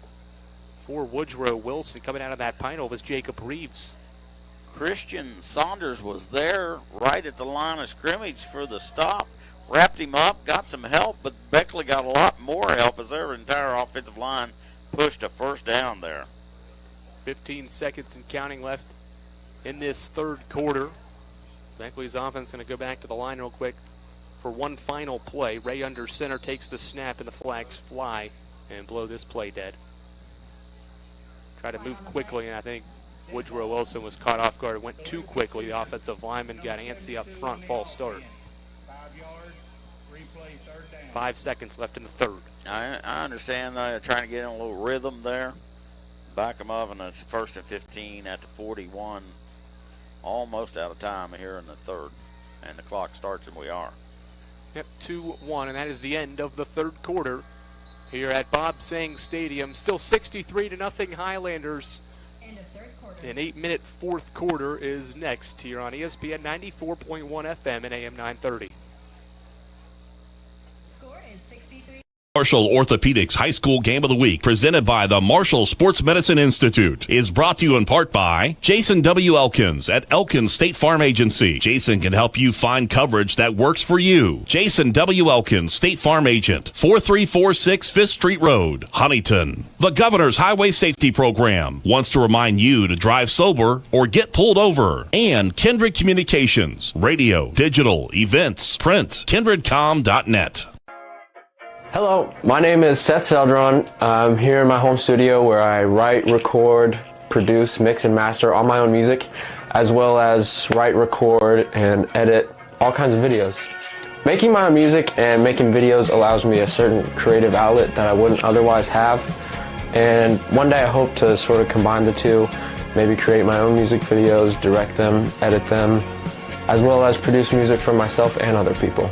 for Woodrow Wilson. Coming out of that pine hole was Jacob Reeves. Christian Saunders was there right at the line of scrimmage for the stop. Wrapped him up, got some help, but Beckley got a lot more help as their entire offensive line pushed a 1st down there. 15 seconds and counting left in this 3rd quarter. Beckley's offense going to go back to the line real quick for one final play. Ray under center takes the snap, and the flags fly and blow this play dead. Try to move quickly, and I think Woodrow Wilson was caught off guard. It went too quickly. The offensive lineman got antsy up front. False start. 5 seconds left in the 3rd. I understand they're trying to get in a little rhythm there. Back them up, and it's 1st and 15 at the 41. Almost out of time here in the 3rd. And the clock starts, and we are. Yep, 2-1, and that is the end of the 3rd quarter here at Bob Sang Stadium. Still 63-0 Highlanders. An 8-minute 4th quarter is next here on ESPN 94.1 FM and AM 930. Marshall Orthopedics High School Game of the Week, presented by the Marshall Sports Medicine Institute, is brought to you in part by Jason W. Elkins at Elkins State Farm Agency. Jason can help you find coverage that works for you. Jason W. Elkins, State Farm Agent, 4346 5th Street Road, Huntington. The Governor's Highway Safety Program wants to remind you to drive sober or get pulled over. And Kindred Communications, radio, digital, events, print, kindredcom.net. Hello, my name is Seth Seldron. I'm here in my home studio where I write, record, produce, mix, and master all my own music, as well as write, record, and edit all kinds of videos. Making my own music and making videos allows me a certain creative outlet that I wouldn't otherwise have. And one day I hope to sort of combine the two, maybe create my own music videos, direct them, edit them, as well as produce music for myself and other people.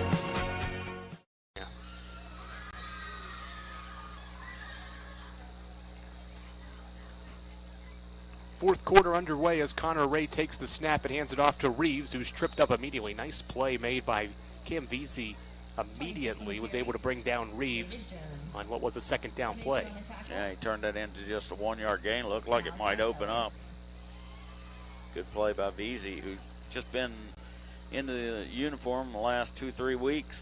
Fourth quarter underway as Connor Ray takes the snap and hands it off to Reeves, who's tripped up immediately. Nice play made by Cam Vesey. Immediately was able to bring down Reeves on what was a second down play. Yeah, he turned that into just a 1-yard gain. Looked like it might open up. Good play by Vesey, who just been in the uniform the last 2-3 weeks.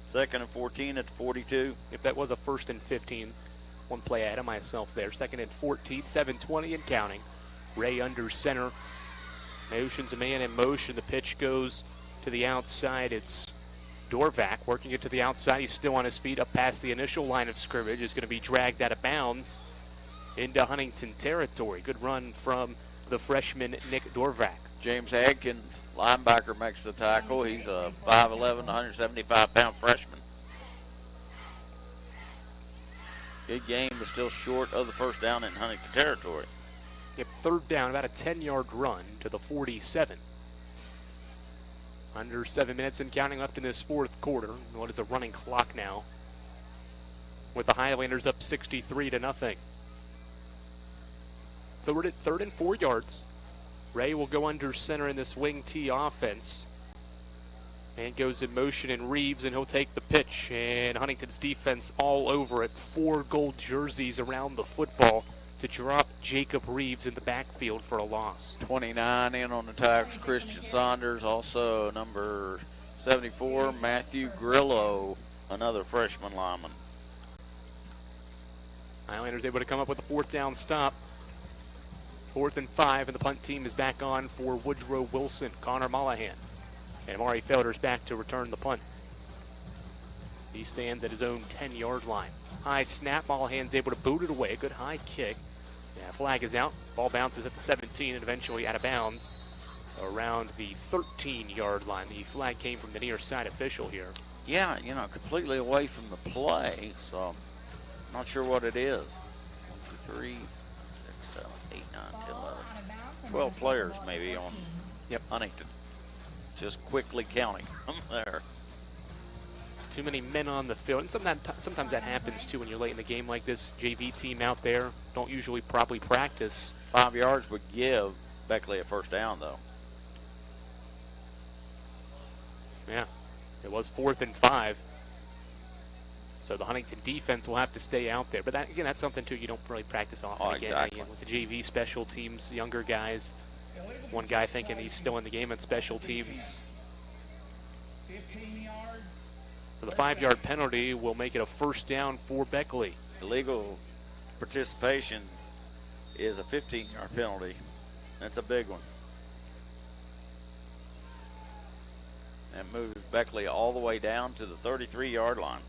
Second and 14 at 42. If that was a 1st and 15. One play ahead of myself there. Second and 14, 7:20 and counting. Ray under center. Motion's a man in motion. The pitch goes to the outside. It's Dorvac working it to the outside. He's still on his feet up past the initial line of scrimmage. Is going to be dragged out of bounds into Huntington territory. Good run from the freshman Nick Dorvac. James Adkins, linebacker, makes the tackle. He's a 5'11", 175-pound freshman. Good game, but still short of the first down in Huntington territory. Yep, third down, about a 10-yard run to the 47. Under 7 minutes and counting left in this fourth quarter. What is a running clock now? With the Highlanders up 63-0. Third and 4 yards. Ray will go under center in this wing T offense. And goes in motion in Reeves, and he'll take the pitch. And Huntington's defense all over it. 4 gold jerseys around the football to drop Jacob Reeves in the backfield for a loss. 29 in on the tackles, Christian Saunders. Also number 74, Matthew Grillo, another freshman lineman. Highlanders able to come up with a 4th down stop. 4th and 5, and the punt team is back on for Woodrow Wilson, Connor Mollahan. And Amari Felder's back to return the punt. He stands at his own 10-yard line. High snap, Mollahan's able to boot it away. Good high kick. Yeah, flag is out. Ball bounces at the 17 and eventually out of bounds around the 13-yard line. The flag came from the near side official here. Yeah, you know, completely away from the play, so I'm not sure what it is. 1, 2, 3, 6, 7, 8, 9, 10, 11. 12 players maybe on Huntington. Just quickly counting from there. Too many men on the field. And sometimes that happens, too, when you're late in the game like this. JV team out there don't usually probably practice. 5 yards would give Beckley a first down, though. Yeah, it was 4th and 5. So the Huntington defense will have to stay out there. But, again, that's something, too, you don't really practice often. Oh, exactly. Again, with the JV special teams, younger guys. One guy thinking he's still in the game at special teams. So the 5-yard penalty will make it a first down for Beckley. Illegal participation is a 15-yard penalty. That's a big one. That moves Beckley all the way down to the 33-yard line.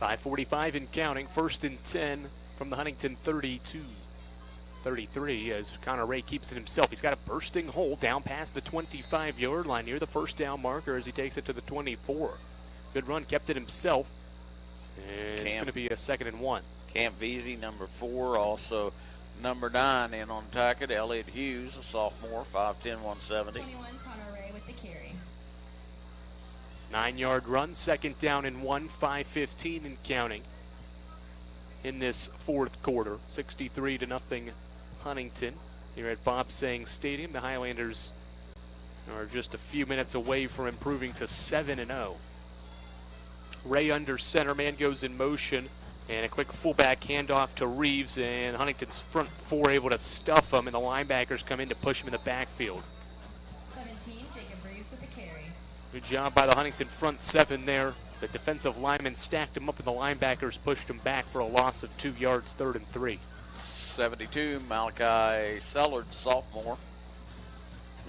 5:45 and counting. 1st and 10 from the Huntington 32-33 as Connor Ray keeps it himself. He's got a bursting hole down past the 25-yard line near the first down marker as he takes it to the 24. Good run, kept it himself. And it's going to be a 2nd and 1. Cam Vesey, number 4, also number 9 in on tackle. Elliott Hughes, a sophomore, 5'10", 170. 21, Connor Ray with the carry. 9-yard run, 2nd down and 1, 5:15 and counting. In this fourth quarter, 63-0 Huntington here at Bob Sang Stadium. The Highlanders are just a few minutes away from improving to 7-0. Ray under center, man goes in motion, and a quick fullback handoff to Reeves, and Huntington's front 4 able to stuff him, and the linebackers come in to push him in the backfield. 17, Jacob Reeves with the carry. Good job by the Huntington front 7 there. The defensive linemen stacked him up, and the linebackers pushed him back for a loss of 2 yards, 3rd and 3. 72, Malachi Sellard, sophomore,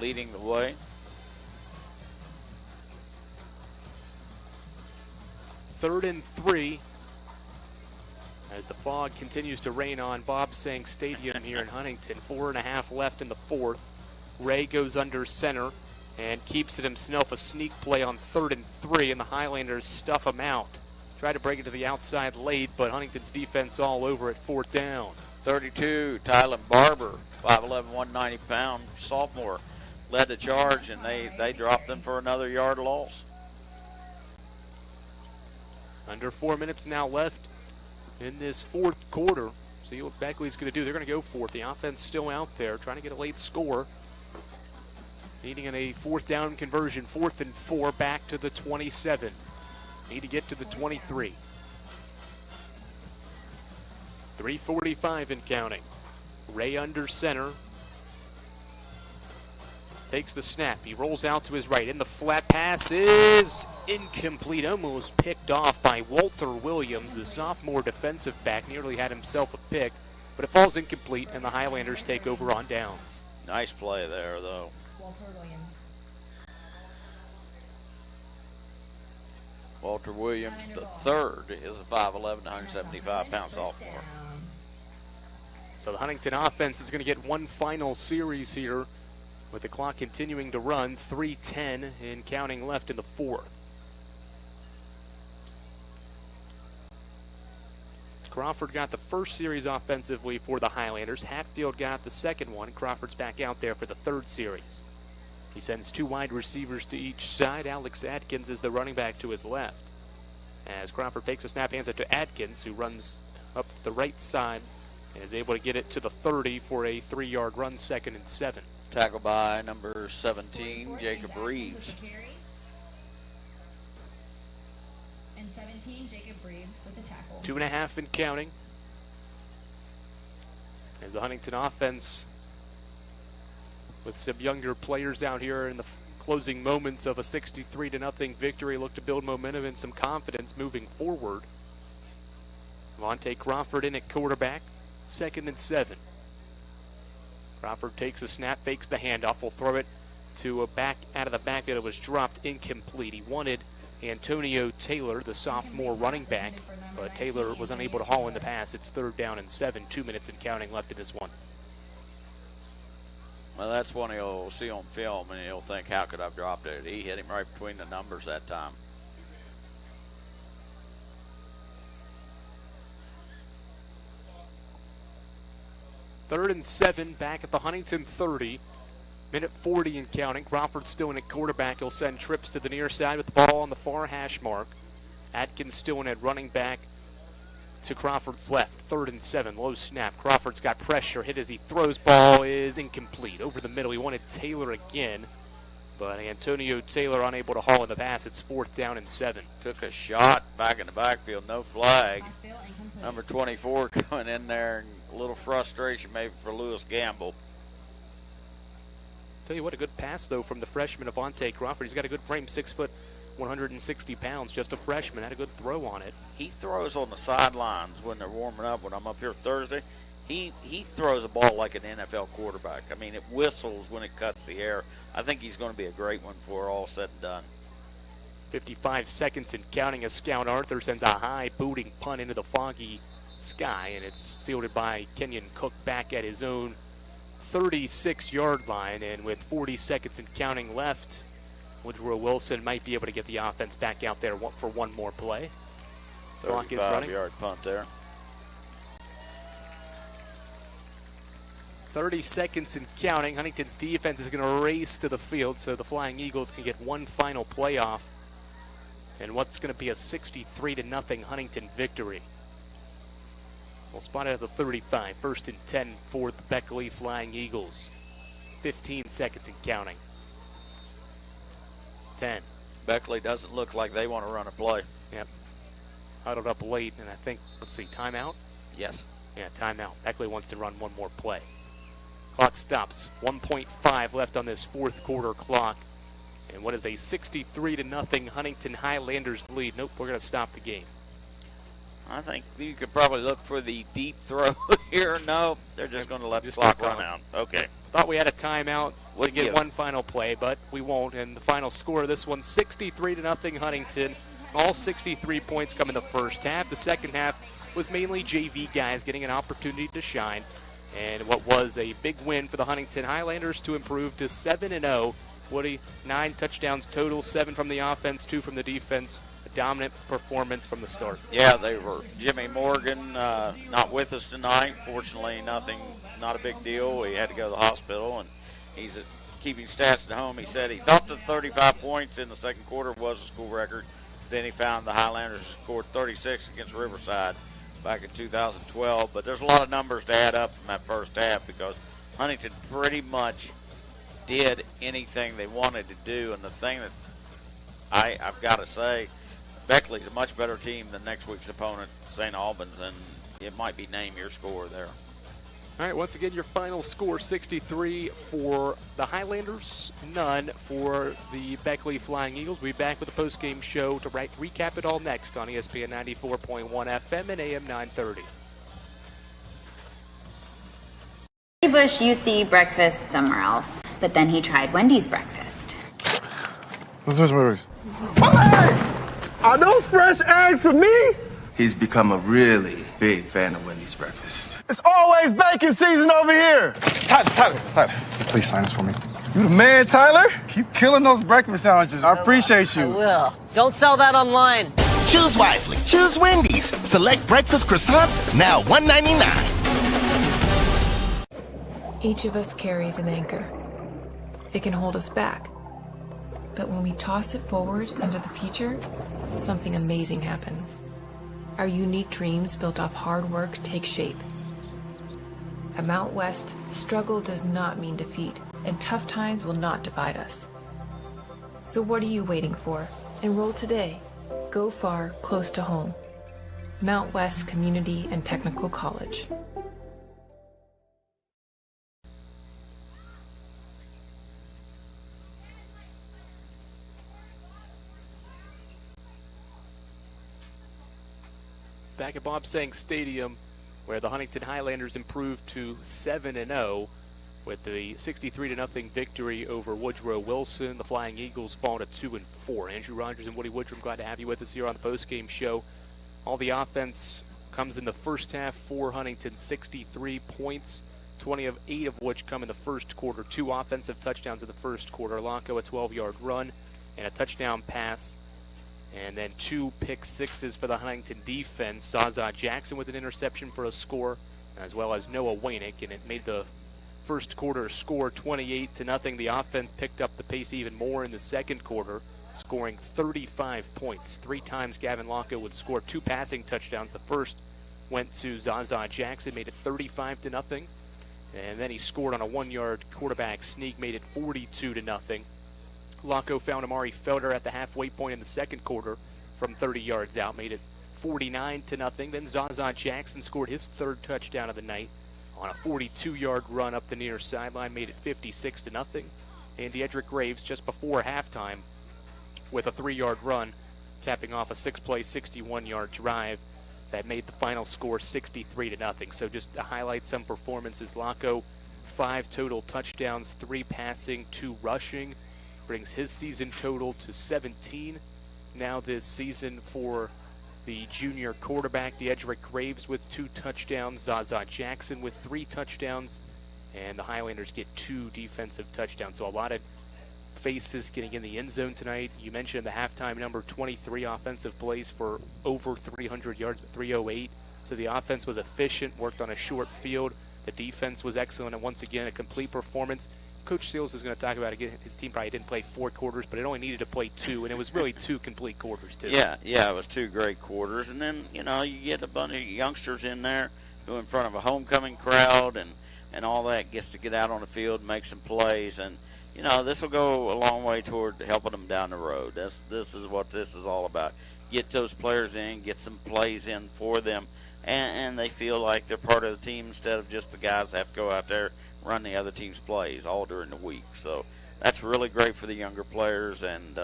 leading the way. 3rd and 3 as the fog continues to rain on Bob Sang Stadium here in Huntington. 4.5 left in the 4th. Ray goes under center and keeps it himself. A sneak play on 3rd and 3, and the Highlanders stuff him out. Try to break it to the outside late, but Huntington's defense all over at 4th down. 32, Tylen Barber, 5'11", 190-pound sophomore, led the charge, and they dropped them for another yard loss. Under 4 minutes now left in this 4th quarter. See what Beckley's going to do. They're going to go for it. The offense still out there, trying to get a late score. Needing a 4th down conversion, 4th and 4, back to the 27. Need to get to the 23. 3:45 and counting. Ray under center. Takes the snap. He rolls out to his right. In the flat, pass is incomplete. Almost picked off by Walter Williams, the sophomore defensive back. Nearly had himself a pick, but it falls incomplete, and the Highlanders take over on downs. Nice play there, though. Walter Williams. Walter Williams, the third, is a 5'11", 175-pound sophomore. So the Huntington offense is going to get one final series here with the clock continuing to run. 3:10 and counting left in the 4th. Crawford got the first series offensively for the Highlanders. Hatfield got the second one. Crawford's back out there for the 3rd series. He sends 2 wide receivers to each side. Alex Atkins is the running back to his left. As Crawford takes a snap, hands it to Atkins, who runs up the right side and is able to get it to the 30 for a 3-yard run, 2nd and 7. Tackled by number 17, Jacob Reeves. And 17, Jacob Reeves with the tackle. 2.5 and counting. As the Huntington offense, with some younger players out here in the closing moments of a 63-0 victory, look to build momentum and some confidence moving forward. Vontae Crawford in at quarterback, 2nd and 7. Crawford takes a snap, fakes the handoff, will throw it to a back out of the backfield. It was dropped incomplete. He wanted Antonio Taylor, the sophomore running back, but Taylor was unable to haul in the pass. It's 3rd down and 7, 2 minutes and counting left in this one. Well, that's one he'll see on film, and he'll think, how could I have dropped it? He hit him right between the numbers that time. Third and 7, back at the Huntington 30. Minute 40 and counting. Crawford still in at quarterback. He'll send trips to the near side with the ball on the far hash mark. Atkins still in at running back to Crawford's left. 3rd and 7, low snap. Crawford's got pressure. Hit as he throws. Ball is incomplete. Over the middle. He wanted Taylor again, but Antonio Taylor unable to haul in the pass. It's 4th down and 7. Took a shot back in the backfield. No flag. Number 24 coming in there. And a little frustration maybe for Lewis Gamble. Tell you what, a good pass, though, from the freshman Avante Crawford. He's got a good frame, 6 foot, 160 pounds, just a freshman. Had a good throw on it. He throws on the sidelines when they're warming up. When I'm up here Thursday, he throws a ball like an NFL quarterback. I mean, it whistles when it cuts the air. I think he's going to be a great one before all said and done. 55 seconds and counting as Scout Arthur sends a high booting punt into the foggy sky, and it's fielded by Kenyon Cook back at his own 36-yard line. And with 40 seconds and counting left, Woodrow Wilson might be able to get the offense back out there for one more play. Clock is running. 35-yard punt there. 30 seconds and counting. Huntington's defense is going to race to the field so the Flying Eagles can get one final playoff and what's going to be a 63-0 Huntington victory. We'll spot it at the 35. 1st and 10 for the Beckley Flying Eagles. 15 seconds and counting. 10. Beckley doesn't look like they want to run a play. Yep. Huddled up late, and I think, let's see, timeout? Yes. Yeah, timeout. Beckley wants to run one more play. Clock stops. 1.5 left on this 4th quarter clock. And what is a 63-0 Huntington Highlanders lead? Nope, we're going to stop the game. I think you could probably look for the deep throw here. No, they're just going to let the clock run out. Okay. Thought we had a timeout to get one final play, but we won't. And the final score of this one, 63-0 Huntington. All 63 points come in the first half. The second half was mainly JV guys getting an opportunity to shine. And what was a big win for the Huntington Highlanders to improve to 7-0. Woody, 9 touchdowns total, 7 from the offense, 2 from the defense. A dominant performance from the start. Yeah, they were. Jimmy Morgan not with us tonight. Fortunately, not a big deal. He had to go to the hospital, and he's keeping stats at home. He said he thought the 35 points in the second quarter was a school record. Then he found the Highlanders scored 36 against Riverside back in 2012. But there's a lot of numbers to add up from that first half because Huntington pretty much did anything they wanted to do. And the thing that I've got to say, Beckley's a much better team than next week's opponent, St. Albans, and it might be name your score there. All right, once again, your final score, 63 for the Highlanders, none for the Beckley Flying Eagles. We'll be back with a post-game show to recap it all next on ESPN 94.1 FM and AM 930. Bush used to eat breakfast somewhere else, but then he tried Wendy's breakfast. Let's switch Wendy's. Are those fresh eggs for me? He's become a really big fan of Wendy's breakfast. It's always bacon season over here. Tyler, please sign this for me. You the man, Tyler. Keep killing those breakfast sandwiches. I appreciate you. I will. Don't sell that online. Choose wisely. Choose Wendy's. Select breakfast croissants, now $1.99. Each of us carries an anchor. It can hold us back. But when we toss it forward into the future, something amazing happens. Our unique dreams built off hard work take shape. At Mount West, struggle does not mean defeat, and tough times will not divide us. So what are you waiting for? Enroll today. Go far, close to home. Mount West Community and Technical College. Back at Bob Sang Stadium, where the Huntington Highlanders improved to 7-0 with the 63-0 victory over Woodrow Wilson. The Flying Eagles fall to 2-4. Andrew Rogers and Woody Woodrum, glad to have you with us here on the postgame show. All the offense comes in the first half for Huntington, 63 points, 28 of which come in the first quarter. 2 offensive touchdowns in the first quarter. Lonco, a 12-yard run and a touchdown pass. And then 2 pick sixes for the Huntington defense. Zaza Jackson with an interception for a score, as well as Noah Wainick, and it made the first quarter score 28-0. The offense picked up the pace even more in the second quarter, scoring 35 points. 3 times Gavin Lonco would score 2 passing touchdowns. The first went to Zaza Jackson, made it 35-0. And then he scored on a 1-yard quarterback sneak, made it 42-0. Lonco found Amari Felder at the halfway point in the second quarter from 30 yards out, made it 49-0. Then Zaza Jackson scored his 3rd touchdown of the night on a 42-yard run up the near sideline, made it 56-0. And Dedrick Graves just before halftime with a 3-yard run, capping off a 6-play, 61-yard drive that made the final score 63-0. So just to highlight some performances, Lonco, 5 total touchdowns, 3 passing, 2 rushing. Brings his season total to 17 now this season for the junior quarterback. Dedrick Graves with 2 touchdowns, Zaza Jackson with 3 touchdowns, and the Highlanders get 2 defensive touchdowns. So a lot of faces getting in the end zone tonight. You mentioned the halftime number, 23 offensive plays for over 300 yards, but 308. So the offense was efficient, worked on a short field. The defense was excellent, and once again, a complete performance. Coach Seals is going to talk about it again. His team probably didn't play 4 quarters, but it only needed to play 2, and it was really 2 complete quarters, too. Yeah, it was 2 great quarters. And then, you get a bunch of youngsters in there who in front of a homecoming crowd and all that, gets to get out on the field and make some plays. And, this will go a long way toward helping them down the road. This is what this is all about. Get those players in, get some plays in for them, and they feel like they're part of the team instead of just the guys that have to go out there run the other team's plays all during the week. So that's really great for the younger players, and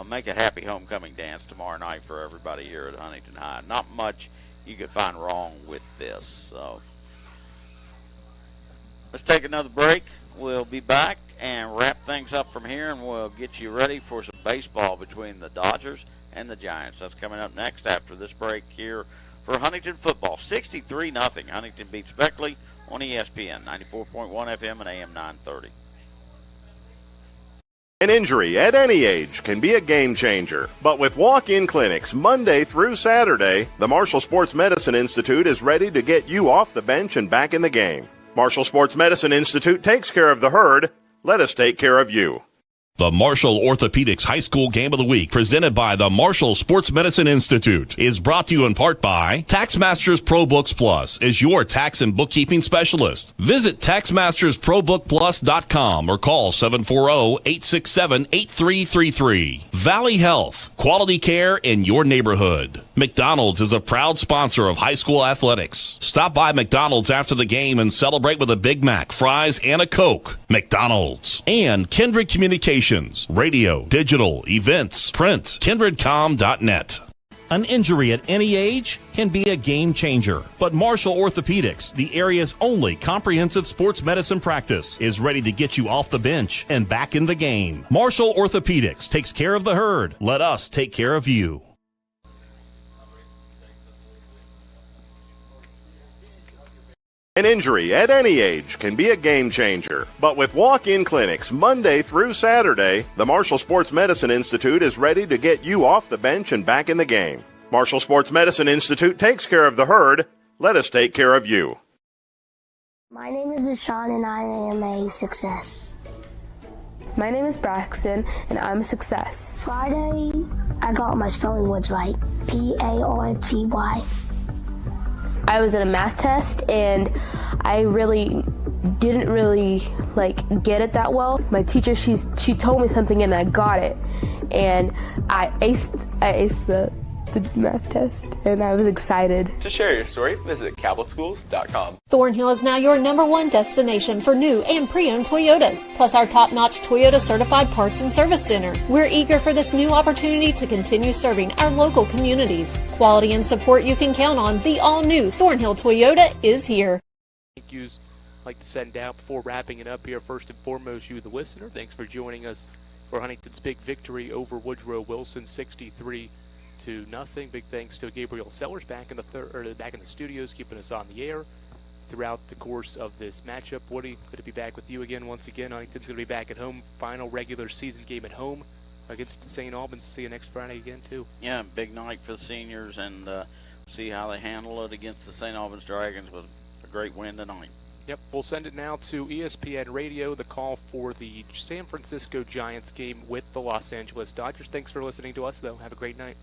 make a happy homecoming dance tomorrow night for everybody here at Huntington High. Not much you could find wrong with this. So let's take another break. we'll be back and wrap things up from here, and we'll get you ready for some baseball between the Dodgers and the Giants. That's coming up next after this break here for Huntington football. 63-0. Huntington beats Beckley on ESPN 94.1 FM and AM 930. An injury at any age can be a game changer, but with walk-in clinics Monday through Saturday, the Marshall Sports Medicine Institute is ready to get you off the bench and back in the game. Marshall Sports Medicine Institute takes care of the herd. Let us take care of you. The Marshall Orthopedics High School Game of the Week, presented by the Marshall Sports Medicine Institute, is brought to you in part by TaxMasters ProBooks Plus is your tax and bookkeeping specialist. Visit TaxMastersProBookPlus.com or call 740-867-8333. Valley Health, quality care in your neighborhood. McDonald's is a proud sponsor of high school athletics. Stop by McDonald's after the game and celebrate with a Big Mac, fries, and a Coke. McDonald's. And KINDRED Communications. Radio, digital, events, print, kindredcom.net. An injury at any age can be a game changer. But Marshall Orthopedics, the area's only comprehensive sports medicine practice, is ready to get you off the bench and back in the game. Marshall Orthopedics takes care of the herd. Let us take care of you. An injury at any age can be a game changer, but with walk-in clinics Monday through Saturday, the Marshall Sports Medicine Institute is ready to get you off the bench and back in the game. Marshall Sports Medicine Institute takes care of the herd. Let us take care of you. My name is Deshaun and I am a success. My name is Braxton and I'm a success. Friday, I got my spelling words right. P-A-R-T-Y. I was in a math test and I really didn't get it that well. My teacher, she told me something and I got it. And I aced the math test and I was excited. To share your story, visit capitalschools.com. Thornhill is now your #1 destination for new and pre-owned Toyotas, plus our top-notch Toyota certified parts and service center. We're eager for this new opportunity to continue serving our local communities. Quality and support you can count on. The all-new Thornhill Toyota is here. Thank yous I'd like to send out before wrapping it up here. First and foremost, you, the listener, thanks for joining us for Huntington's big victory over Woodrow Wilson, 63-0. Big thanks to Gabriel Sellers back in the studios, keeping us on the air throughout the course of this matchup. Woody, good to be back with you again. Once again, Huntington's going to be back at home. Final regular season game at home against St. Albans. See you next Friday again, too. Yeah, big night for the seniors, and see how they handle it against the St. Albans Dragons with a great win tonight. Yep, we'll send it now to ESPN Radio, the call for the San Francisco Giants game with the Los Angeles Dodgers. Thanks for listening to us, though. Have a great night.